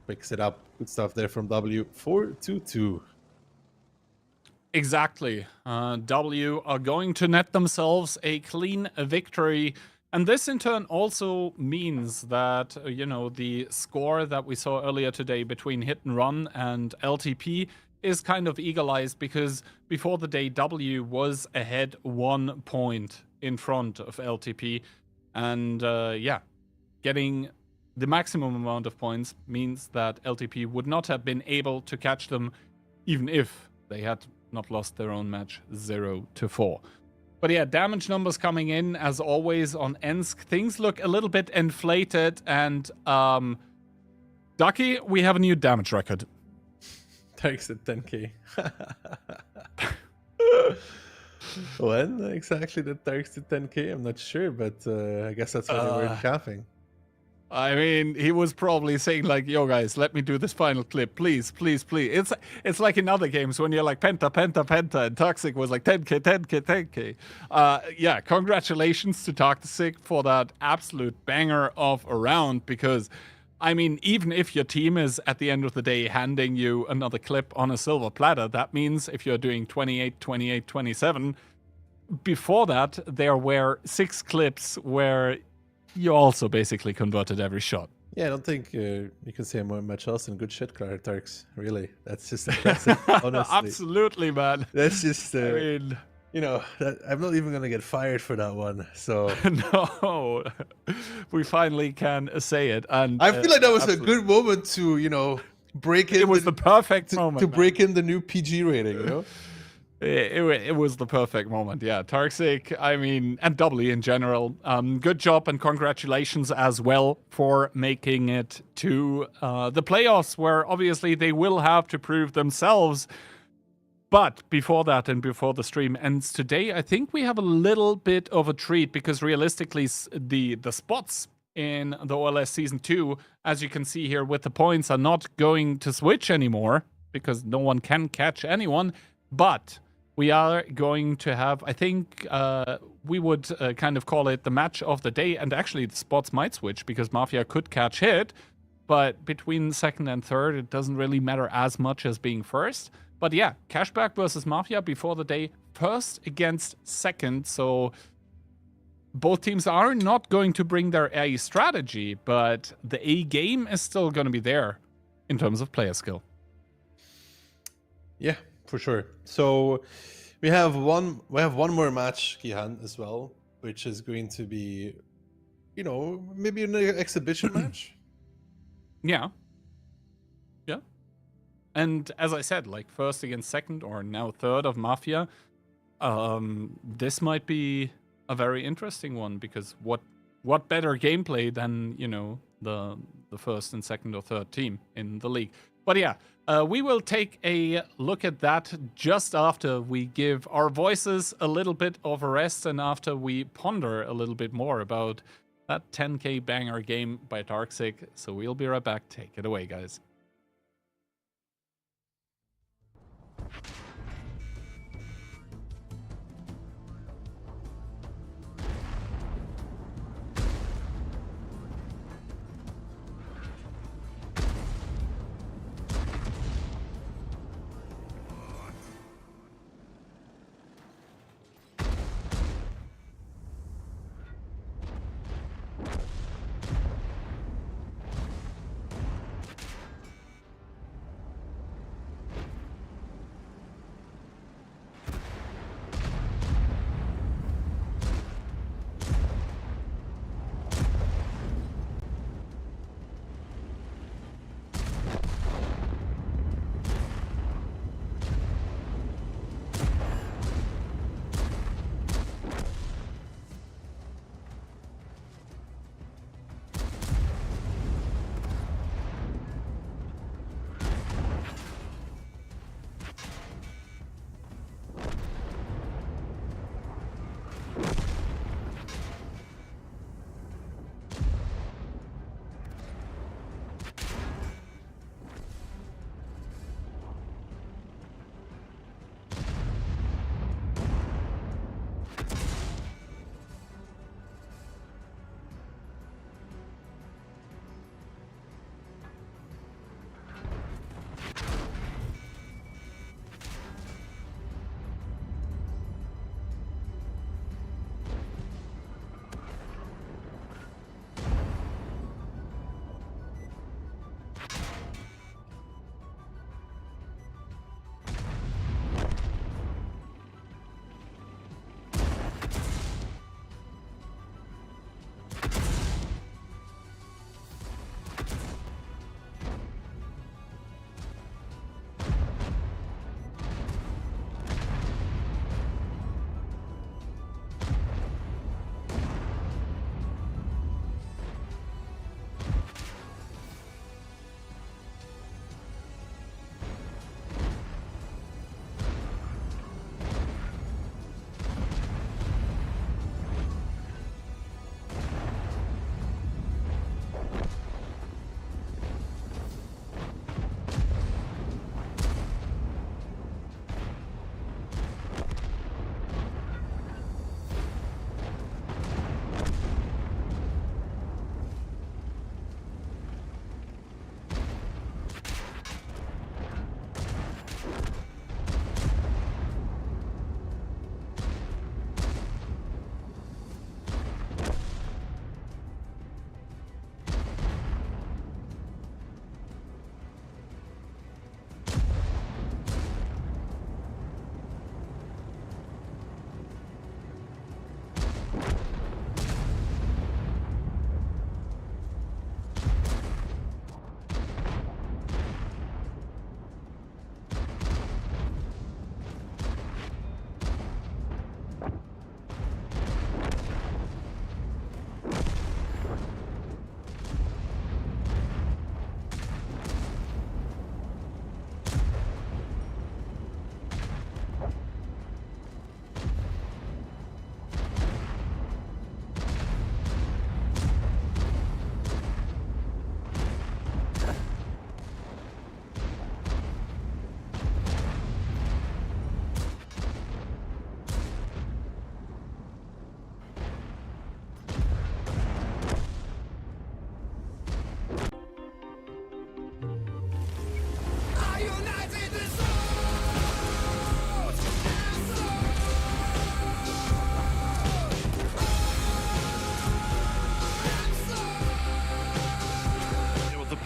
picks it up. Good stuff there from W. 4-2-2.
Exactly. W are going to net themselves a clean victory. And this in turn also means that, you know, the score that we saw earlier today between Hit and Run and LTP is kind of equalized, because before the day W was ahead 1 point in front of LTP. And yeah, getting the maximum amount of points means that LTP would not have been able to catch them, even if they had not lost their own match 0-4. But yeah, damage numbers coming in as always on Ensk. Things look a little bit inflated, and Ducky, we have a new damage record.
Thanks at 10k. When exactly did Tarks to 10k? I'm not sure, but I guess that's when they were coughing.
I mean, he was probably saying like, yo guys, let me do this final clip, please, please, please. It's like in other games when you're like penta, and Toxic was like 10k. Yeah, congratulations to Toxic for that absolute banger of a round, because I mean, even if your team is at the end of the day handing you another clip on a silver platter, that means if you're doing 28, 28, 27, before that there were 6 clips where you also basically converted every shot.
Yeah, I don't think you can say much else than good shit, Tarks. Really, that's just impressive, honestly.
Absolutely, man.
That's just,
I mean,
you know, I'm not even going to get fired for that one, so...
No, we finally can say it. And
I feel like that was a good moment to, you know, break in...
It was the perfect moment.
To break in the new PG rating, you know?
It was the perfect moment, yeah. Tarxic, I mean, and W in general, good job and congratulations as well for making it to the playoffs, where obviously they will have to prove themselves. But before that and before the stream ends today, I think we have a little bit of a treat, because realistically, the spots in the OLS Season 2, as you can see here with the points, are not going to switch anymore, because no one can catch anyone. But we are going to have, I think we would kind of call it the match of the day. And actually, the spots might switch because Mafia could catch hit. But between second and third, it doesn't really matter as much as being first. But yeah, Cashback versus Mafia before the day, first against second. So both teams are not going to bring their A strategy, but the A game is still going to be there in terms of player skill.
Yeah, for sure. So we have one more match, Kihan, as well, which is going to be, maybe an exhibition match.
Yeah. Yeah. And as I said, like first against second or now third of Mafia, this might be a very interesting one because what better gameplay than, the first and second or third team in the league. But yeah, we will take a look at that just after we give our voices a little bit of a rest and after we ponder a little bit more about that 10K banger game by Darksick. So we'll be right back. Take it away, guys.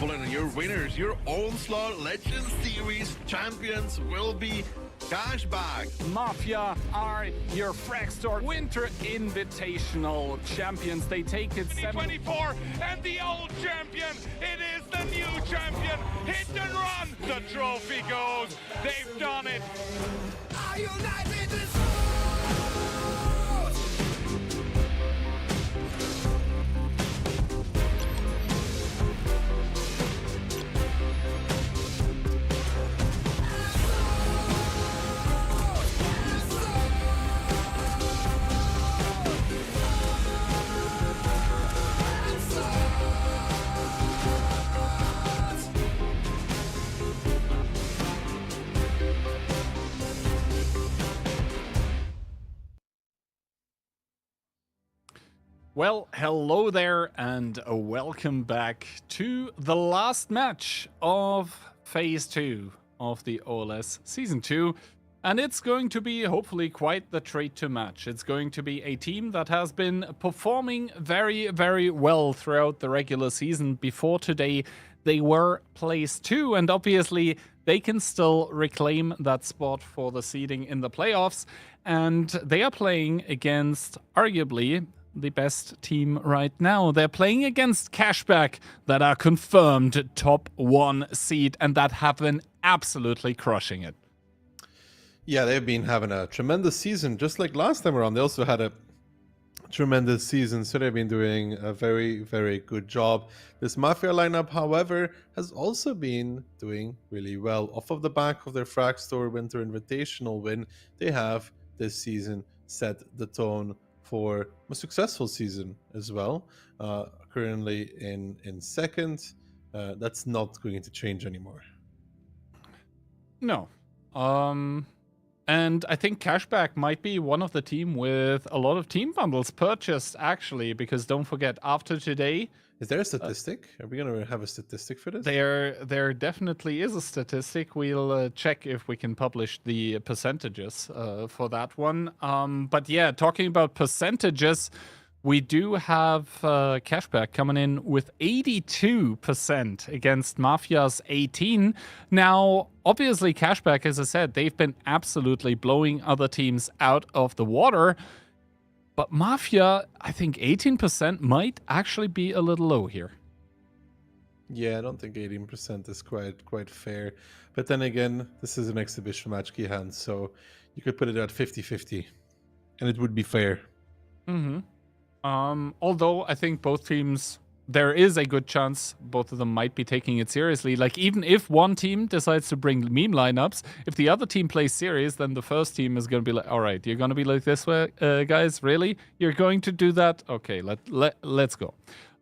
hopeful, and your winners, your Onslaught Legends Series champions, will be Cashback.
Mafia are your Fragstore Winter Invitational champions. They take it
2024, and the old champion, it is the new champion. Hit and run, the trophy goes. They've done it.
Are united this
Well, hello there and welcome back to the last match of Phase 2 of the OLS Season 2. And it's going to be hopefully quite the treat to match. It's going to be a team that has been performing very, very well throughout the regular season. Before today, they were place 2, and obviously they can still reclaim that spot for the seeding in the playoffs. And they are playing against arguably the best team right now. They're playing against Cashback, that are confirmed top 1 seed and that have been absolutely crushing it.
Yeah, they've been having a tremendous season, just like last time around. They also had a tremendous season, so they've been doing a very, very good job. This Mafia lineup, however, has also been doing really well. Off of the back of their Fragstore Winter Invitational win, they have this season set the tone for a successful season as well. Currently in second. That's not going to change anymore.
No. And I think Cashback might be one of the team with a lot of team bundles purchased, actually, because don't forget, after today...
Is there a statistic? Are we going to have a statistic for this?
There definitely is a statistic. We'll check if we can publish the percentages for that one. But yeah, talking about percentages, we do have Cashback coming in with 82% against Mafia's 18%. Now, obviously, Cashback, as I said, they've been absolutely blowing other teams out of the water. But Mafia, I think 18% might actually be a little low here.
Yeah, I don't think 18% is quite fair. But then again, this is an exhibition match, Kihan, so you could put it at 50-50, and it would be fair.
Mm-hmm. Although I think both teams, there is a good chance both of them might be taking it seriously. Like, even if one team decides to bring meme lineups, if the other team plays serious, then the first team is going to be like, all right, you're going to be like this way, guys? Really? You're going to do that? Okay, let's go.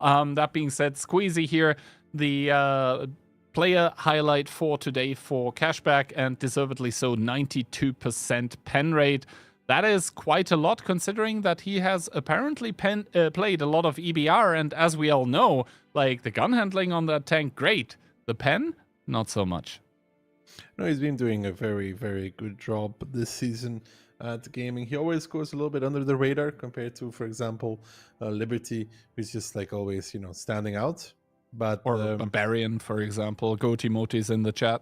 That being said, Squeezy here, the player highlight for today for Cashback, and deservedly so, 92% pen rate. That is quite a lot, considering that he has apparently played a lot of EBR, and as we all know, like, the gun handling on that tank, great. The pen, not so much.
No, he's been doing a very, very good job this season at gaming. He always goes a little bit under the radar compared to, for example, Liberty, who's just like always, standing out. But
or Barbarian, for example. Goat emojis in the chat.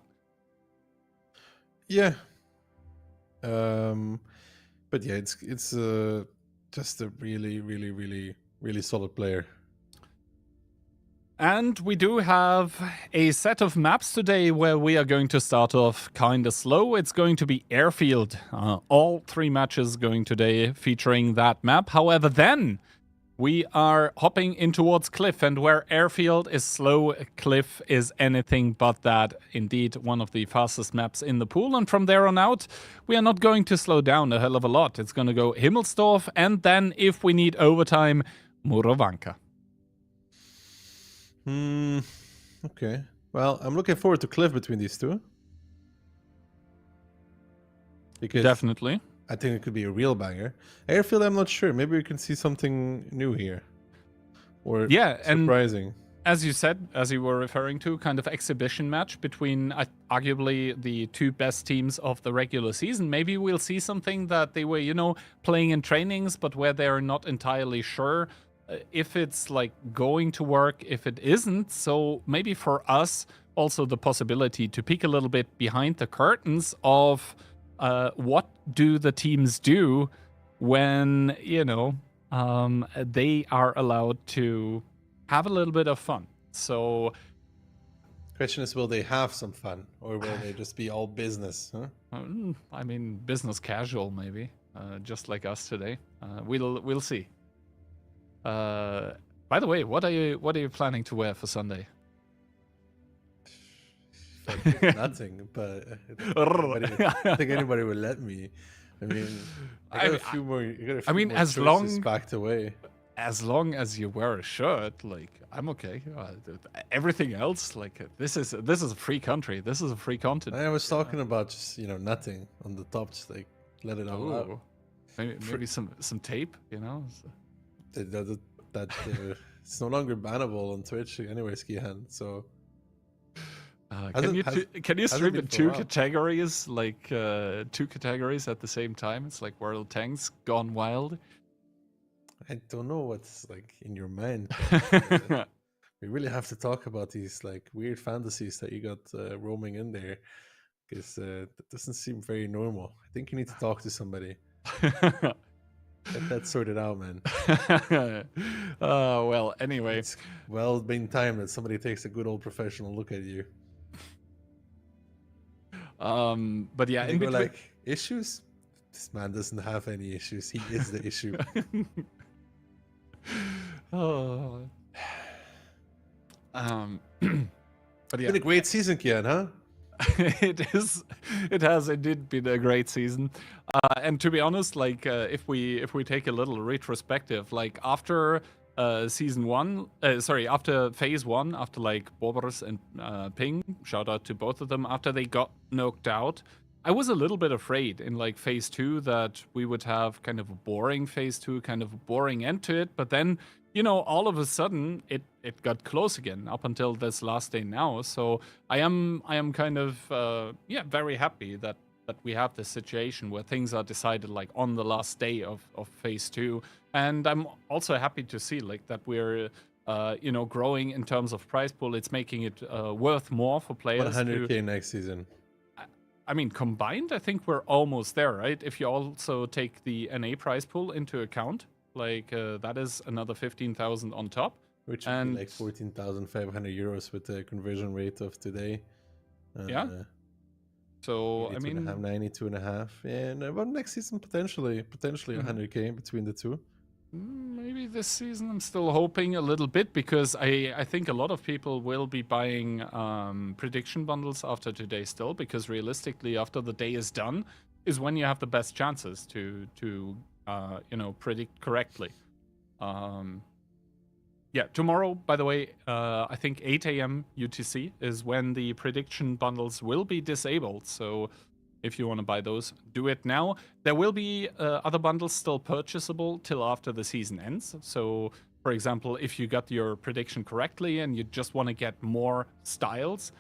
Yeah. But yeah, it's just a really, really, really, really solid player.
And we do have a set of maps today where we are going to start off kind of slow. It's going to be Airfield. All 3 matches going today featuring that map. However, then we are hopping in towards Cliff, and where Airfield is slow, Cliff is anything but that. Indeed, one of the fastest maps in the pool, and from there on out, we are not going to slow down a hell of a lot. It's going to go Himmelsdorf, and then, if we need overtime, Murovanka.
Okay. Well, I'm looking forward to Cliff between these two. Because
definitely.
I think it could be a real banger. Airfield, I'm not sure. Maybe we can see something new here. Or surprising.
And as you said, as you were referring to, kind of exhibition match between arguably the 2 best teams of the regular season. Maybe we'll see something that they were, playing in trainings, but where they're not entirely sure if it's like going to work, if it isn't. So maybe for us, also the possibility to peek a little bit behind the curtains of what do the teams do when, they are allowed to have a little bit of fun. So
Question is, will they have some fun, or will they just be all business? Huh?
I mean, business casual maybe, just like us today. We'll see. By the way, what are you planning to wear for Sunday?
Nothing, but I think anybody would let me. I mean, I got a few more.
As long
backed away.
As long as you wear a shirt, like I'm okay. Everything else, like this is a free country. This is a free continent.
I was talking about just nothing on the top, just like let it all out.
Maybe some tape,
That it's no longer bannable on Twitch anyway, Skihan. So
can you stream in two categories, like two categories at the same time? It's like World Tanks Gone Wild.
I don't know what's like in your mind. We really have to talk about these like weird fantasies that you got roaming in there, because that doesn't seem very normal. I think you need to talk to somebody. Get that sorted out, man.
Well, anyway.
It's well been time that somebody takes a good old professional look at you.
But yeah,
in between, like, issues? This man doesn't have any issues. He is the issue.
Oh. But yeah.
Been a great season, Kian, huh?
It has indeed been a great season, and to be honest, like if we take a little retrospective, like after after phase 1, after like Borbers and Ping, shout out to both of them, after they got knocked out, I was a little bit afraid in like phase 2 that we would have kind of a boring phase 2, kind of a boring end to it, but then all of a sudden it got close again up until this last day now. So I am kind of very happy that we have this situation where things are decided like on the last day of phase 2, and I'm also happy to see like that we're growing in terms of prize pool. It's making it worth more for players.
100k next season.
I mean, combined, I think we're almost there, right? If you also take the NA prize pool into account. Like that is another 15,000 on top,
which would be like 14,500 euros with the conversion rate of today.
Yeah. So I mean,
92.5, and about next season potentially 100k between the two.
Maybe this season I'm still hoping a little bit, because I think a lot of people will be buying prediction bundles after today still, because realistically after the day is done is when you have the best chances to predict correctly. Tomorrow, by the way, I think 8 a.m. UTC is when the prediction bundles will be disabled. So if you want to buy those, do it now. There will be other bundles still purchasable till after the season ends. So, for example, if you got your prediction correctly and you just want to get more styles,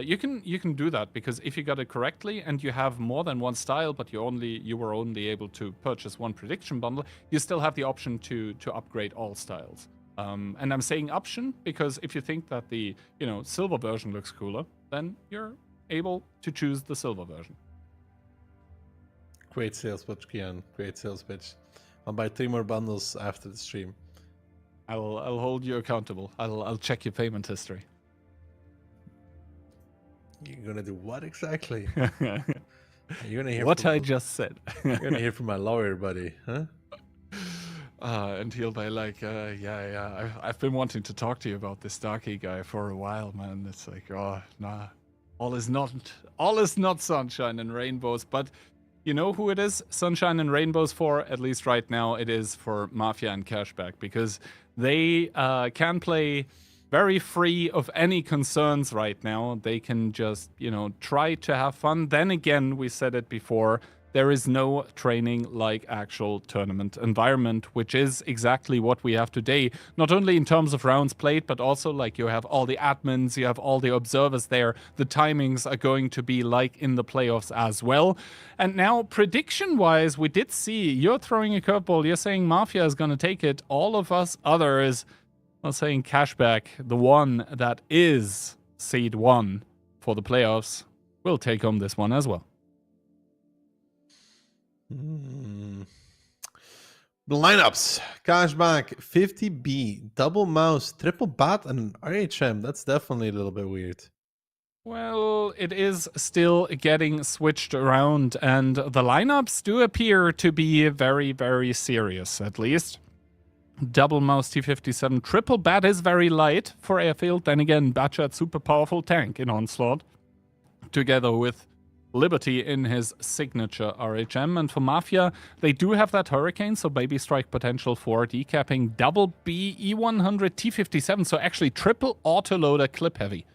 you can do that, because if you got it correctly and you have more than one style, but you were only able to purchase one prediction bundle, you still have the option to upgrade all styles. And I'm saying option because if you think that the silver version looks cooler, then you're able to choose the silver version.
Great sales pitch, Kian. Great sales pitch. I'll buy 3 more bundles after the stream.
I'll hold you accountable. I'll check your payment history.
You're gonna do what exactly? You're gonna hear
what I just said.
You're gonna hear from my lawyer, buddy, huh?
And he'll be like, I've been wanting to talk to you about this Darky guy for a while, man. It's like, oh, nah, all is not sunshine and rainbows. But you know who it is sunshine and rainbows for? At least right now, it is for Mafia and Cashback, because they can play very free of any concerns right now. They can just, try to have fun. Then again, we said it before, there is no training like actual tournament environment, which is exactly what we have today. Not only in terms of rounds played, but also like you have all the admins, you have all the observers there. The timings are going to be like in the playoffs as well. And now, prediction-wise, we did see you're throwing a curveball. You're saying Mafia is going to take it. All of us others are saying Cashback, the one that is seed 1 for the playoffs, will take home this one as well.
The lineups: Cashback, 50B, double mouse, triple bat, and RHM. That's definitely a little bit weird.
Well, it is still getting switched around, and the lineups do appear to be very, very serious, at least. Double mouse T57, triple bat is very light for airfield. Then again, Batchat super powerful tank in Onslaught, together with Liberty in his signature RHM. And for Mafia, they do have that Hurricane, so baby strike potential for decapping. Double B E100 T57, so actually triple autoloader clip heavy.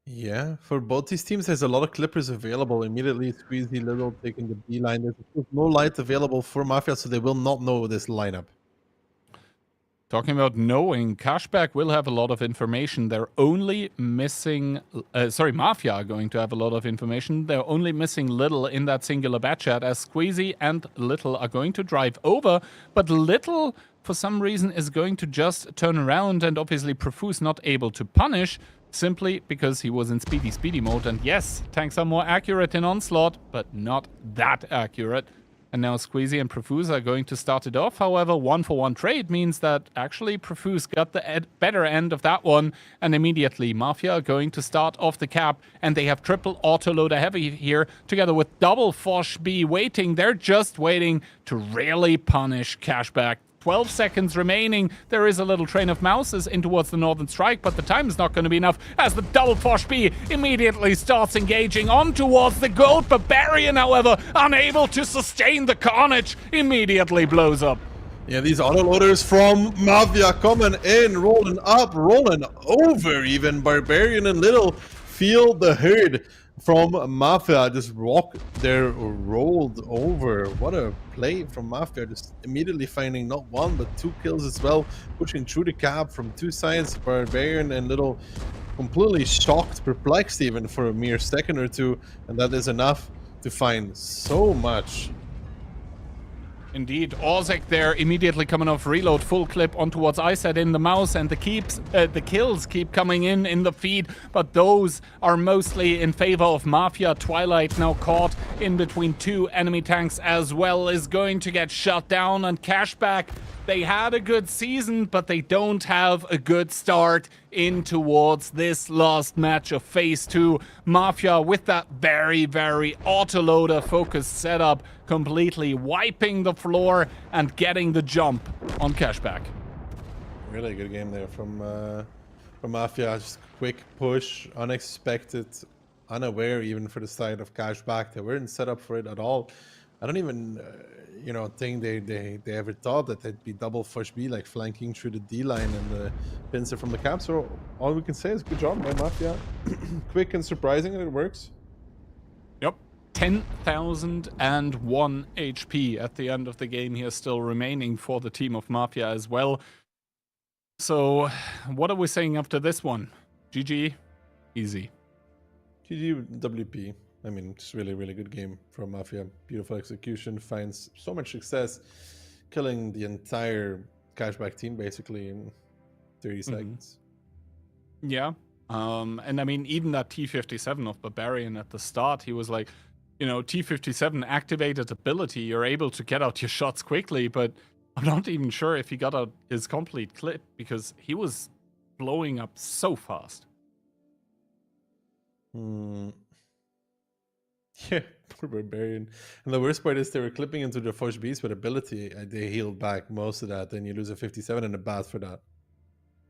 Yeah, for both these teams, there's a lot of clippers available. Immediately, Squeezy Little taking the B line. There's no light available for Mafia, so they will not know this lineup.
Talking about knowing, Cashback will have a lot of information. They're only missing... Mafia are going to have a lot of information. They're only missing Little in that singular bat chat, as Squeezy and Little are going to drive over. But Little, for some reason, is going to just turn around, and obviously Profuse not able to punish, simply because he was in speedy mode. And yes, tanks are more accurate in Onslaught, but not that accurate. And now Squeezy and Profuse are going to start it off. However, 1-for-1 trade means that actually Profuse got the better end of that one. And immediately Mafia are going to start off the cap. And they have triple autoloader heavy here, together with double Fosh B waiting. They're just waiting to really punish Cashback. 12 seconds remaining. There is a little train of mouses in towards the Northern Strike, but the time is not going to be enough as the double Fosh B immediately starts engaging on towards the Gold Barbarian, however, unable to sustain the carnage, immediately blows up.
Yeah, these autoloaders from Mafia coming in, rolling up, rolling over even. Barbarian and Little feel the herd from Mafia, just rolled over. What a play from Mafia, just immediately finding not one but 2 kills as well, pushing through the cap from 2 sides. Barbarian and Little completely shocked, perplexed even for a mere second or 2, and that is enough to find so much.
Indeed, Orzek there immediately coming off reload, full clip on towards Iset in the mouse, and the kills keep coming in the feed, but those are mostly in favor of Mafia. Twilight now caught in between 2 enemy tanks as well is going to get shut down, and Cashback, they had a good season, but they don't have a good start in towards this last match of Phase 2. Mafia with that very, very autoloader focused setup, completely wiping the floor and getting the jump on Cashback.
Really good game there from Mafia. Just quick push, unexpected, unaware even for the side of Cashback. They weren't set up for it at all. I don't even think they ever thought that they'd be double Fosh B, like flanking through the D line and the pincer from the cap. So all we can say is good job by Mafia. Quick and surprising, and it works.
Yep. 10,001 HP at the end of the game here, still remaining for the team of Mafia as well. So what are we saying after this one? GG? Easy.
GG WP. I mean, it's really, really good game from Mafia. Beautiful execution, finds so much success, killing the entire Cashback team basically in 30 seconds.
Yeah. And I mean, even that T57 of Barbarian at the start, he was like, T57 activated ability, you're able to get out your shots quickly, but I'm not even sure if he got out his complete clip because he was blowing up so fast.
Yeah, poor Barbarian. And the worst part is they were clipping into the Fosh Beast with ability. They healed back most of that. Then you lose a 57 and a bat for that.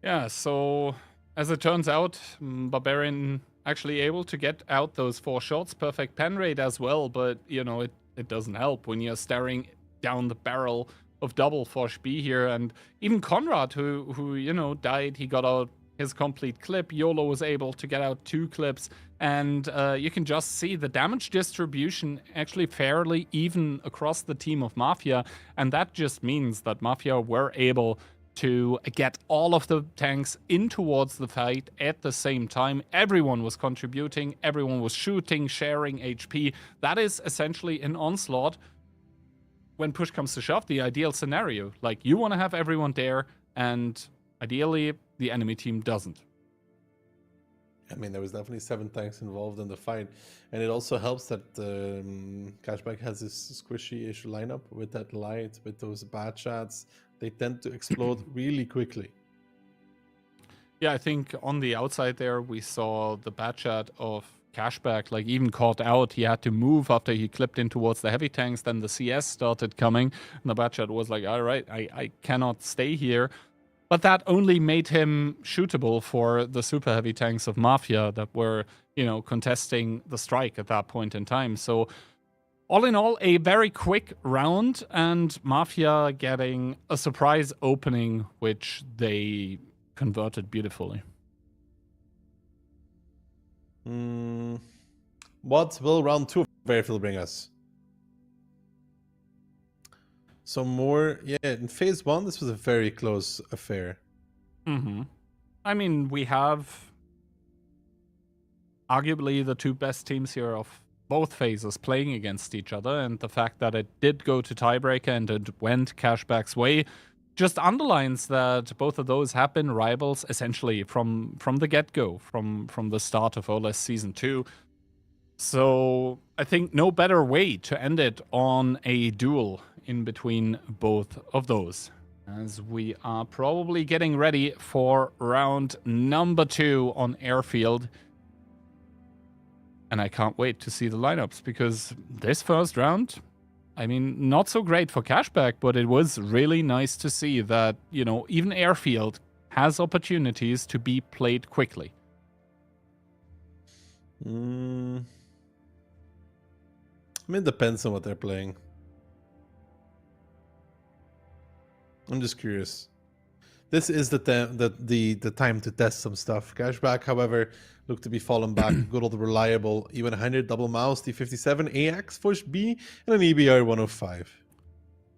Yeah, so as it turns out, Barbarian actually able to get out those 4 shots. Perfect pen rate as well, but, it doesn't help when you're staring down the barrel of double Fosh B here. And even Conrad, who died, he got out his complete clip. YOLO was able to get out 2 clips, and you can just see the damage distribution actually fairly even across the team of Mafia, and that just means that Mafia were able to get all of the tanks in towards the fight at the same time. Everyone was contributing, everyone was shooting, sharing HP. That is essentially an Onslaught, when push comes to shove, the ideal scenario. Like, you want to have everyone there, and ideally the enemy team doesn't.
I mean, there was definitely 7 tanks involved in the fight, and it also helps that Cashback has this squishy-ish lineup with that light, with those bad shots. They tend to explode really quickly.
Yeah, I think on the outside there, we saw the bad shot of Cashback, like, even caught out. He had to move after he clipped in towards the heavy tanks. Then the CS started coming, and the bad shot was like, all right, I cannot stay here. But that only made him shootable for the super heavy tanks of Mafia that were, you know, contesting the strike at that point in time. So all in all, a very quick round, and Mafia getting a surprise opening, which they converted beautifully.
What will round 2 of Verifield bring us? Some more, yeah, in phase 1, this was a very close affair.
I mean, we have arguably the 2 best teams here of both phases playing against each other, and the fact that it did go to tiebreaker and it went Cashback's way just underlines that both of those have been rivals essentially from the get-go, from the start of OLS Season 2. So I think no better way to end it on a duel in between both of those, as we are probably getting ready for round number 2 on Airfield. And I can't wait to see the lineups, because this first round, I mean, not so great for Cashback, but it was really nice to see that, you know, even Airfield has opportunities to be played quickly.
I mean, it depends on what they're playing. I'm just curious. This is the time to test some stuff. Cashback, however, looked to be fallen back. Good old reliable E100 double mouse T57 AX push B and an EBR 105.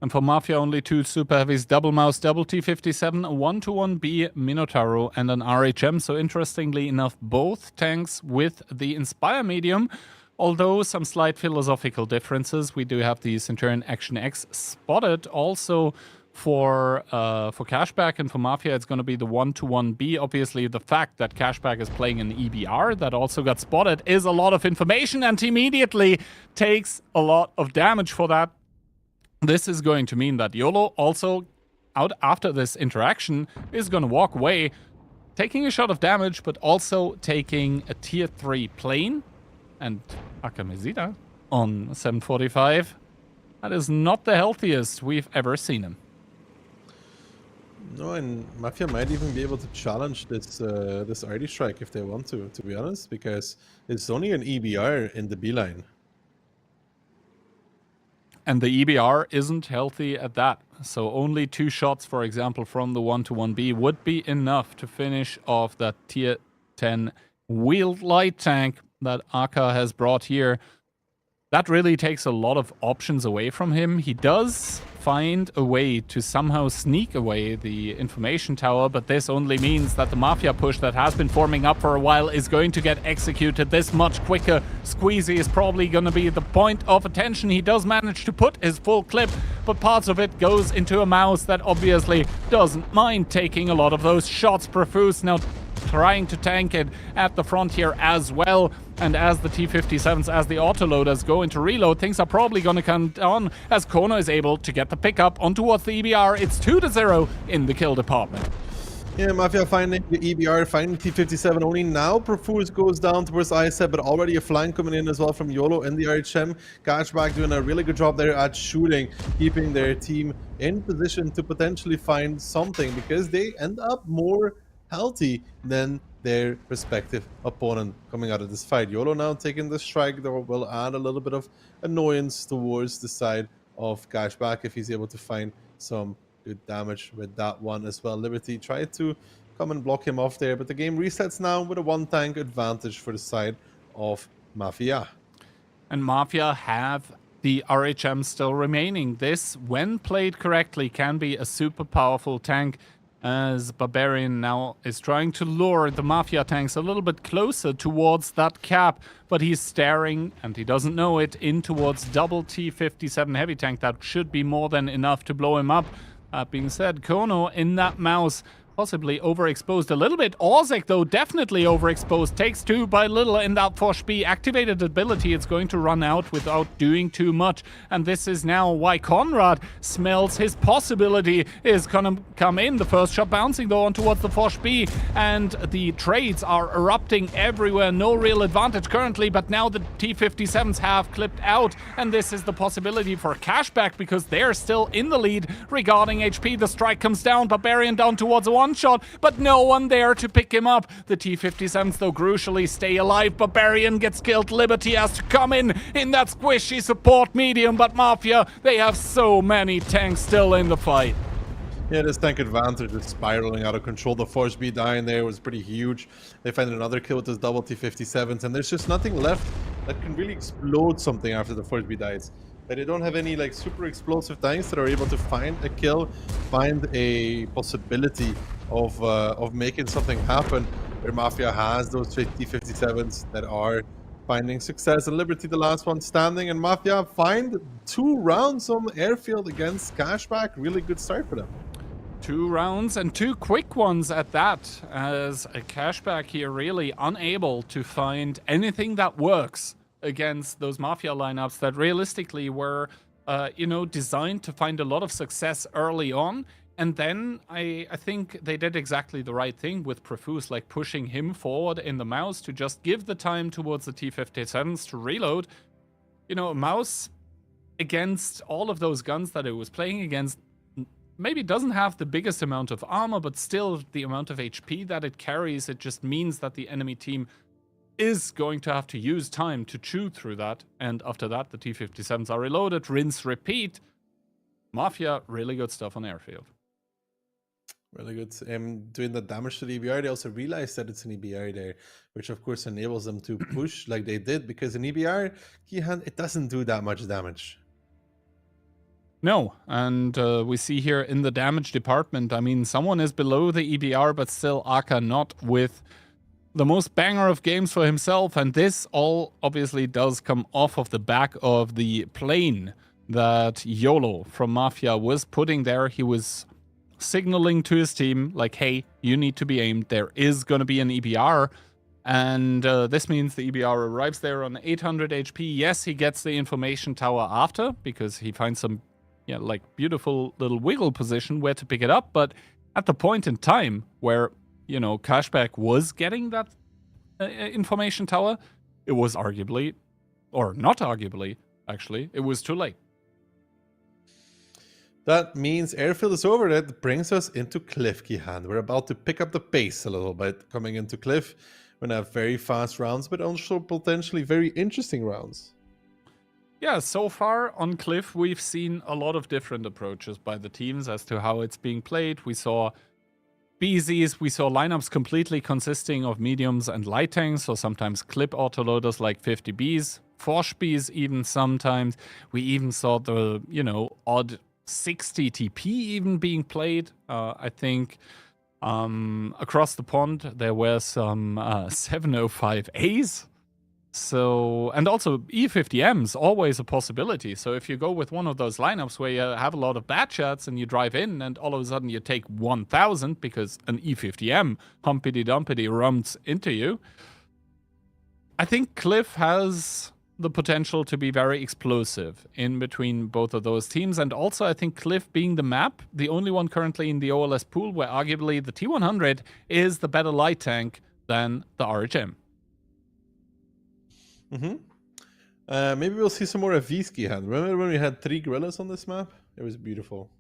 And for Mafia, only 2 super heavies, double mouse, double T57, a 1-to-1B Minotauro, and an RHM. So interestingly enough, both tanks with the Inspire medium. Although some slight philosophical differences, we do have the Centurion Action X spotted. Also for Cashback and for Mafia, it's going to be the 1-to-1B. Obviously, the fact that Cashback is playing an EBR that also got spotted is a lot of information, and immediately takes a lot of damage for that. This is going to mean that YOLO also, out after this interaction, is going to walk away, taking a shot of damage, but also taking a tier 3 plane. And Akamezida on 745. That is not the healthiest we've ever seen him.
No, and Mafia might even be able to challenge this this RD strike if they want to be honest, because it's only an EBR in the B line.
And the EBR isn't healthy at that. So only 2 shots, for example, from the 1-to-1B would be enough to finish off that tier 10 wheeled light tank that Aka has brought here. That really takes a lot of options away from him. He does find a way to somehow sneak away the information tower, but this only means that the Mafia push that has been forming up for a while is going to get executed this much quicker. Squeezy is probably going to be the point of attention. He does manage to put his full clip, but parts of it goes into a mouse that obviously doesn't mind taking a lot of those shots. Profuse now trying to tank it at the front here as well. And as the T-57s, as the autoloaders go into reload, things are probably going to come down as Kono is able to get the pickup on towards the EBR. It's 2-0 in the kill department.
Yeah, Mafia finding the EBR, finding T-57 only now. Profuse goes down towards ISET, but already a flank coming in as well from YOLO and the RHM. Cashback doing a really good job there at shooting, keeping their team in position to potentially find something, because they end up more healthy than their respective opponent coming out of this fight. YOLO now taking the strike, though, will add a little bit of annoyance towards the side of Cashback if he's able to find some good damage with that one as well. Liberty tried to come and block him off there. But the game resets now with a 1-tank advantage for the side of Mafia.
And Mafia have the RHM still remaining. This, when played correctly, can be a super powerful tank, as Barbarian now is trying to lure the Mafia tanks a little bit closer towards that cap, but he's staring, and he doesn't know it, in towards double T-57 heavy tank. That should be more than enough to blow him up. That being said, Kono in that mouse, possibly overexposed a little bit. Orzek, though, definitely overexposed. Takes 2 by little in that Fosh B. Activated ability, it's going to run out without doing too much. And this is now why Conrad smells his possibility is gonna come in. The first shot bouncing, though, on towards the Fosh B. And the trades are erupting everywhere. No real advantage currently, but now the T-57s have clipped out. And this is the possibility for cashback, because they're still in the lead regarding HP. The strike comes down. Barbarian down towards a one-shot, but no one there to pick him up. The T-57s, though, crucially stay alive. Barbarian gets killed. Liberty has to come in that squishy support medium, but Mafia, they have so many tanks still in the fight.
Yeah, this tank advantage is spiraling out of control. The Force B dying there was pretty huge. They find another kill with those double T-57s, and there's just nothing left that can really explode something after the Force B dies. They don't have any like super explosive tanks that are able to find a kill, find a possibility of making something happen. Where Mafia has those T-57s that are finding success, and Liberty the last one standing, and Mafia find 2 rounds on airfield against Cashback. Really good start for them.
2 rounds, and 2 quick ones at that, as a Cashback here really unable to find anything that works against those Mafia lineups that realistically were, designed to find a lot of success early on. And then I think they did exactly the right thing with Profuse, like pushing him forward in the mouse to just give the time towards the T-57s to reload. Mouse, against all of those guns that it was playing against, maybe doesn't have the biggest amount of armor, but still the amount of HP that it carries, it just means that the enemy team is going to have to use time to chew through that. And after that, the T-57s are reloaded, rinse, repeat. Mafia, really good stuff on airfield.
Really good. Doing the damage to the EBR, they also realized that it's an EBR there, which of course enables them to push like they did, because an EBR, it doesn't do that much damage.
No, and we see here in the damage department, I mean, someone is below the EBR, but still Aka not with the most banger of games for himself, and this all obviously does come off of the back of the plane that YOLO from Mafia was putting there. He was signaling to his team, like, hey, you need to be aimed. There is going to be an EBR. And this means the EBR arrives there on 800 HP. Yes, he gets the information tower after, because he finds some, beautiful little wiggle position where to pick it up. But at the point in time where, Cashback was getting that information tower, it was arguably, or not arguably, actually, it was too late.
That means airfield is over. That brings us into Cliff, Kihan. We're about to pick up the pace a little bit coming into Cliff. We're going to have very fast rounds, but also potentially very interesting rounds.
Yeah, so far on Cliff, we've seen a lot of different approaches by the teams as to how it's being played. We saw BZs, we saw lineups completely consisting of mediums and light tanks, so sometimes clip autoloaders like 50Bs, Force Bs even sometimes. We even saw the, odd 60 TP even being played. I think across the pond there were some 705As. So, and also E50Ms, always a possibility. So if you go with one of those lineups where you have a lot of bad shots and you drive in and all of a sudden you take 1000 because an E50M humpity-dumpity runs into you, I think Cliff has the potential to be very explosive in between both of those teams. And also, I think Cliff being the map, the only one currently in the OLS pool where arguably the T100 is the better light tank than the RHM.
Maybe we'll see some more of Visky hand. Remember when we had 3 gorillas on this map? It was beautiful.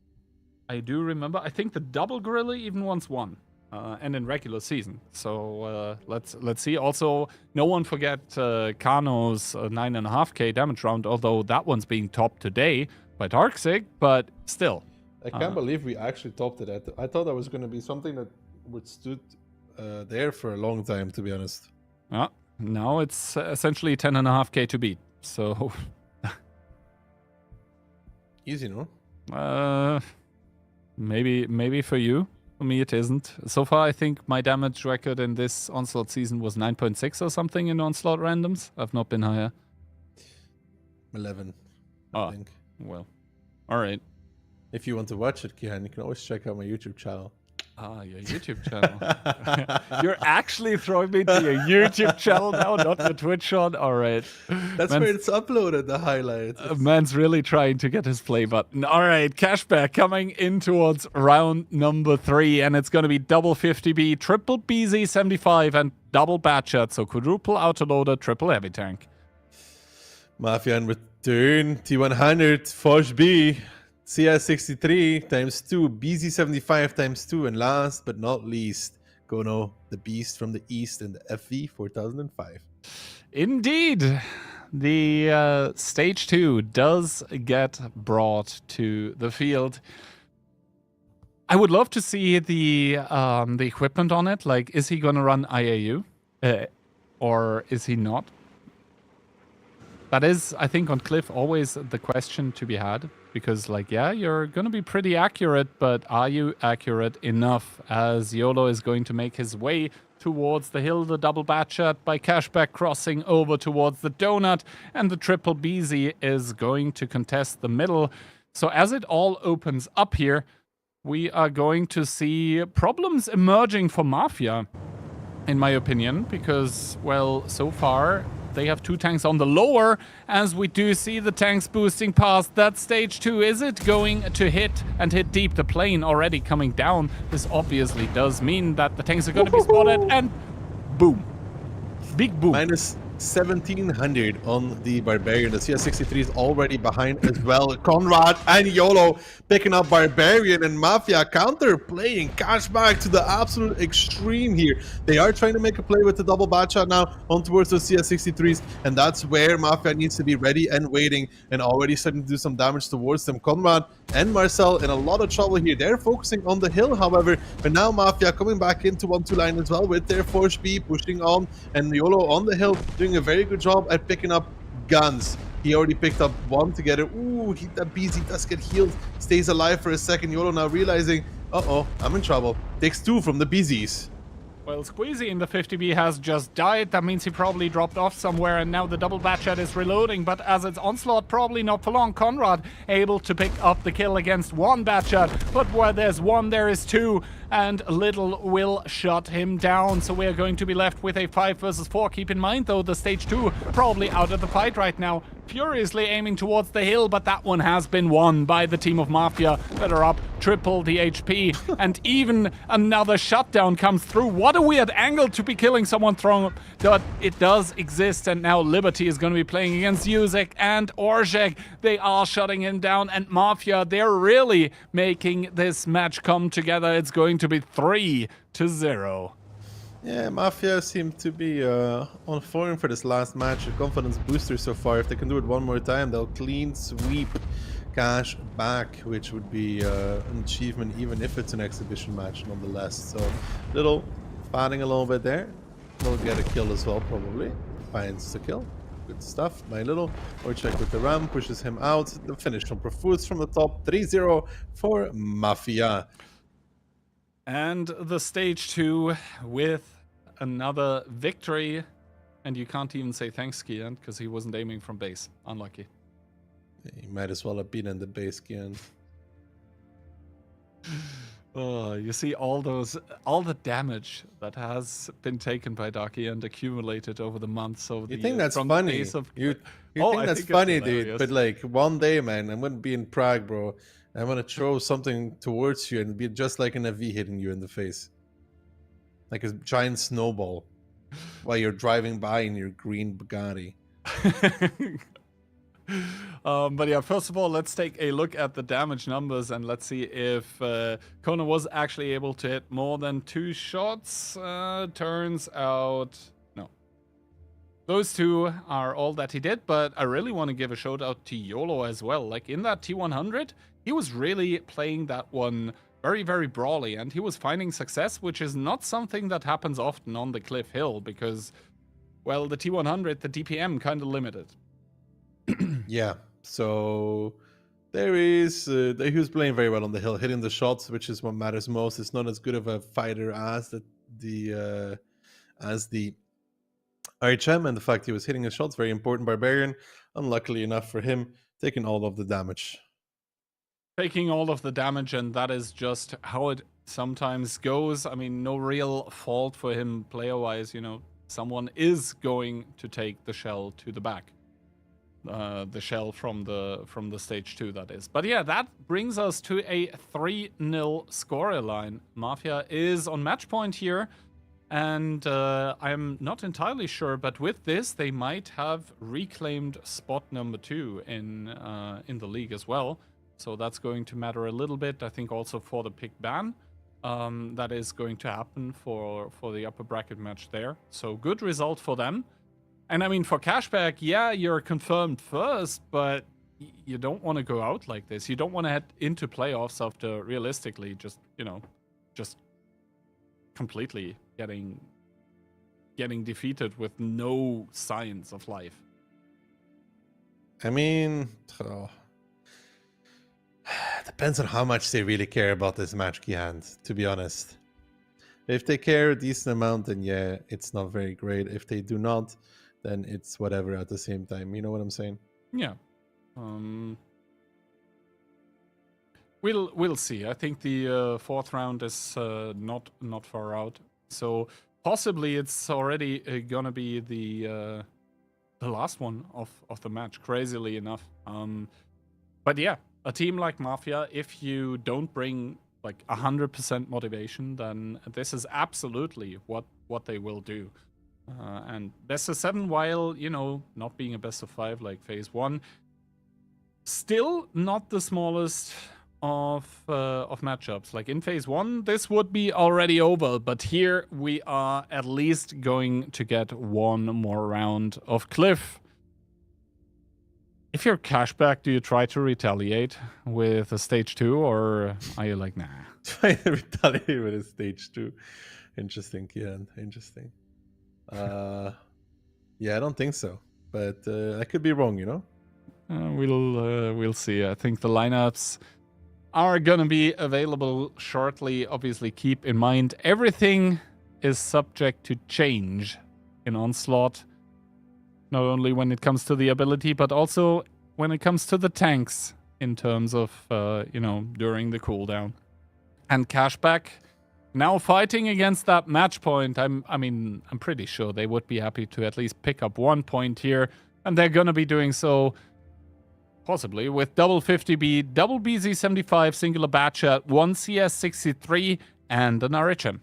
I do remember. I think the double gorilla even once won. And in regular season. So let's see. Also, no one forget Kano's 9.5k damage round, although that one's being topped today by Darksig, but still.
I can't believe we actually topped it. I thought that was going to be something that withstood there for a long time, to be honest.
Now it's essentially 10.5k to beat. So
Easy, no?
maybe for you. For me, it isn't. So far, I think my damage record in this Onslaught season was 9.6 or something in Onslaught randoms. I've not been higher.
11,
Oh.
I think.
Well, all right.
If you want to watch it, Kihan, you can always check out my YouTube channel.
Your YouTube channel. You're actually throwing me to your YouTube channel now, not your Twitch one? All right.
That's where it's uploaded, the highlights.
Man's really trying to get his play button. All right, Cashback coming in towards round number 3, and it's going to be double 50B, triple BZ75, and double Batchat. So quadruple autoloader, triple heavy tank.
Mafia in return, T100, Forge B, CS63 times 2, BZ75 times 2, and last but not least, Gono, the beast from the east in the FV 4005.
Indeed. The stage 2 does get brought to the field. I would love to see the equipment on it. Like, is he going to run IAU? Or is he not? That is, I think, on Cliff, always the question to be had. Because, like, yeah, you're going to be pretty accurate, but are you accurate enough as YOLO is going to make his way towards the hill, the double Batchat by Cashback crossing over towards the donut, and the triple BZ is going to contest the middle. So as it all opens up here, we are going to see problems emerging for Mafia, in my opinion, because, well, so far they have 2 tanks on the lower, as we do see the tanks boosting past that stage 2. Is it going to hit and hit deep? The plane already coming down. This obviously does mean that the tanks are going to be spotted, and boom. Big boom.
Minus 1700 on the Barbarian. The CS63 is already behind as well. Conrad and YOLO picking up Barbarian, and Mafia counter playing Cashback to the absolute extreme here. They are trying to make a play with the double Batchat now on towards the CS63s, and that's where Mafia needs to be ready and waiting, and already starting to do some damage towards them. Conrad and Marcel in a lot of trouble here. They're focusing on the hill, however, but now Mafia coming back into 1-2 line as well with their Forge B pushing on, and YOLO on the hill doing a very good job at picking up guns. He already picked up one together. Ooh, that BZ does get healed. Stays alive for a second. YOLO now realizing, uh-oh, I'm in trouble. Takes 2 from the BZs.
Well, Squeezy in the 50B has just died. That means he probably dropped off somewhere, and now the double Batchat is reloading. But as it's Onslaught, probably not for long. Conrad able to pick up the kill against 1 Batchat. But where there's 1, there is 2. And Little will shut him down. So we're going to be left with a 5 versus 4. Keep in mind, though, the stage 2 probably out of the fight right now. Furiously aiming towards the hill, but that one has been won by the team of Mafia. Better up, triple the HP, and even another shutdown comes through. What a weird angle to be killing someone thrown, but it does exist, and now Liberty is going to be playing against Yuzek and Orzhek. They are shutting him down, and Mafia, they're really making this match come together. It's going to be 3-0.
Yeah, Mafia seem to be on form for this last match. A confidence booster so far. If they can do it one more time, they'll clean sweep Cash back, which would be an achievement even if it's an exhibition match nonetheless. So Little fighting a little bit there. Will get a kill as well probably. Finds the kill. Good stuff by Little. Orzhek with the ram, pushes him out. The finish from Profoots from the top. 3-0 for Mafia.
And the stage 2 with another victory. And you can't even say thanks, Kian, because he wasn't aiming from base. Unlucky.
He might as well have been in the base, Kian.
Oh, you see all the damage that has been taken by Darky and accumulated over the months.
You think that's funny? You think that's funny, dude? But like one day, man, I'm gonna be in Prague, bro. I'm gonna throw something towards you and be just like an AV hitting you in the face, like a giant snowball, while you're driving by in your green Bugatti.
But yeah, first of all, let's take a look at the damage numbers and let's see if Kona was actually able to hit more than 2 shots. Turns out, no. Those 2 are all that he did, but I really want to give a shout out to YOLO as well. Like in that T100, he was really playing that one very, very brawly, and he was finding success, which is not something that happens often on the Cliff Hill because, well, the T100, the DPM kind of limited.
Yeah, so there is he was playing very well on the hill, hitting the shots, which is what matters most. It's not as good of a fighter as the RHM, and the fact he was hitting his shots, very important. Barbarian, unluckily enough for him, taking all of the damage.
Taking all of the damage, and that is just how it sometimes goes. I mean, no real fault for him player-wise. You know, someone is going to take the shell to the back. The shell from the stage 2, that is. But yeah, that brings us to a 3-0 scoreline. Mafia is on match point here, and I'm not entirely sure, but with this, they might have reclaimed spot number 2 in the league as well. So that's going to matter a little bit. I think also for the pick ban, that is going to happen for the upper bracket match there. So good result for them. And I mean, for Cashback, yeah, you're confirmed first, but you don't want to go out like this. You don't want to head into playoffs after realistically just, you know, just completely getting defeated with no signs of life.
I mean, depends on how much they really care about this match, Kihand, to be honest. If they care a decent amount, then yeah, it's not very great. If they do not, then it's whatever at the same time. You know what I'm saying?
Yeah. We'll see. I think the fourth round is not far out. So possibly it's already gonna be the last one of the match, crazily enough. But yeah, a team like Mafia, if you don't bring like 100% motivation, then this is absolutely what they will do. And best of 7, while, you know, not being a best of 5 like phase 1, still not the smallest of matchups. Like in phase 1, this would be already over, but here we are at least going to get one more round of Cliff. If you're Cashback, do you try to retaliate with a stage 2, or are you like, nah?
Try to retaliate with a stage 2. Interesting, yeah, interesting. Yeah, I don't think so, but I could be wrong, you know.
We'll see. I think the lineups are gonna be available shortly. Obviously, keep in mind everything is subject to change in Onslaught. Not only when it comes to the ability, but also when it comes to the tanks in terms of you know, during the cooldown. And Cashback, now fighting against that match point, I'm pretty sure they would be happy to at least pick up 1 point here, and they're gonna be doing so possibly with double 50B, double BZ75, singular batch at 1 CS63, and an RHM.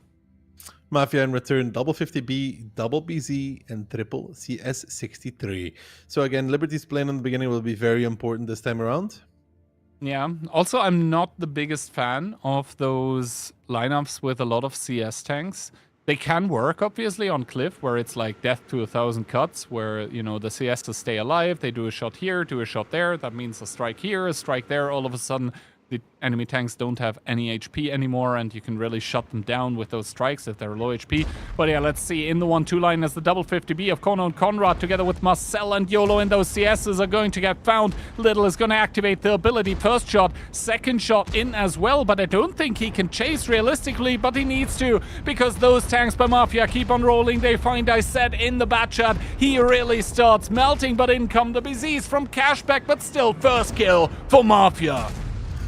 Mafia in return, double 50B, double BZ, and triple CS63. So again, Liberty's plan in the beginning will be very important this time around.
Yeah. Also, I'm not the biggest fan of those lineups with a lot of CS tanks. They can work, obviously, on Cliff, where it's like death to 1,000 cuts, where, you know, the CSs stay alive. They do a shot here, do a shot there. That means a strike here, a strike there. All of a sudden, the enemy tanks don't have any HP anymore, and you can really shut them down with those strikes if they're low HP. But yeah, let's see. In the 1-2 line as the double 50B of Kono and Conrad, together with Marcel and YOLO, and those CSs are going to get found. Little is going to activate the ability. First shot, second shot in as well, but I don't think he can chase realistically, but he needs to, because those tanks by Mafia keep on rolling. They find I said in the bat chat, he really starts melting, but in come the BZs from Cashback, but still first kill for Mafia.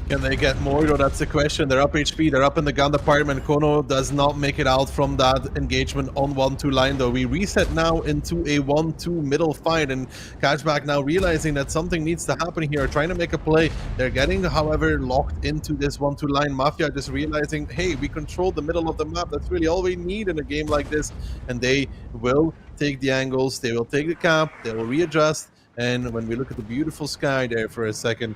Can they get more, though? That's the question. They're up HP, they're up in the gun department. Kono does not make it out from that engagement on 1-2 line, though. We reset now into a 1-2 middle fight, and Cashback now realizing that something needs to happen here, trying to make a play. They're getting, however, locked into this 1-2 line. Mafia just realizing, hey, we control the middle of the map. That's really all we need in a game like this. And they will take the angles, they will take the cap, they will readjust. And when we look at the beautiful sky there for a second,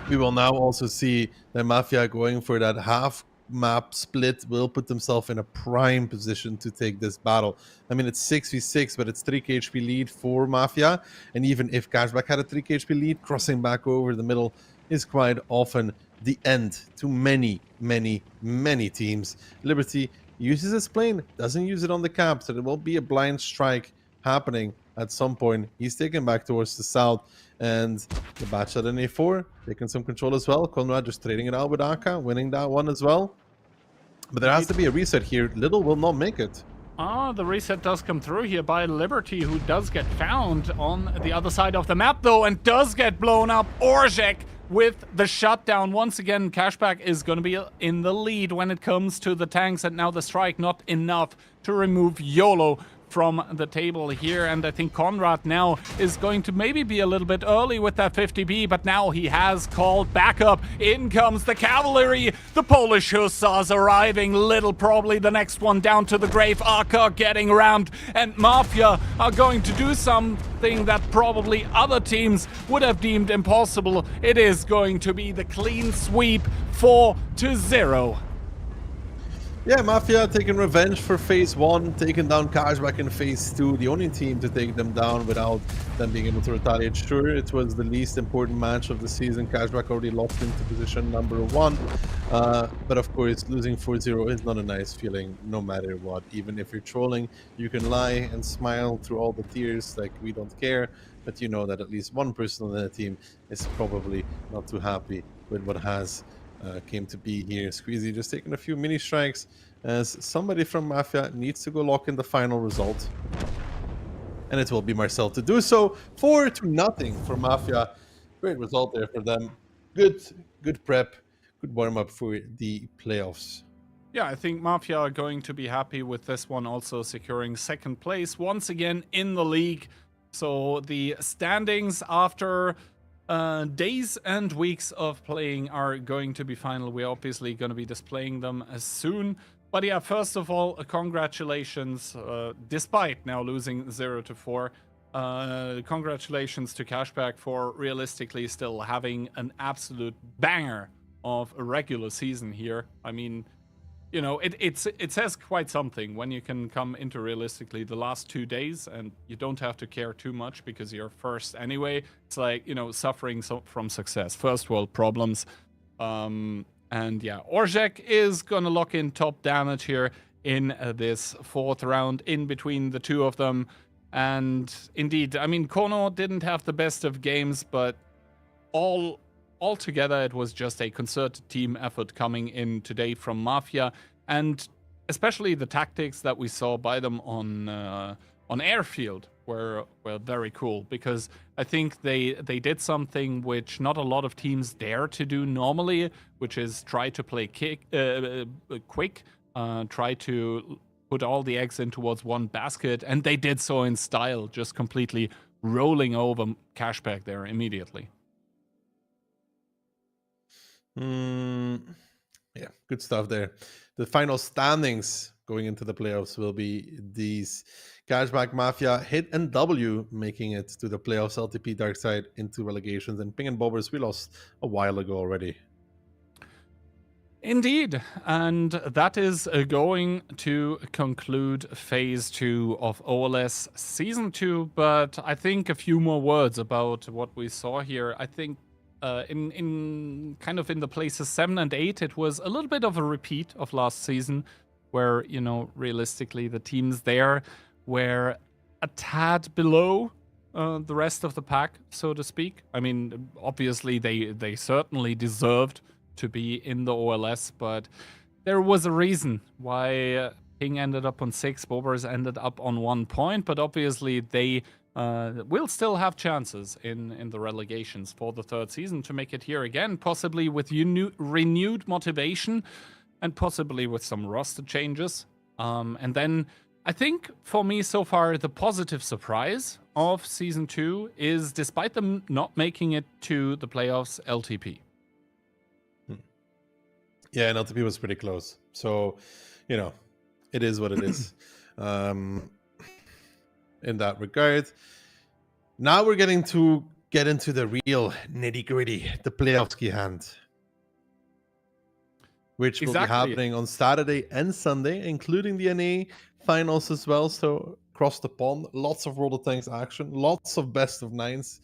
we will now also see that Mafia going for that half map split will put themselves in a prime position to take this battle. I mean, it's 6v6, but it's 3k HP lead for Mafia. And even if Cashback had a 3k HP lead, crossing back over the middle is quite often the end to many, many, many teams. Liberty uses its plane, doesn't use it on the cap, so there will be a blind strike happening at some point. He's taken back towards the south, and the Bachelor in A4 taking some control as well. Conrad just trading it out with Aka, winning that one as well. But there has to be a reset here. Little will not make it.
The reset does come through here by Liberty, who does get found on the other side of the map, though, and does get blown up. Orzhek with the shutdown. Once again, Cashback is going to be in the lead when it comes to the tanks, and now the strike not enough to remove YOLO from the table here, and I think Conrad now is going to maybe be a little bit early with that 50B, but now he has called backup. In comes the cavalry, the Polish hussars arriving. Little probably the next one down to the grave. Aka getting rammed, and Mafia are going to do something that probably other teams would have deemed impossible. It is going to be the clean sweep, 4-0.
Yeah, Mafia taking revenge for phase 1, taking down Cashback in phase 2, the only team to take them down without them being able to retaliate. Sure, it was the least important match of the season. Cashback already locked into position number 1. But of course, losing 4-0 is not a nice feeling, no matter what. Even if you're trolling, you can lie and smile through all the tears, like we don't care. But you know that at least one person on the team is probably not too happy with what has came to be here. Squeezy just taking a few mini strikes as somebody from Mafia needs to go lock in the final result. And it will be Marcel to do so. 4-0 for Mafia. Great result there for them. Good prep, good warm-up for the playoffs.
Yeah, I think Mafia are going to be happy with this one, also securing second place once again in the league. So the standings after days and weeks of playing are going to be final. We're obviously going to be displaying them as soon. But yeah, first of all, congratulations, despite now losing 0-4. Congratulations to Cashback for realistically still having an absolute banger of a regular season here. I mean, you know, it says quite something when you can come into realistically the last 2 days and you don't have to care too much because you're first anyway. It's like, you know, suffering from success, first world problems. And yeah, Orzhek is gonna lock in top damage here in this 4th round in between the two of them. And indeed, I mean, Kono didn't have the best of games, but altogether, it was just a concerted team effort coming in today from Mafia, and especially the tactics that we saw by them on Airfield were very cool, because I think they did something which not a lot of teams dare to do normally, which is try to play quick, try to put all the eggs in towards one basket, and they did so in style, just completely rolling over Cashback there immediately.
Yeah, good stuff there. The final standings going into the playoffs will be these: Cashback, Mafia, Hit, and W making it to the playoffs. LTP, Darkside into relegations, and Ping and Bobbers we lost a while ago already.
Indeed, and that is going to conclude Phase 2 of OLS Season 2, but I think a few more words about what we saw here. I think in kind of in the places 7 and 8, it was a little bit of a repeat of last season, where, you know, realistically the teams there were a tad below the rest of the pack, so to speak. I mean, obviously they certainly deserved to be in the OLS, but there was a reason why Ping ended up on 6, Bobbers ended up on 1 point, but obviously they will still have chances in the relegations for the 3rd season to make it here again, possibly with renewed motivation and possibly with some roster changes. And then I think for me so far, the positive surprise of Season 2 is, despite them not making it to the playoffs, LTP.
Yeah, and LTP was pretty close. So, you know, it is what it is. In that regard. Now we're getting to get into the real nitty-gritty, the playoffs key hand, which will be happening on Saturday and Sunday, including the NA finals as well. So across the pond, lots of World of Tanks action, lots of best of 9s,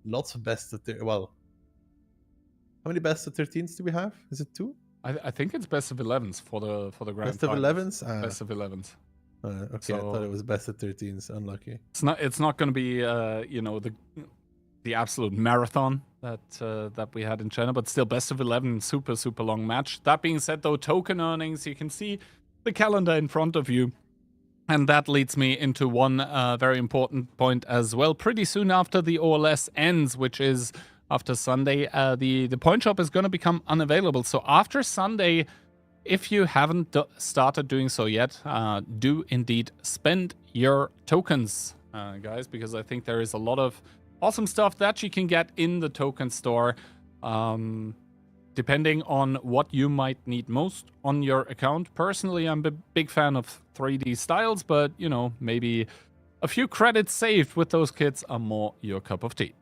lots of best of How many best of 13s do we have? Is it 2?
I think it's best of 11s for the grand
Best of
finals.
11s?
Best of 11s.
Okay, I thought it was best of 13s. Unlucky.
It's not going to be the absolute marathon that we had in China, but still best of 11, super long match. That being said, though, token earnings, you can see the calendar in front of you. And that leads me into one very important point as well. Pretty soon after the OLS ends, which is after Sunday, the point shop is going to become unavailable. So after Sunday, if you haven't started doing so yet, do indeed spend your tokens, guys, because I think there is a lot of awesome stuff that you can get in the token store. Depending on what you might need most on your account. Personally, I'm a big fan of 3D styles, but, maybe a few credits saved with those kits are more your cup of tea.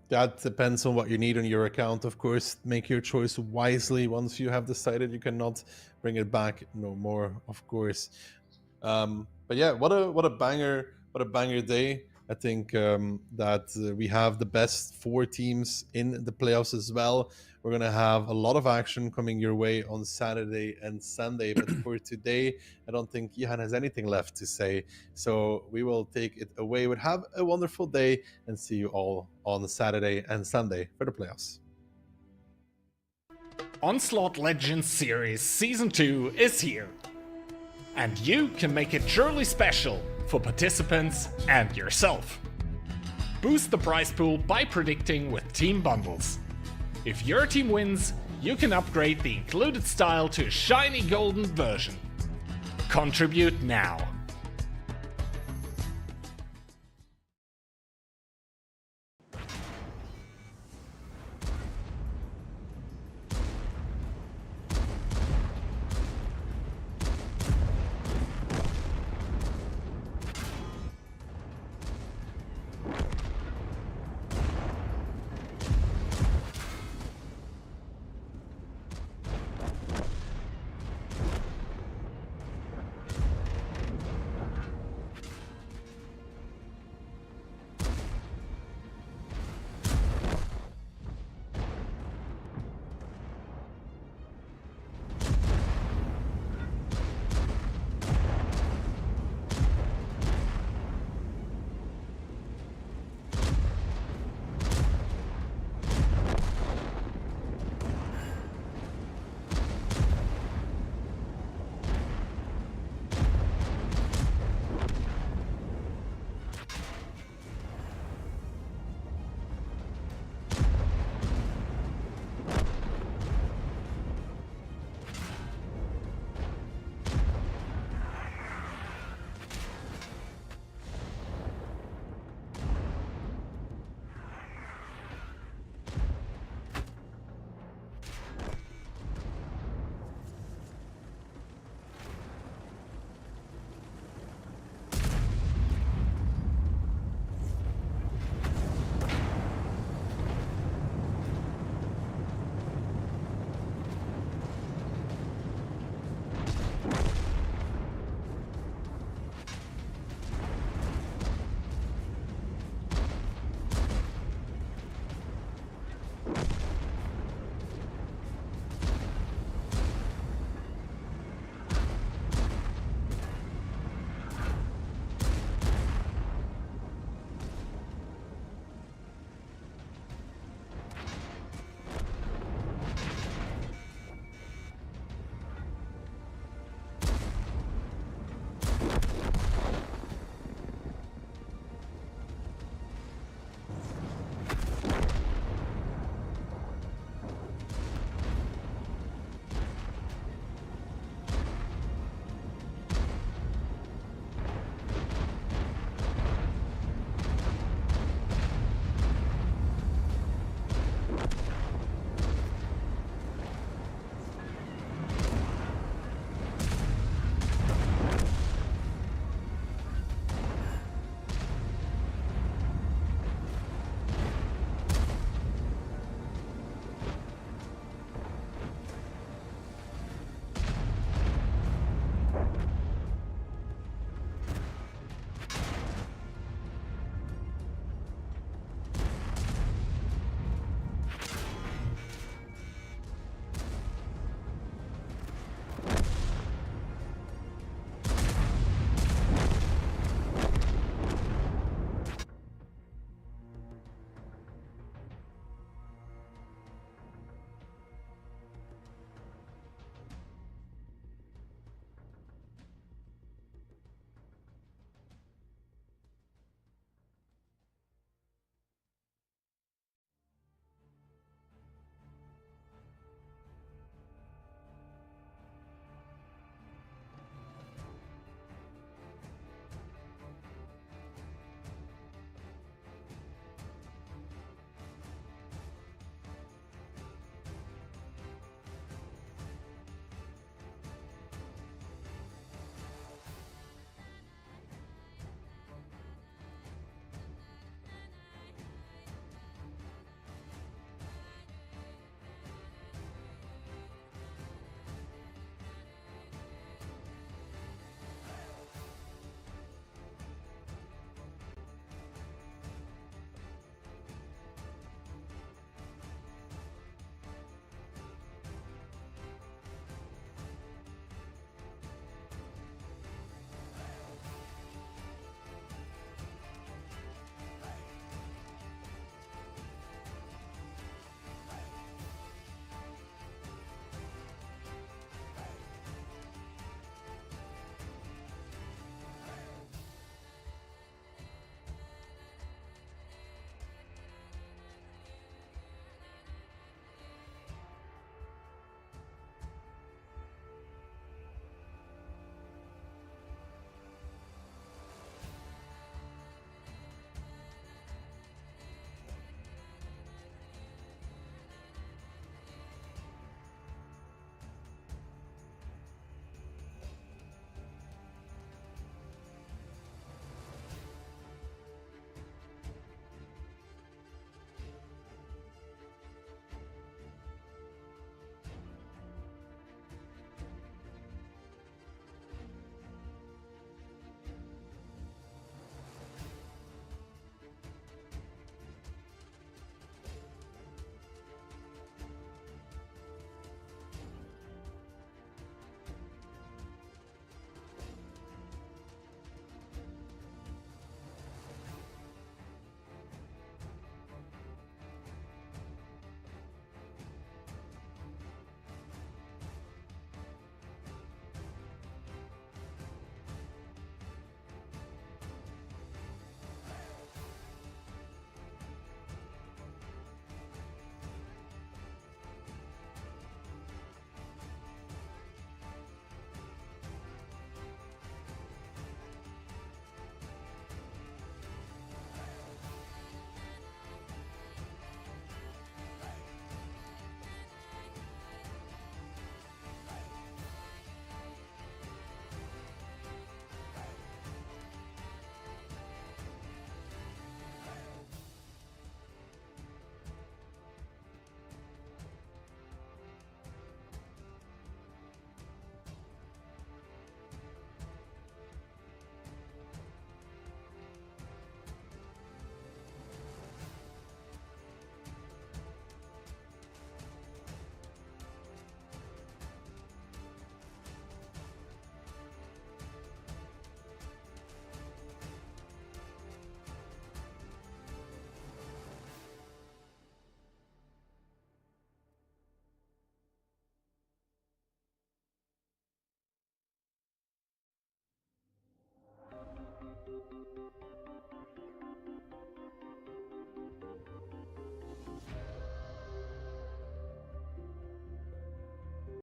That depends on what you need on your account, of course. Make your choice wisely. Once you have decided, you cannot bring it back no more, of course. But yeah, what a banger day. I think that we have the best 4 teams in the playoffs as well. We're going to have a lot of action coming your way on Saturday and Sunday. But for today, I don't think Jihan has anything left to say. So we will take it away. But have a wonderful day and see you all on Saturday and Sunday for the playoffs.
Onslaught Legends Series Season 2 is here. And you can make it truly special for participants and yourself. Boost the prize pool by predicting with team bundles. If your team wins, you can upgrade the included style to a shiny golden version. Contribute now.